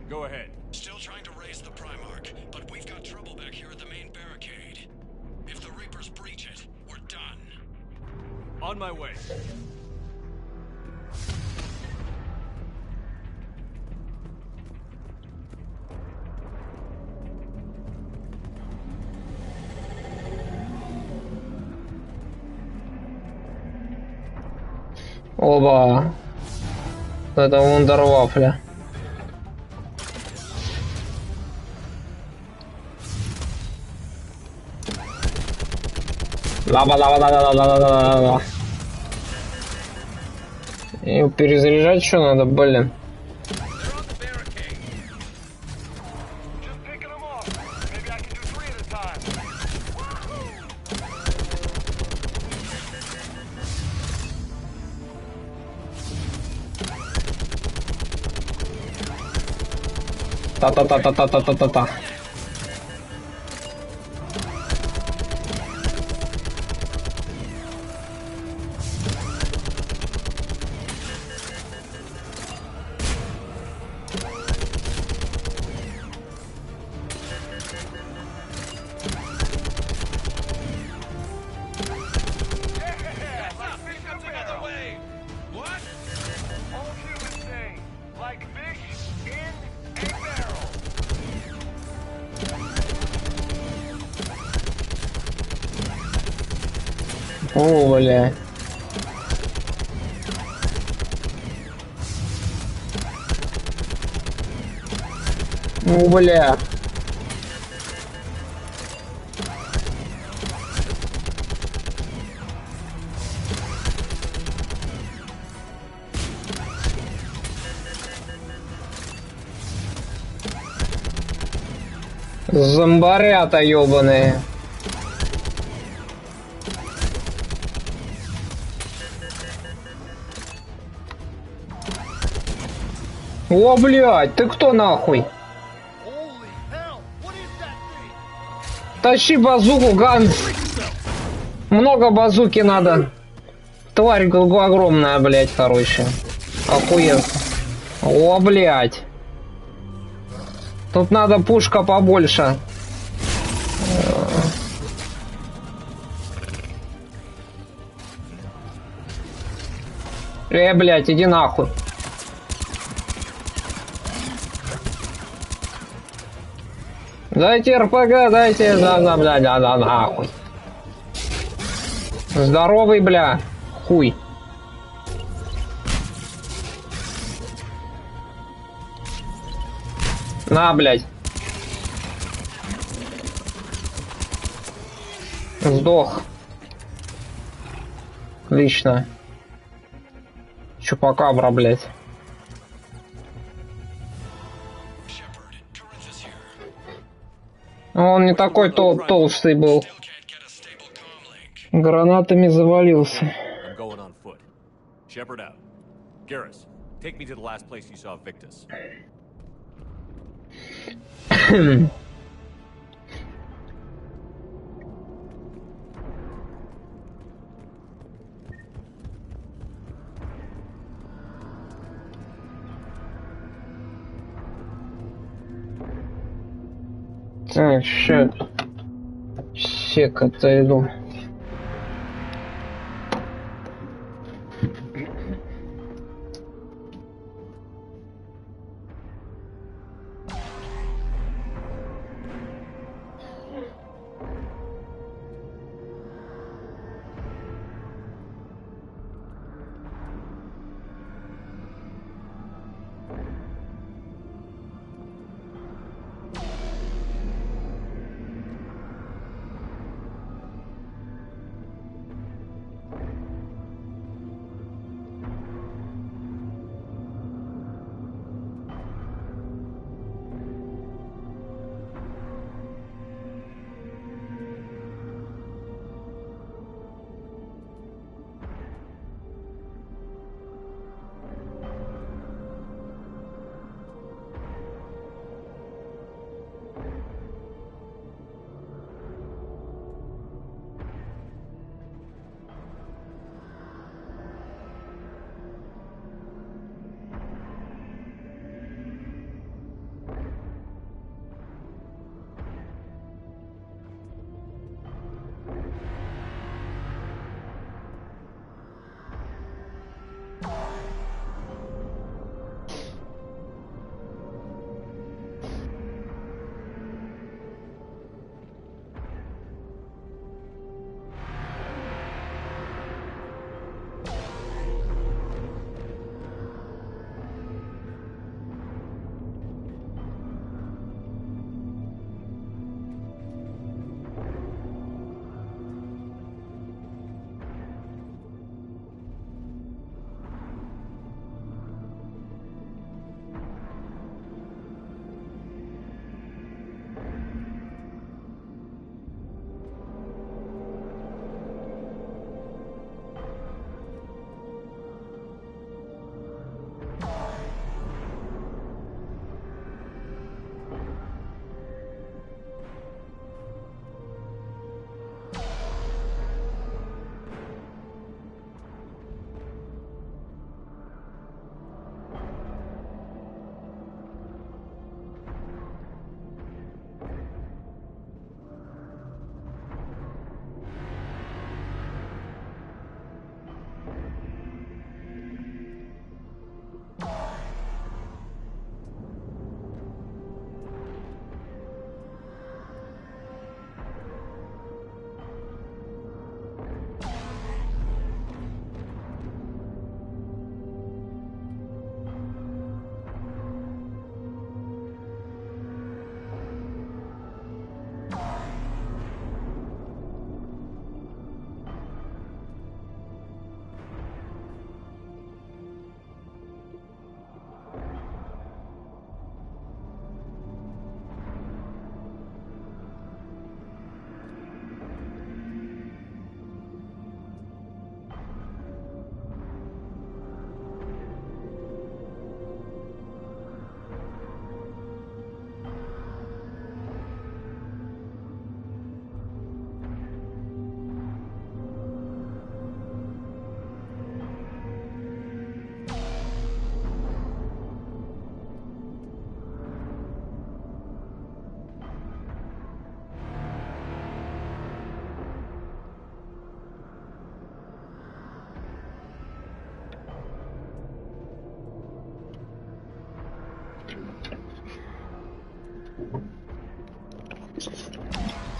Go ahead. Still trying to raise the Primarch, but we've got trouble back here at the main barricade. If the Reapers breach it, we're done. On my way. Оба. Это вундервафля. Ла-ла-ла-ла-ла-ла-ла-ла-ла. И перезаряжать что надо, блин. Та-та-та-та-та-та-та-та. О, бля. Ну, бля. Зомбарята ёбаные. О, блядь, ты кто нахуй? Тащи базуку, Ганс. Много базуки надо. Тварь огромная, блядь, короче. Охуенно. О, блядь. Тут надо пушка побольше. Блядь, иди нахуй. Дайте РПГ, дайте, да, блядь, да, нахуй. Здоровый, бля, хуй. На, блядь. Сдох. Отлично. Чупакабра, блядь. Он не такой толстый был. Гранатами завалился. Shepard out. Garrus, take me to the last place you saw Victus. Так, ща. Сек отойду.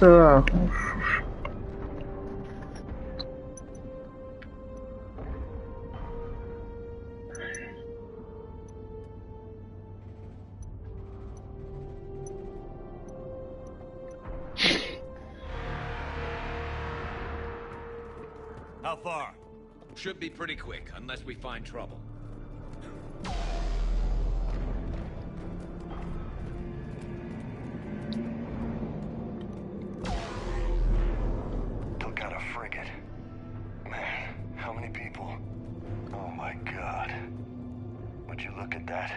Так. How far? Should be pretty quick, unless we find trouble. Still got a frigate. Man, how many people? Oh my god. Would you look at that?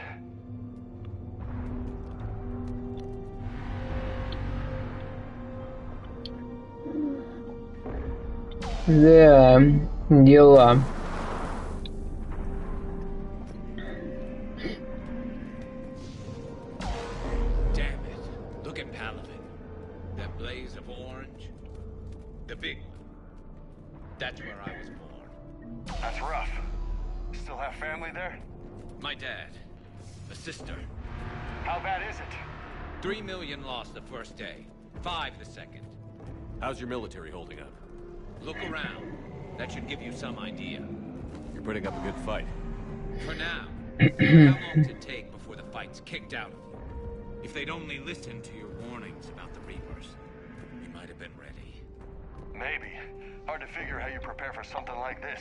Да, дела. Damn it. Look at Palaven. That blaze of orange. The big one. That's where I was born. That's rough. Still have family there? My dad. A sister. How bad is it? 3 million lost the first day. 5 the second. How's your military holding up? Look around. That should give you some idea. You're putting up a good fight. For now. How long does it take before the fight's kicked out of you? If they'd only listened to your warnings about the Reapers, you might have been ready. Maybe. Hard to figure how you prepare for something like this.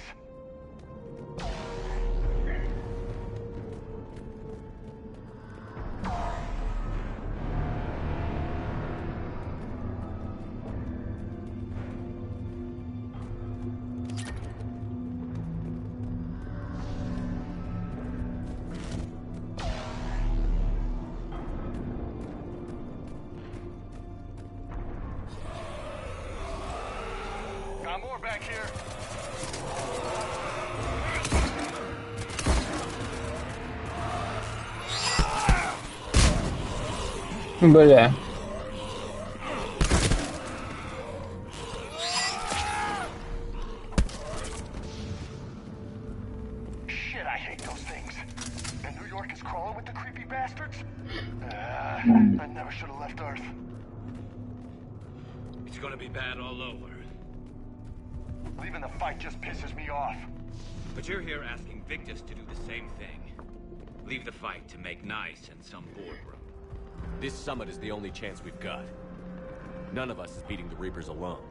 Got more back here. Бля. Shit, I hate those things. And New York is crawling with the creepy bastards? I never should have left Earth. It's gonna be bad all over. Leaving the fight just pisses me off. But you're here asking Victus to do the same thing. Leave the fight to make nice in some boardroom. This summit is the only chance we've got. None of us is beating the Reapers alone.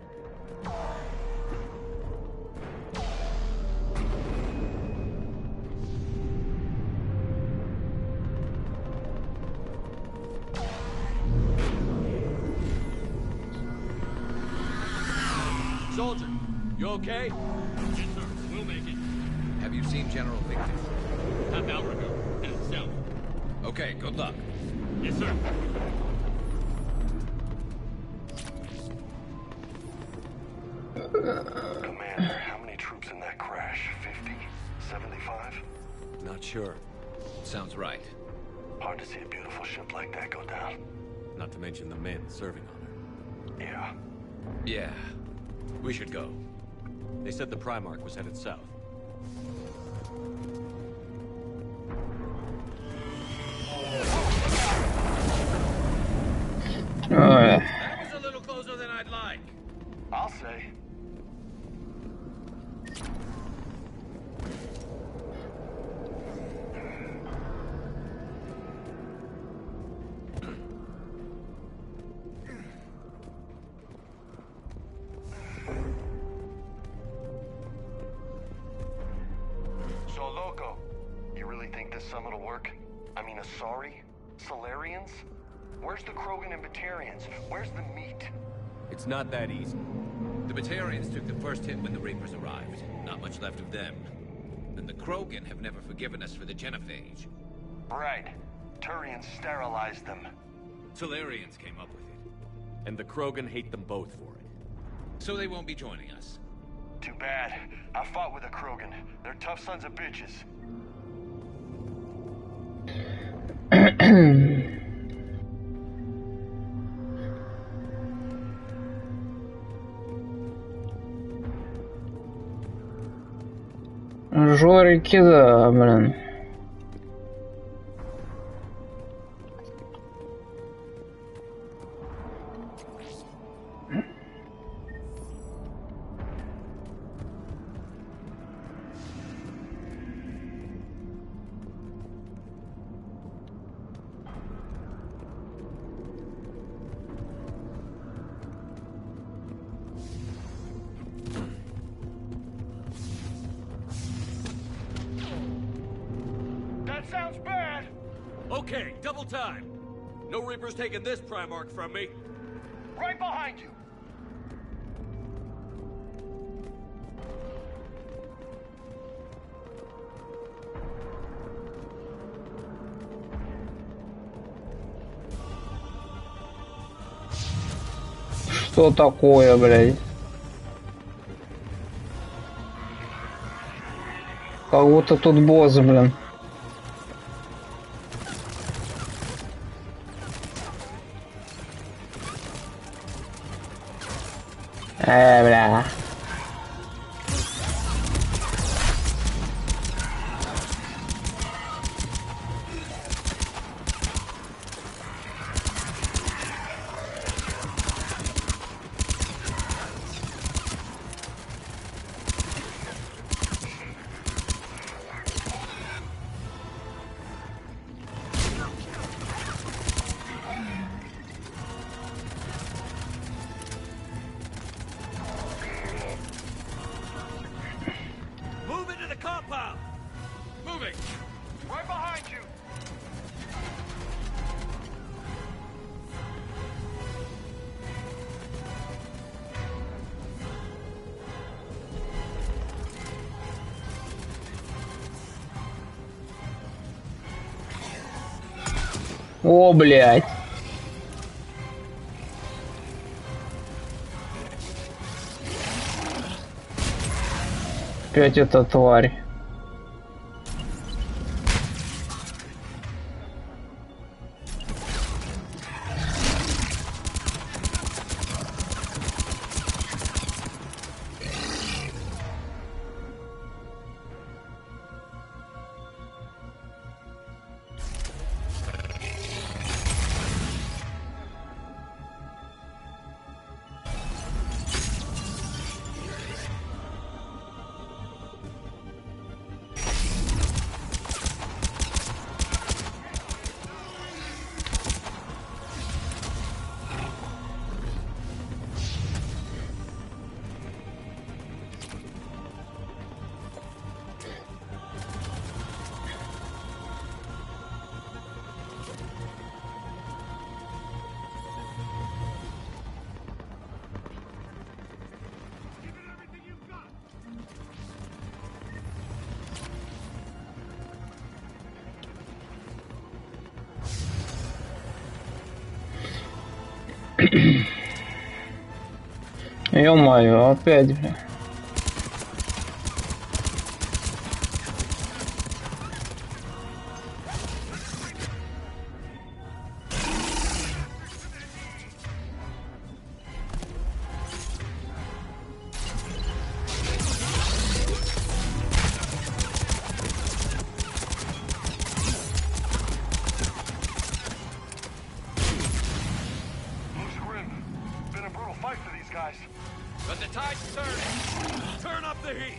Soldier, you okay? Yes, sir. We'll make it. Have you seen General Victus? Half hour ago. Headed south. Okay, good luck. Yes, sir. Commander, how many troops in that crash? 50? 75? Not sure. Sounds right. Hard to see a beautiful ship like that go down. Not to mention the men serving on her. Yeah. Yeah. We should go. They said the Primarch was headed south. That was a little closer than I'd like. I'll say. So, Loco, you really think this summit will work? I mean, Asari? Solarians? Where's the Krogan and Batarians? Where's the meat? It's not that easy. The Batarians took the first hit when the Reapers arrived. Not much left of them. And the Krogan have never forgiven us for the genophage. Right. Turians sterilized them. Solarians came up with it. And the Krogan hate them both for it. So they won't be joining us. Too bad. I fought with a Krogan. They're tough sons of bitches. Жорики, да, блин. Okay, double time. No Reaper's taking this Primarch from me. Right behind you. Что такое, блядь? Как будто тут босс, блин. Бля. Move into the compound. Moving. Right behind you. О, блядь. Опять эта тварь. Ё-моё, опять, бля. Been a brutal fight for these guys. But the tide's turning. Turn up the heat.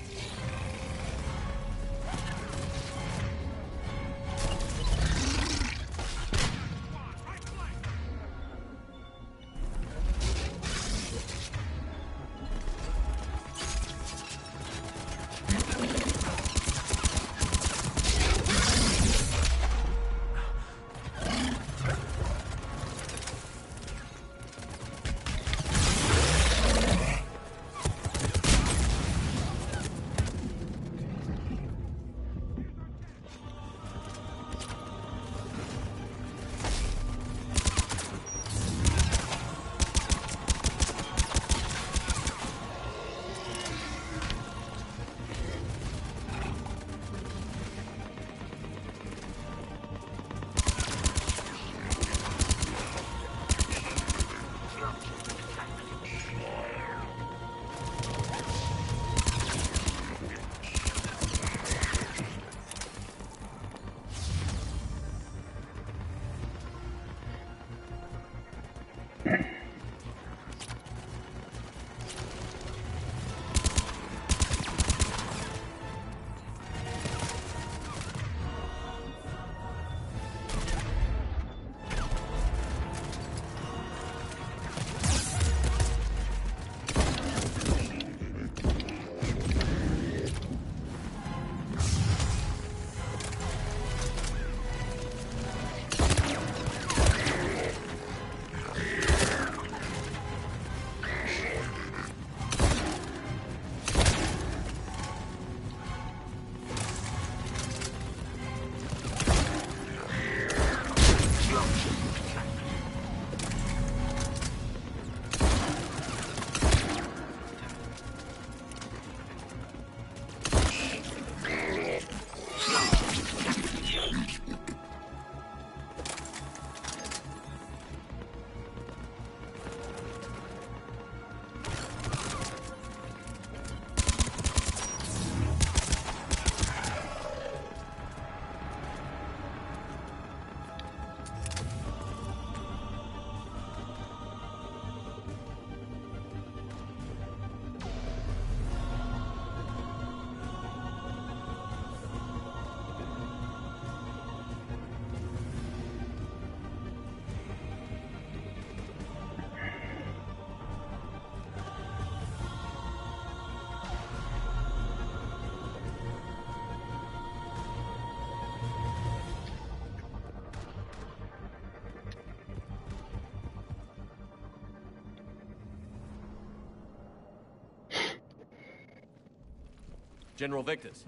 General Victus.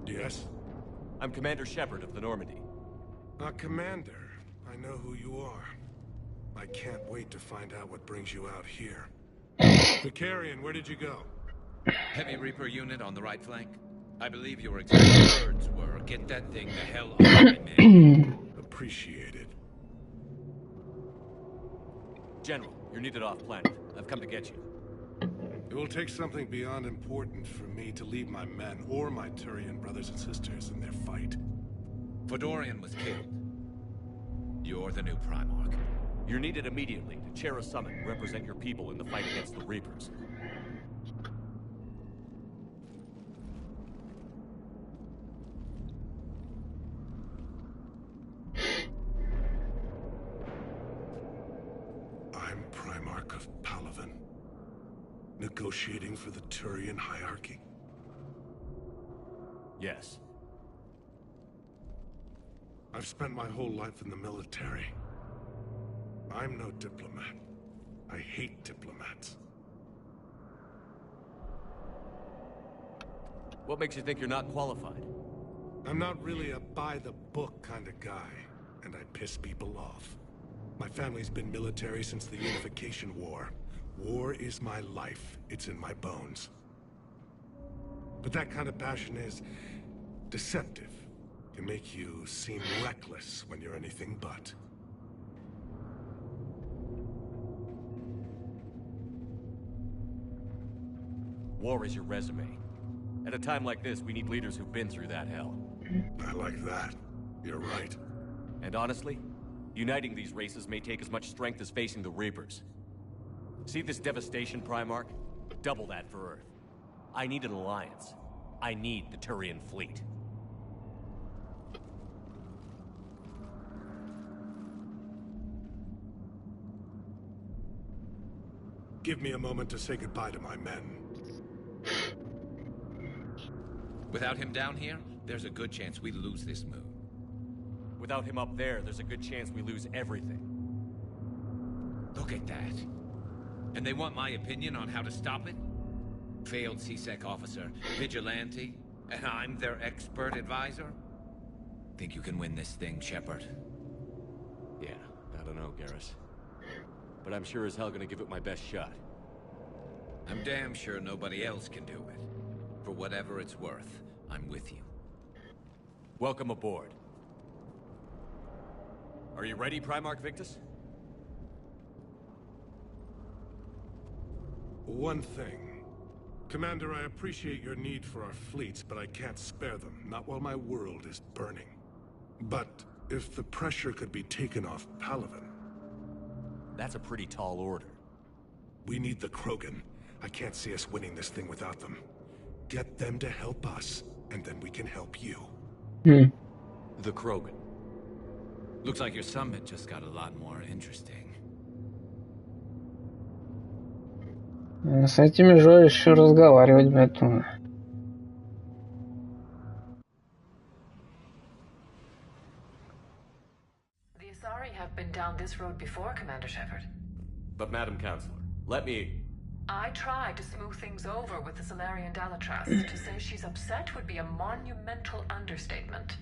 Yes? I'm Commander Shepard of the Normandy. Commander, I know who you are. I can't wait to find out what brings you out here. Vicarian, where did you go? Heavy Reaper unit on the right flank. I believe your exact words were, "Get that thing the hell off my men." Appreciated. General, you're needed off-planet. I've come to get you. It will take something beyond important for me to leave my men or my Turian brothers and sisters in their fight. Fedorian was killed. You're the new Primarch. You're needed immediately to chair a summit and represent your people in the fight against the Reapers. I'm Primarch of Palaven. Negotiating for the Turian hierarchy? Yes. I've spent my whole life in the military. I'm no diplomat. I hate diplomats. What makes you think you're not qualified? I'm not really a by-the-book kind of guy, and I piss people off. My family's been military since the Unification War. War is my life. It's in my bones. But that kind of passion is deceptive. Can make you seem reckless when you're anything but. War is your resume. At a time like this, we need leaders who've been through that hell. I like that. You're right. And honestly, uniting these races may take as much strength as facing the Reapers. See this devastation, Primarch? Double that for Earth. I need an alliance. I need the Turian fleet. Give me a moment to say goodbye to my men. Without him down here, there's a good chance we lose this move. Without him up there, there's a good chance we lose everything. Look at that. And they want my opinion on how to stop it? Failed CSEC officer, vigilante, and I'm their expert advisor? Think you can win this thing, Shepard? Yeah, I don't know, Garrus. But I'm sure as hell gonna give it my best shot. I'm damn sure nobody else can do it. For whatever it's worth, I'm with you. Welcome aboard. Are you ready, Primarch Victus? One thing. Commander, I appreciate your need for our fleets, but I can't spare them, not while my world is burning. But if the pressure could be taken off Palaven... That's a pretty tall order. We need the Krogan. I can't see us winning this thing without them. Get them to help us, and then we can help you. The Krogan. Looks like your summit just got a lot more interesting. С этими же еще разговаривать, поэтому. The Asari have been down this road before, Commander Shepard. But Madam Counselor, let me... I tried to smooth things over with the Salarian Dalatrass. To say she's upset would be a monumental understatement.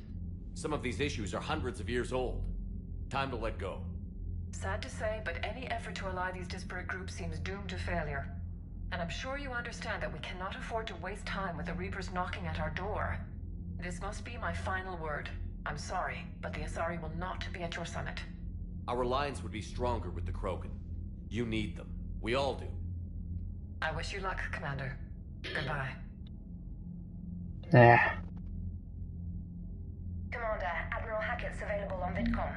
Some of these issues are hundreds of years old. Time to let go. Sad to say, but any effort to ally these disparate groups seems doomed to failure. And I'm sure you understand that we cannot afford to waste time with the Reapers knocking at our door. This must be my final word. I'm sorry, but the Asari will not be at your summit. Our alliance would be stronger with the Krogan. You need them. We all do. I wish you luck, Commander. Goodbye. Yeah. Commander, Admiral Hackett's available on VidCom.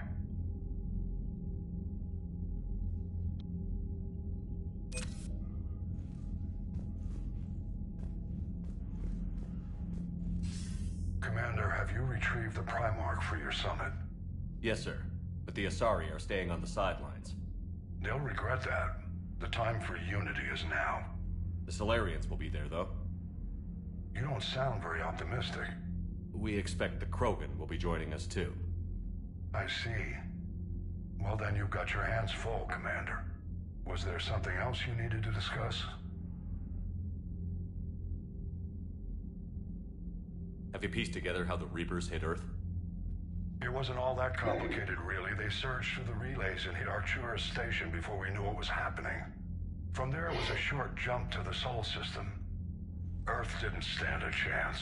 Commander, have you retrieved the Primarch for your summit? Yes, sir. But the Asari are staying on the sidelines. They'll regret that. The time for unity is now. The Solarians will be there, though. You don't sound very optimistic. We expect the Krogan will be joining us, too. I see. Well, then you've got your hands full, Commander. Was there something else you needed to discuss? Have you pieced together how the Reapers hit Earth? It wasn't all that complicated, really. They surged through the relays and hit Arcturus Station before we knew what was happening. From there, it was a short jump to the Sol system. Earth didn't stand a chance.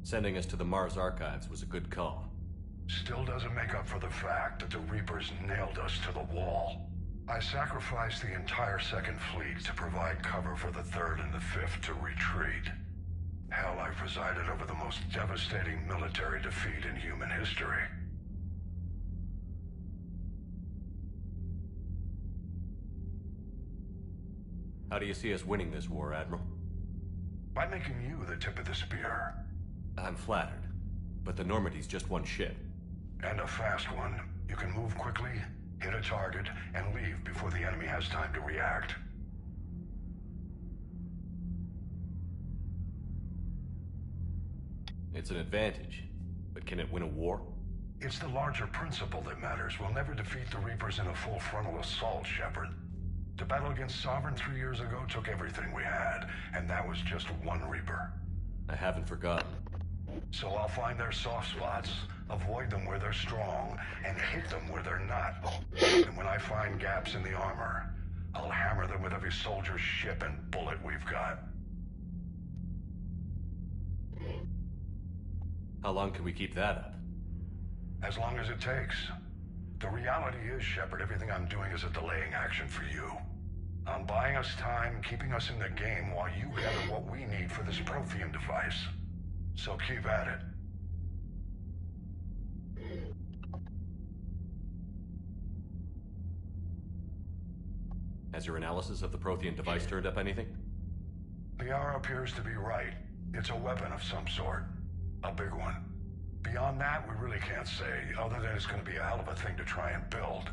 Sending us to the Mars archives was a good call. Still doesn't make up for the fact that the Reapers nailed us to the wall. I sacrificed the entire Second Fleet to provide cover for the Third and the Fifth to retreat. Hell, I presided over the most devastating military defeat in human history. How do you see us winning this war, Admiral? By making you the tip of the spear. I'm flattered, but the Normandy's just one ship. And a fast one. You can move quickly, hit a target, and leave before the enemy has time to react. It's an advantage, but can it win a war? It's the larger principle that matters. We'll never defeat the Reapers in a full frontal assault, Shepard. The battle against Sovereign 3 years ago took everything we had, and that was just one Reaper. I haven't forgotten. So I'll find their soft spots, avoid them where they're strong, and hit them where they're not. And when I find gaps in the armor, I'll hammer them with every soldier, ship, and bullet we've got. How long can we keep that up? As long as it takes. The reality is, Shepard, everything I'm doing is a delaying action for you. I'm buying us time, keeping us in the game while you gather what we need for this Prothean device. So keep at it. Has your analysis of the Prothean device turned up anything? Liara appears to be right. It's a weapon of some sort. A big one. Beyond that, we really can't say, other than it's going to be a hell of a thing to try and build.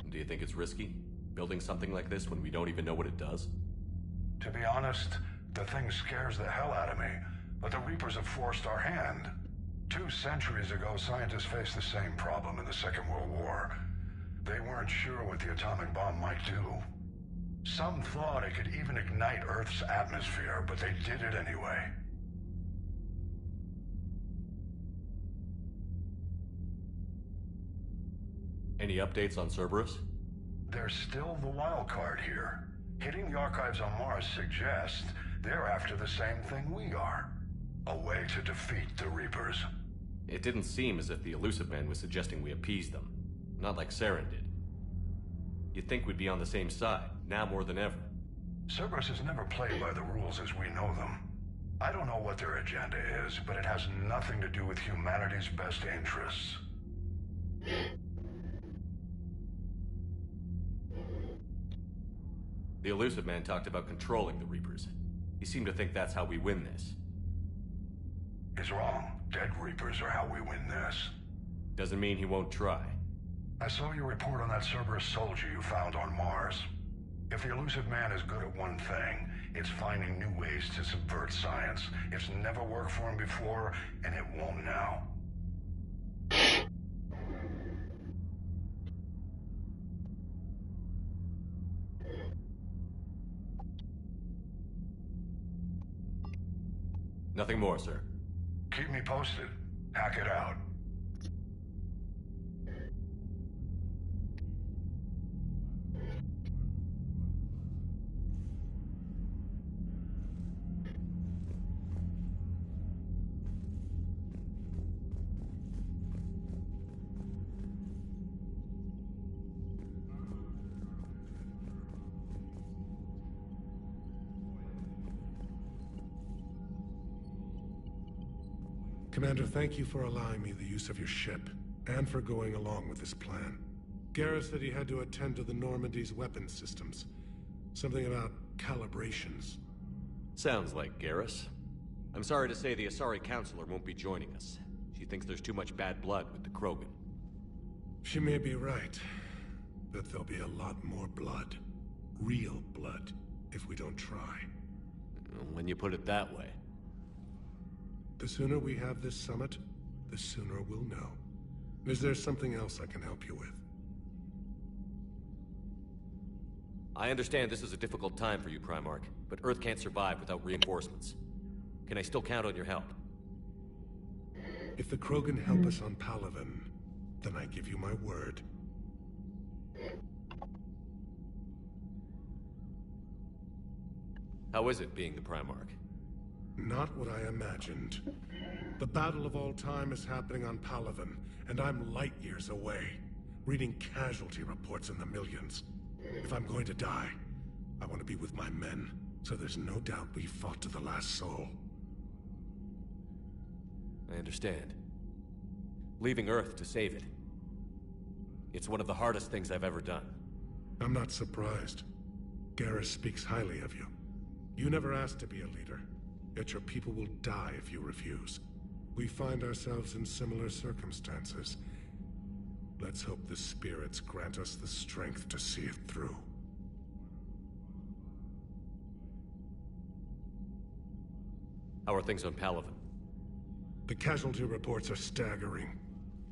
Do you think it's risky, building something like this when we don't even know what it does? To be honest, the thing scares the hell out of me, but the Reapers have forced our hand. 2 centuries ago, scientists faced the same problem in the Second World War. They weren't sure what the atomic bomb might do. Some thought it could even ignite Earth's atmosphere, but they did it anyway. Any updates on Cerberus? They're still the wild card here. Hitting the archives on Mars suggests they're after the same thing we are. A way to defeat the Reapers. It didn't seem as if the Elusive Man was suggesting we appease them. Not like Saren did. You'd think we'd be on the same side, now more than ever. Cerberus has never played by the rules as we know them. I don't know what their agenda is, but it has nothing to do with humanity's best interests. The Elusive Man talked about controlling the Reapers. He seemed to think that's how we win this. He's wrong. Dead Reapers are how we win this. Doesn't mean he won't try. I saw your report on that Cerberus soldier you found on Mars. If the Elusive Man is good at one thing, it's finding new ways to subvert science. It's never worked for him before, and it won't now. Nothing more, sir. Keep me posted. Hack it out. Commander, thank you for allowing me the use of your ship, and for going along with this plan. Garrus said he had to attend to the Normandy's weapons systems. Something about calibrations. Sounds like Garrus. I'm sorry to say the Asari Counselor won't be joining us. She thinks there's too much bad blood with the Krogan. She may be right, but there'll be a lot more blood. Real blood, if we don't try. When you put it that way. The sooner we have this summit, the sooner we'll know. Is there something else I can help you with? I understand this is a difficult time for you, Primarch, but Earth can't survive without reinforcements. Can I still count on your help? If the Krogan help us on Palaven, then I give you my word. How is it being the Primarch? Not what I imagined. The battle of all time is happening on Palaven, and I'm light years away, reading casualty reports in the millions. If I'm going to die, I want to be with my men, so there's no doubt we fought to the last soul. I understand. Leaving Earth to save it. It's one of the hardest things I've ever done. I'm not surprised. Garrus speaks highly of you. You never asked to be a leader, yet your people will die if you refuse. We find ourselves in similar circumstances. Let's hope the spirits grant us the strength to see it through. How are things on Palaven? The casualty reports are staggering.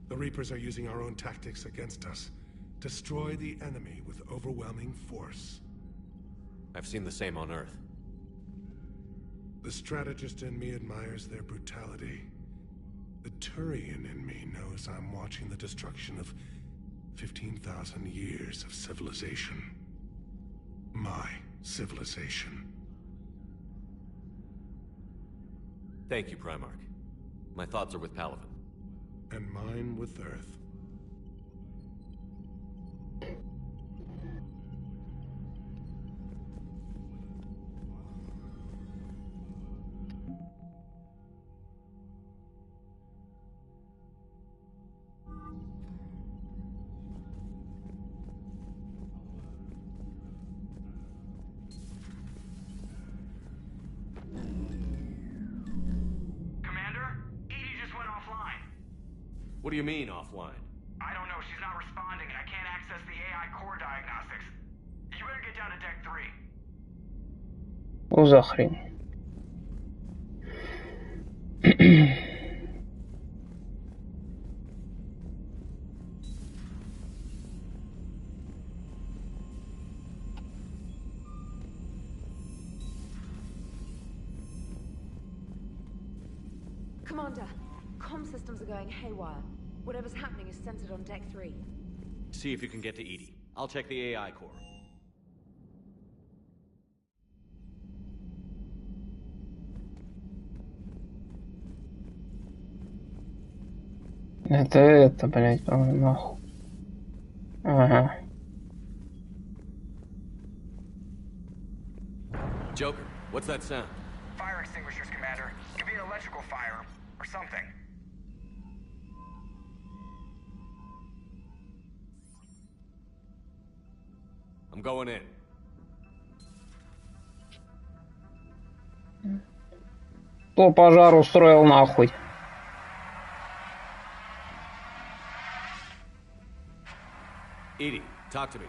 The Reapers are using our own tactics against us. Destroy the enemy with overwhelming force. I've seen the same on Earth. The strategist in me admires their brutality. The Turian in me knows I'm watching the destruction of 15,000 years of civilization. My civilization. Thank you, Primarch. My thoughts are with Palaven. And mine with Earth. What do you mean, offline? I don't know. She's not responding, and I can't access the AI core diagnostics. You better get down to deck 3. Что за хрень? Commander, comm systems are going haywire. Whatever's happening is centered on deck 3. See if you can get to Edie. I'll check the AI core. Это, блядь, нахуй. Ага. Joker, what's that sound? Fire extinguishers, Commander. Could be an electrical fire, or something. I'm going in. Кто пожар устроил нахуй? Edie, talk to me.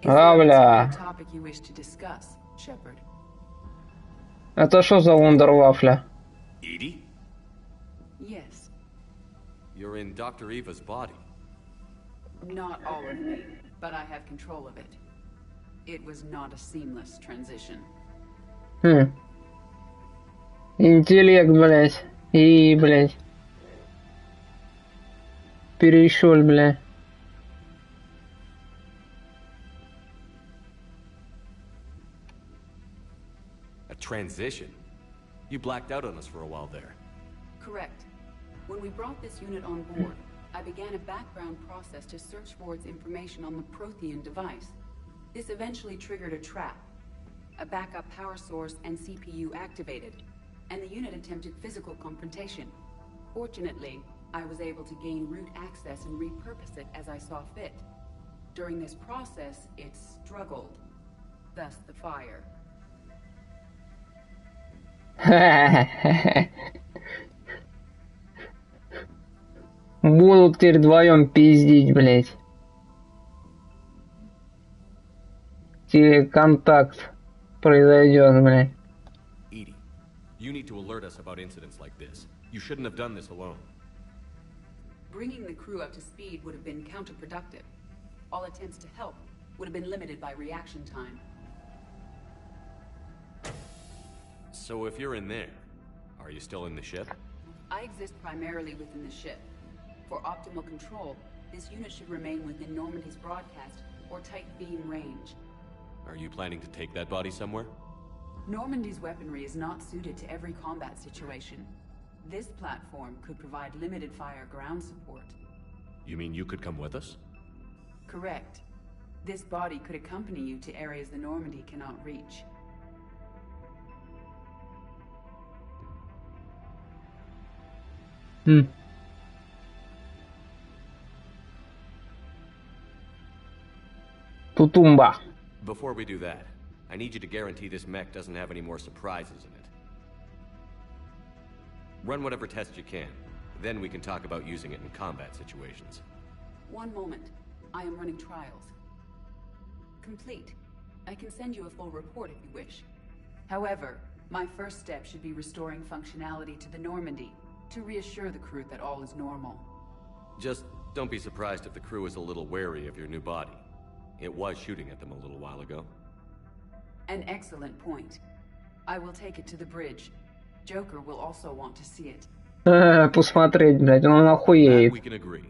Бля. Это что за вундервафля? Edie? Yes. You're in Dr. Eva's body. Not all of me, but I have control of it. It was not a seamless transition. Интеллект, блядь. И, блядь. Перещёль, блядь. Transition? You blacked out on us for a while there. Correct. When we brought this unit on board, I began a background process to search for its information on the Prothean device. This eventually triggered a trap. A backup power source and CPU activated, and the unit attempted physical confrontation. Fortunately, I was able to gain root access and repurpose it as I saw fit. During this process, it struggled. Thus the fire. Будут теперь вдвоем пиздить, блять. если контакт произойдет, блядь. Edie, you need to alert us about incidents like this. You shouldn't have done this alone. Bringing the crew up to speed would have been counterproductive. All attempts to help would have been limited by reaction time. So if you're in there, are you still in the ship? I exist primarily within the ship. For optimal control, this unit should remain within Normandy's broadcast or tight beam range. Are you planning to take that body somewhere? Normandy's weaponry is not suited to every combat situation. This platform could provide limited fire ground support. You mean you could come with us? Correct. This body could accompany you to areas the Normandy cannot reach. Тутумба. Before we do that, I need you to guarantee this mech doesn't have any more surprises in it. Run whatever tests you can. Then we can talk about using it in combat situations. One moment. I am running trials. Complete. I can send you a full report if you wish. However, my first step should be restoring functionality to the Normandy to reassure the crew that all is normal. Just don't be surprised if the crew is a little wary of your new body. It was shooting at them a little while ago. An excellent point. I will take it to the bridge. Joker will also want to see it. Посмотреть, блядь, он охуеет. We can agree.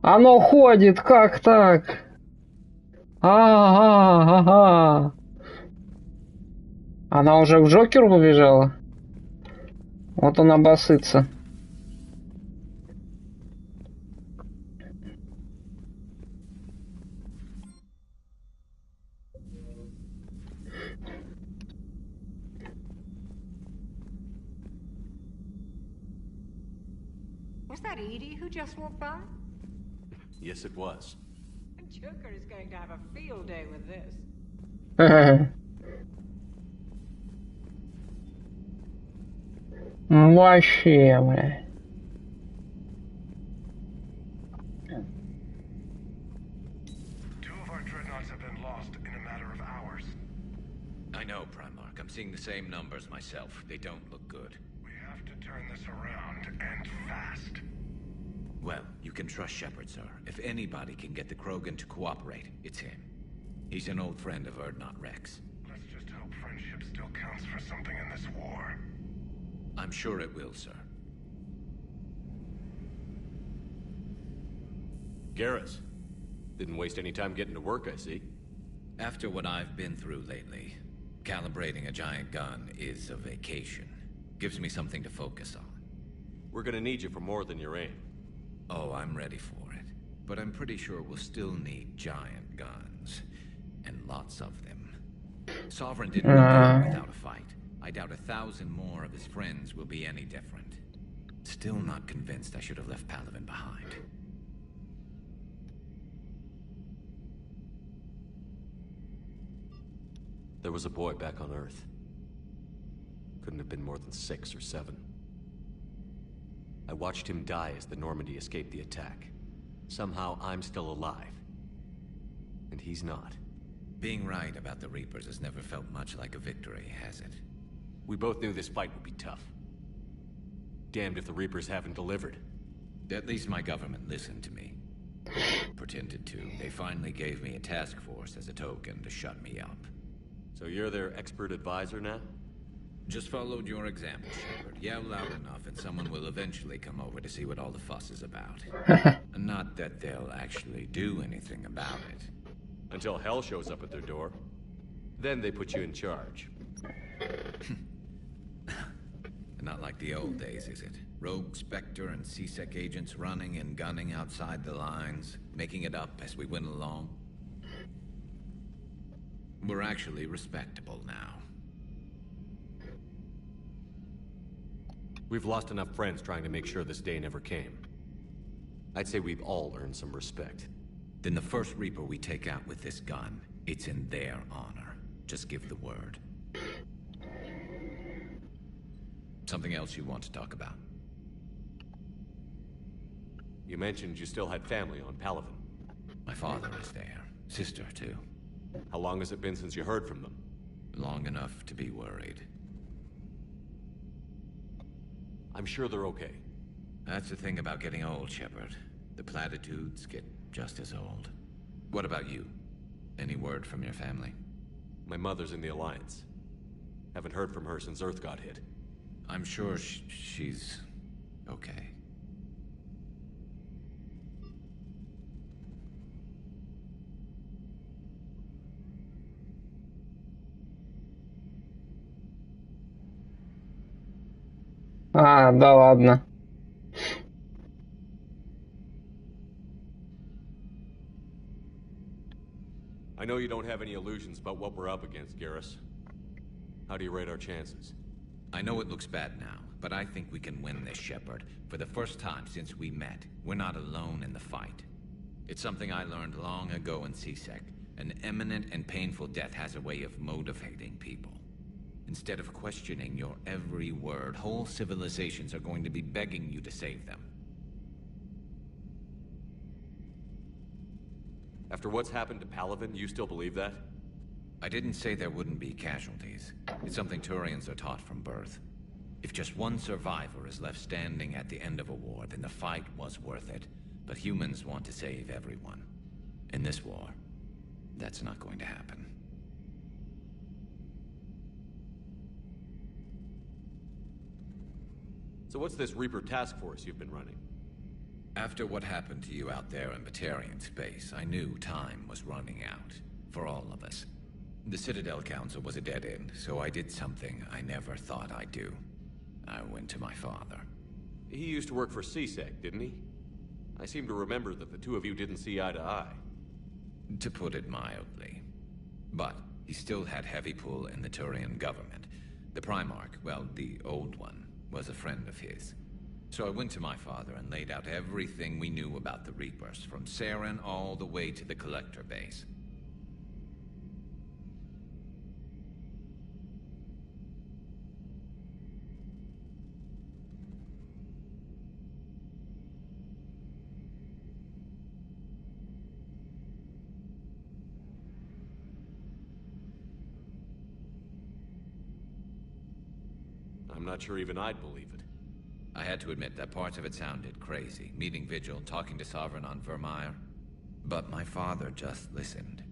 Оно ходит, как так? Ага. Она уже к Джокеру побежала? Вот он обоссытся. Was that Edie who just walked by? Yes, it was. Joker is going to have a field day with this. Вообще, бля. Two of our dreadnoughts have been lost in a matter of hours. I know, Primarch. I'm seeing the same numbers myself. They don't look good. We have to turn this around, and fast. Well, you can trust Shepard, sir. If anybody can get the Krogan to cooperate, it's him. He's an old friend of Erdnot Rex. Let's just hope friendship still counts for something in this war. I'm sure it will, sir. Garrus. Didn't waste any time getting to work, I see. After what I've been through lately, calibrating a giant gun is a vacation. Gives me something to focus on. We're gonna need you for more than your aim. Oh, I'm ready for it. But I'm pretty sure we'll still need giant guns. And lots of them. Sovereign didn't go without a fight. I doubt 1,000 more of his friends will be any different. Still not convinced I should have left Palaven behind. There was a boy back on Earth. Couldn't have been more than 6 or 7. I watched him die as the Normandy escaped the attack. Somehow I'm still alive. And he's not. Being right about the Reapers has never felt much like a victory, has it? We both knew this fight would be tough. Damned if the Reapers haven't delivered. At least my government listened to me. Pretended to. They finally gave me a task force as a token to shut me up. So you're their expert advisor now? Just followed your example, Shepard. Yell loud enough and someone will eventually come over to see what all the fuss is about. Not that they'll actually do anything about it. Until hell shows up at their door. Then they put you in charge. Not like the old days, is it? Rogue Spectre and C-Sec agents running and gunning outside the lines, making it up as we went along. We're actually respectable now. We've lost enough friends trying to make sure this day never came. I'd say we've all earned some respect. Then the first Reaper we take out with this gun, it's in their honor. Just give the word. Something else you want to talk about? You mentioned you still had family on Palaven. My father is there. Sister, too. How long has it been since you heard from them? Long enough to be worried. I'm sure they're okay. That's the thing about getting old, Shepard. The platitudes get just as old. What about you? Any word from your family? My mother's in the Alliance. Haven't heard from her since Earth got hit. I'm sure she's okay. А, да ладно. I know you don't have any illusions about what we're up against, Garrus. How do you rate our chances? I know it looks bad now, but I think we can win this, Shepard. For the first time since we met, we're not alone in the fight. It's something I learned long ago in CSEC. An imminent and painful death has a way of motivating people. Instead of questioning your every word, whole civilizations are going to be begging you to save them. After what's happened to Palaven, you still believe that? I didn't say there wouldn't be casualties. It's something Turians are taught from birth. If just one survivor is left standing at the end of a war, then the fight was worth it. But humans want to save everyone. In this war, that's not going to happen. So what's this Reaper task force you've been running? After what happened to you out there in Batarian space, I knew time was running out. For all of us. The Citadel Council was a dead end, so I did something I never thought I'd do. I went to my father. He used to work for CSEC, didn't he? I seem to remember that the two of you didn't see eye to eye. To put it mildly. But he still had heavy pull in the Turian government. The Primarch, well, the old one, was a friend of his. So I went to my father and laid out everything we knew about the Reapers, from Saren all the way to the Collector base. I'm not sure even I'd believe it. I had to admit that parts of it sounded crazy. Meeting Vigil, talking to Sovereign on Vermeer. But my father just listened.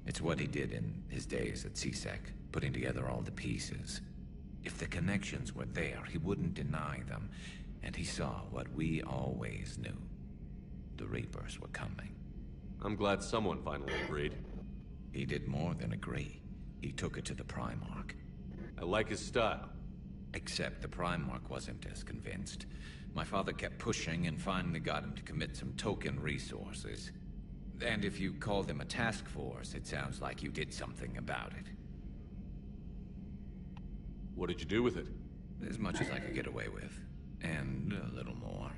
It's what he did in his days at CSEC, putting together all the pieces. If the connections were there, he wouldn't deny them. And he saw what we always knew. The Reapers were coming. I'm glad someone finally agreed. He did more than agree. He took it to the Primarch. I like his style. Except the Primarch wasn't as convinced. My father kept pushing and finally got him to commit some token resources. And if you call them a task force, it sounds like you did something about it. What did you do with it? As much as I could get away with. And a little more.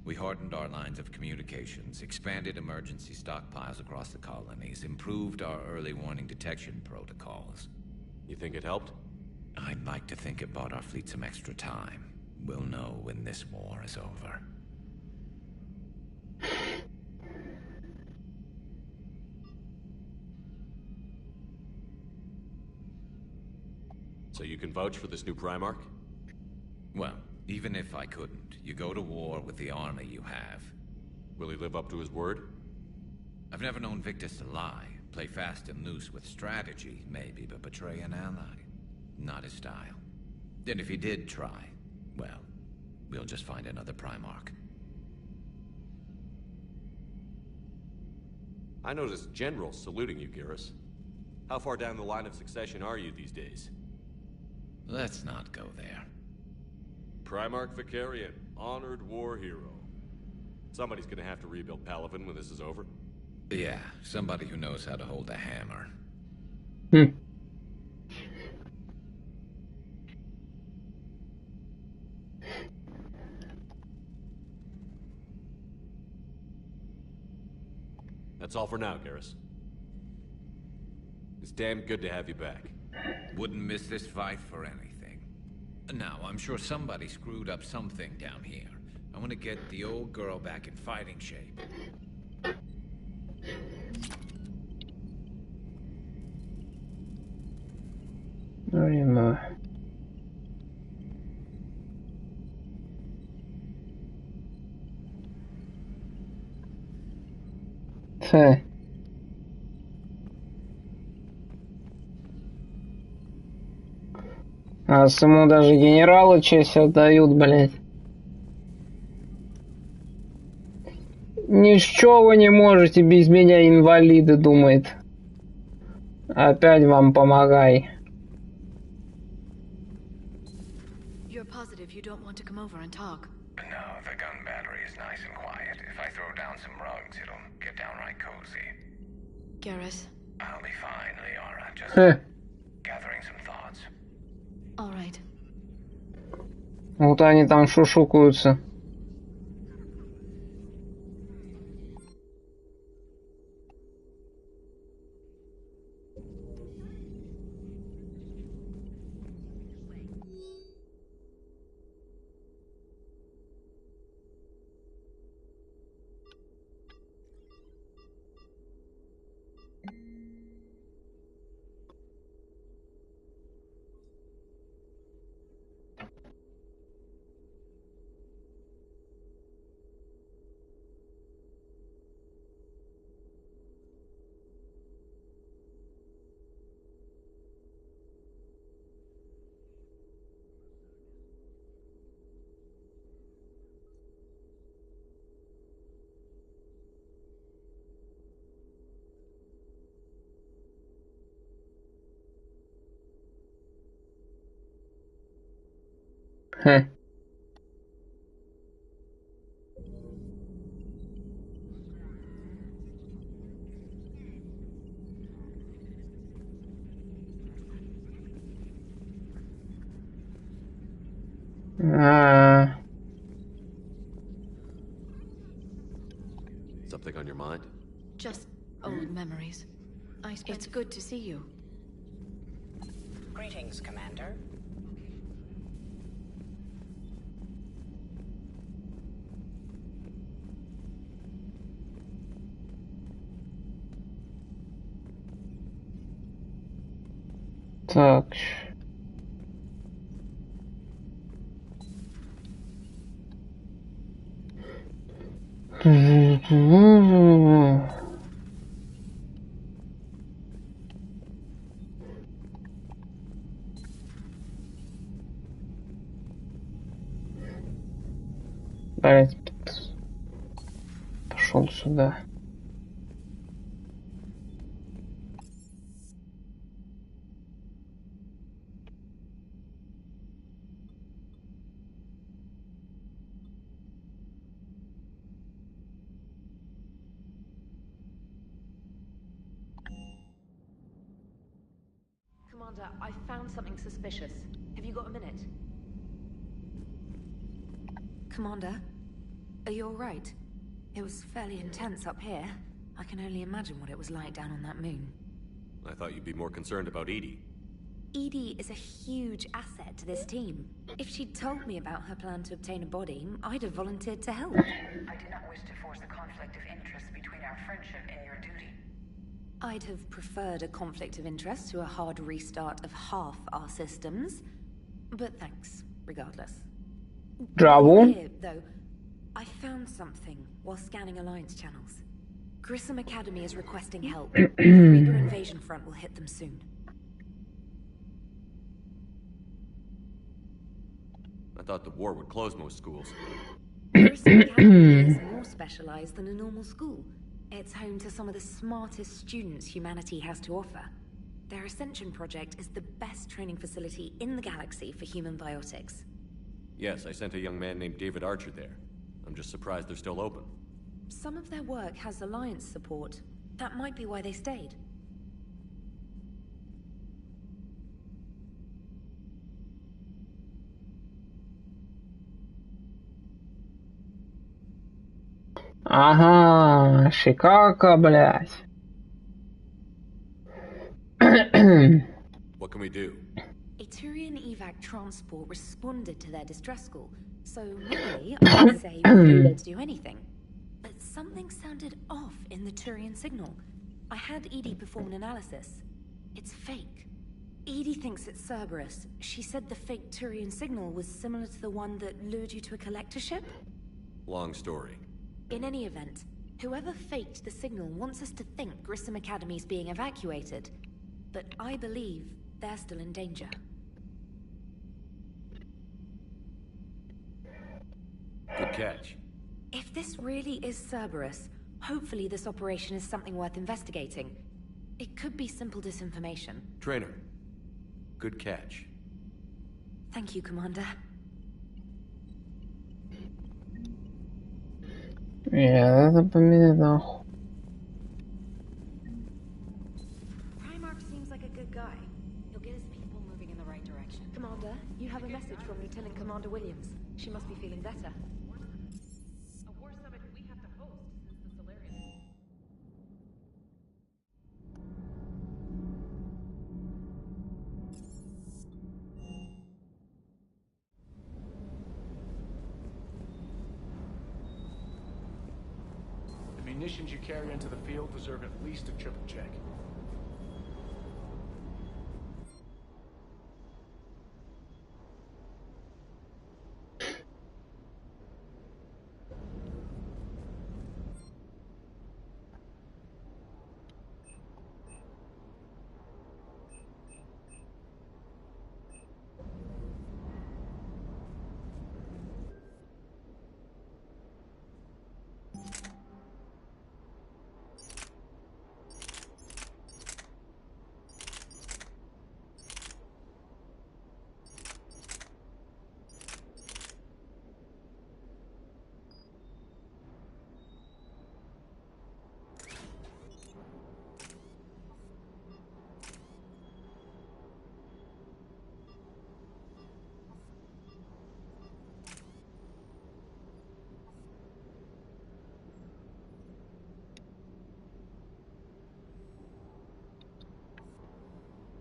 We hardened our lines of communications, expanded emergency stockpiles across the colonies, improved our early warning detection protocols. You think it helped? I'd like to think it bought our fleet some extra time. We'll know when this war is over. So you can vouch for this new Primarch? Well, even if I couldn't, you go to war with the army you have. Will he live up to his word? I've never known Victus to lie. Play fast and loose with strategy, maybe, but betray an ally. Not his style. And if he did try, well, we'll just find another Primarch. I noticed generals saluting you, Garrus. How far down the line of succession are you these days? Let's not go there. Primarch Vicarian, honored war hero. Somebody's gonna have to rebuild Palaven when this is over. Yeah, somebody who knows how to hold a hammer. That's all for now, Garrus. It's damn good to have you back. Wouldn't miss this fight for anything. Now, I'm sure somebody screwed up something down here. I want to get the old girl back in fighting shape. Время. А ему даже генералы честь отдают, блядь. Ничего вы не можете без меня, инвалиды, думает. Опять вам помогай. You're positive you don't want to come over and talk? No, the gun battery is nice and quiet. If I throw down some rugs, it'll get downright cozy. Garrus? I'll be fine, Liara. Just gathering some thoughts. All right. Вот они там шушукаются. Something on your mind? Just old memories. It's good to see you. Greetings, Commander. Так. Блять, пошел сюда. Commander, I found something suspicious. Have you got a minute? Commander, are you alright? It was fairly intense up here. I can only imagine what it was like down on that moon. I thought you'd be more concerned about Edie. Edie is a huge asset to this team. If she'd told me about her plan to obtain a body, I'd have volunteered to help. I do not wish to force a conflict of interest between our friendship and your duty. I'd have preferred a conflict of interest to a hard restart of half our systems. But thanks, regardless. Bravo. Here, though, I found something while scanning Alliance channels. Grissom Academy is requesting help. The Reaper invasion front will hit them soon. I thought the war would close most schools. Grissom Academy is more specialized than a normal school. It's home to some of the smartest students humanity has to offer. Their Ascension project is the best training facility in the galaxy for human biotics. Yes, I sent a young man named David Archer there. I'm just surprised they're still open. Some of their work has Alliance support. That might be why they stayed. Ага, Шикаго, блядь. What can we do? A Turian evac transport responded to their distress call, so really, I would say we don't need to do anything. But something sounded off in the Turian signal. I had Edie perform an analysis. It's fake. Edie thinks it's Cerberus. She said the fake Turian signal was similar to the one that lured you to a collector ship? Long story. In any event, whoever faked the signal wants us to think Grissom Academy's being evacuated. But I believe they're still in danger. Good catch. If this really is Cerberus, hopefully this operation is something worth investigating. It could be simple disinformation. Trainer. Good catch. Thank you, Commander. Я запоминал. Primarch seems like a good guy. He'll get his people moving in the right direction. Commander, you have a message from Lieutenant Commander Williams. She must be feeling better. A war summit we have to host since the Solarian. The munitions you carry into the field deserve at least a triple check.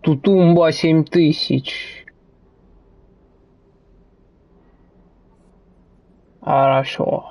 Тутумба 7000. Хорошо.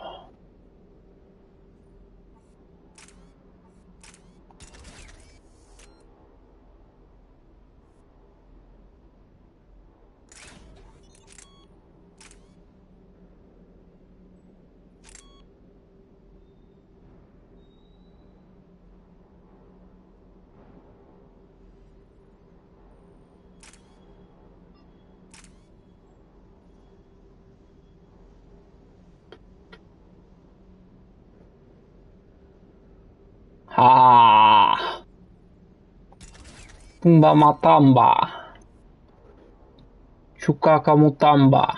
Тумба матамба. Чукака мутамба.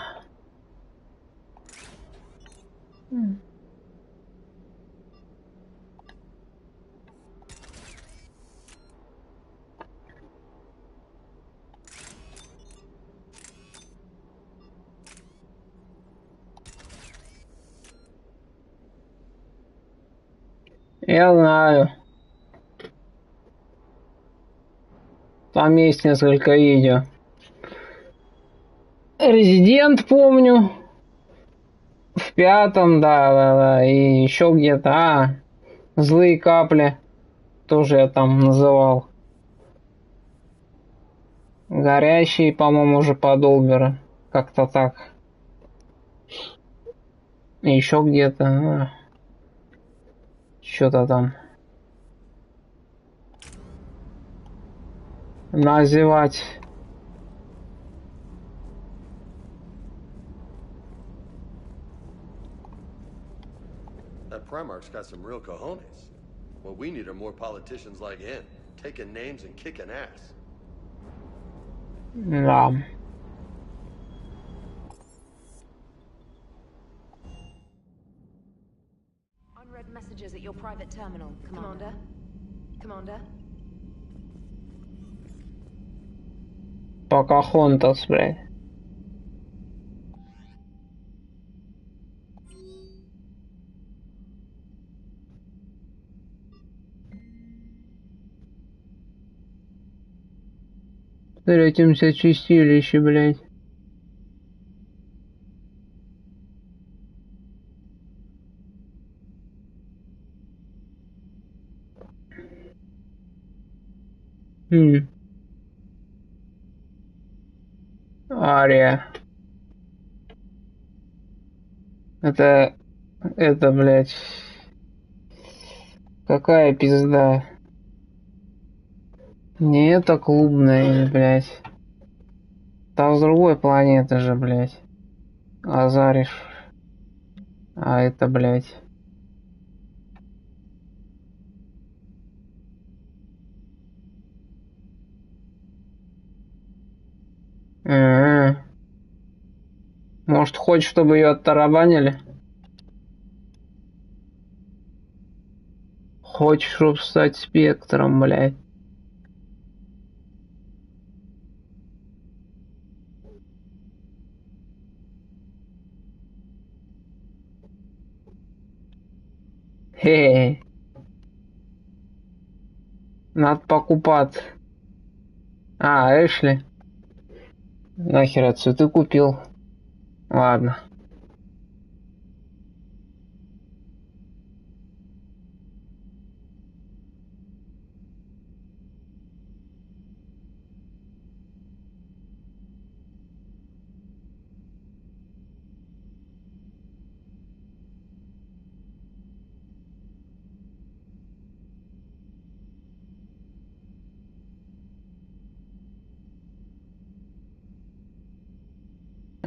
Я знаю. Там есть несколько видео. Резидент помню. В 5-м, да. И еще где-то. Злые капли. Тоже я там называл. Горящие, по-моему, уже подолберы. Как-то так. И еще где-то. Что-то там. Называть. That Primarch's got some real cojones. What we need are more politicians like him, taking names and kicking ass. Да. Unread messages at your private terminal, Commander. Commander? Покахонтас, блядь. Встретимся в чистилище, блядь. Ария. Это, блядь, какая пизда. Не это клубная, блядь. Там с другой планеты же, блядь. Азариш. А это, блядь. М-м. Может, хочешь, чтобы ее оттарабанили? Хочешь, чтобы стать спектром, блядь? Хе-хе. Надо покупаться. А, Эшли. Нахера цветы купил? Ладно.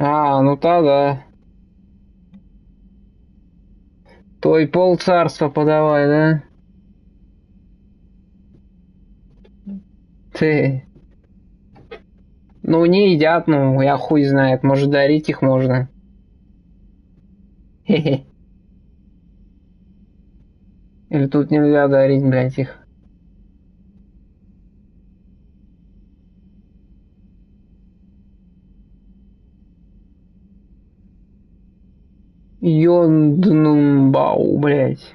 А, ну тогда. То и полцарства подавай, да? Ты. Ну, не едят, ну, я хуй знает. Может, дарить их можно. Хе-хе. Или тут нельзя дарить, блядь, их. Йонднумбау, блядь.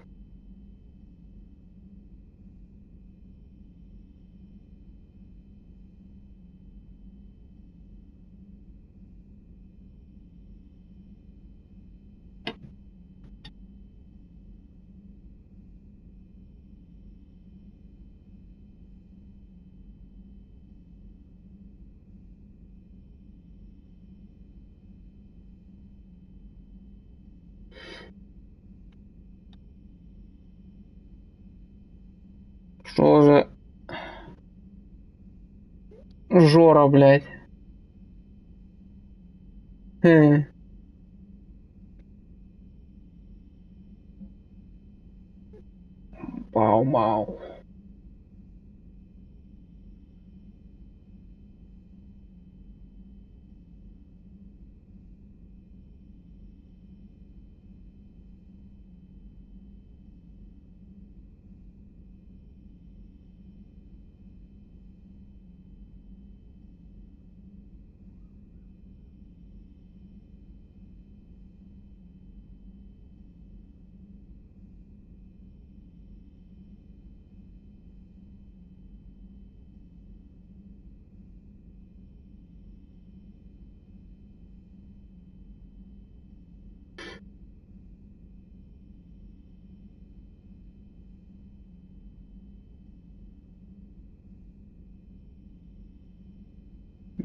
Что за Жора, блядь. Хе. Пау-мау.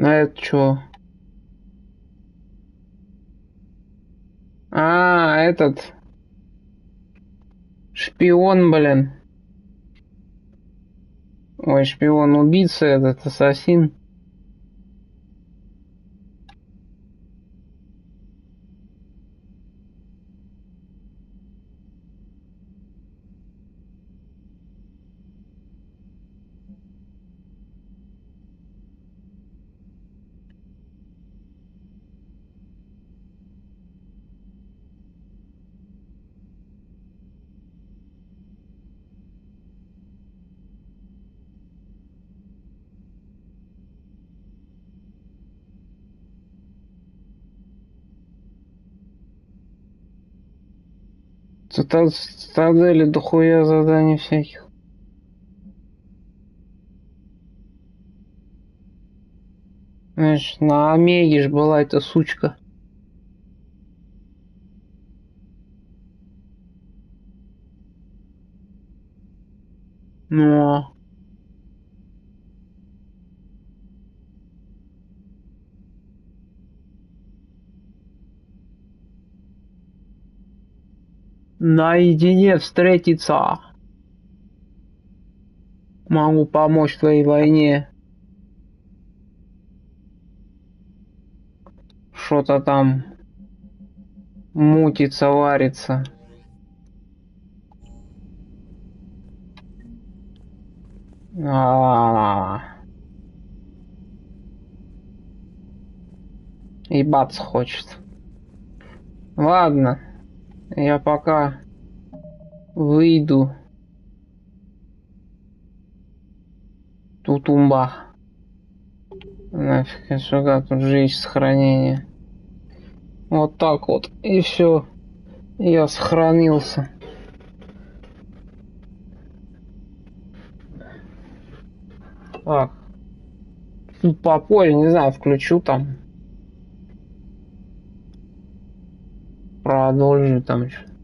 А это чё? А, этот. Шпион, блин. Ой, шпион-убийца этот, ассасин. Цитадели дохуя заданий всяких. Знаешь, на Омеге ж была эта сучка. Но... Наедине встретиться. Могу помочь в твоей войне. Что-то там мутится, варится. Ебаться хочет. Ладно, я пока выйду. Тутумба. Нафиг сюда, тут же есть сохранение. Вот так вот. И все. Я сохранился. Так. Тут попозже, не знаю, включу там. Продолжу там что-то.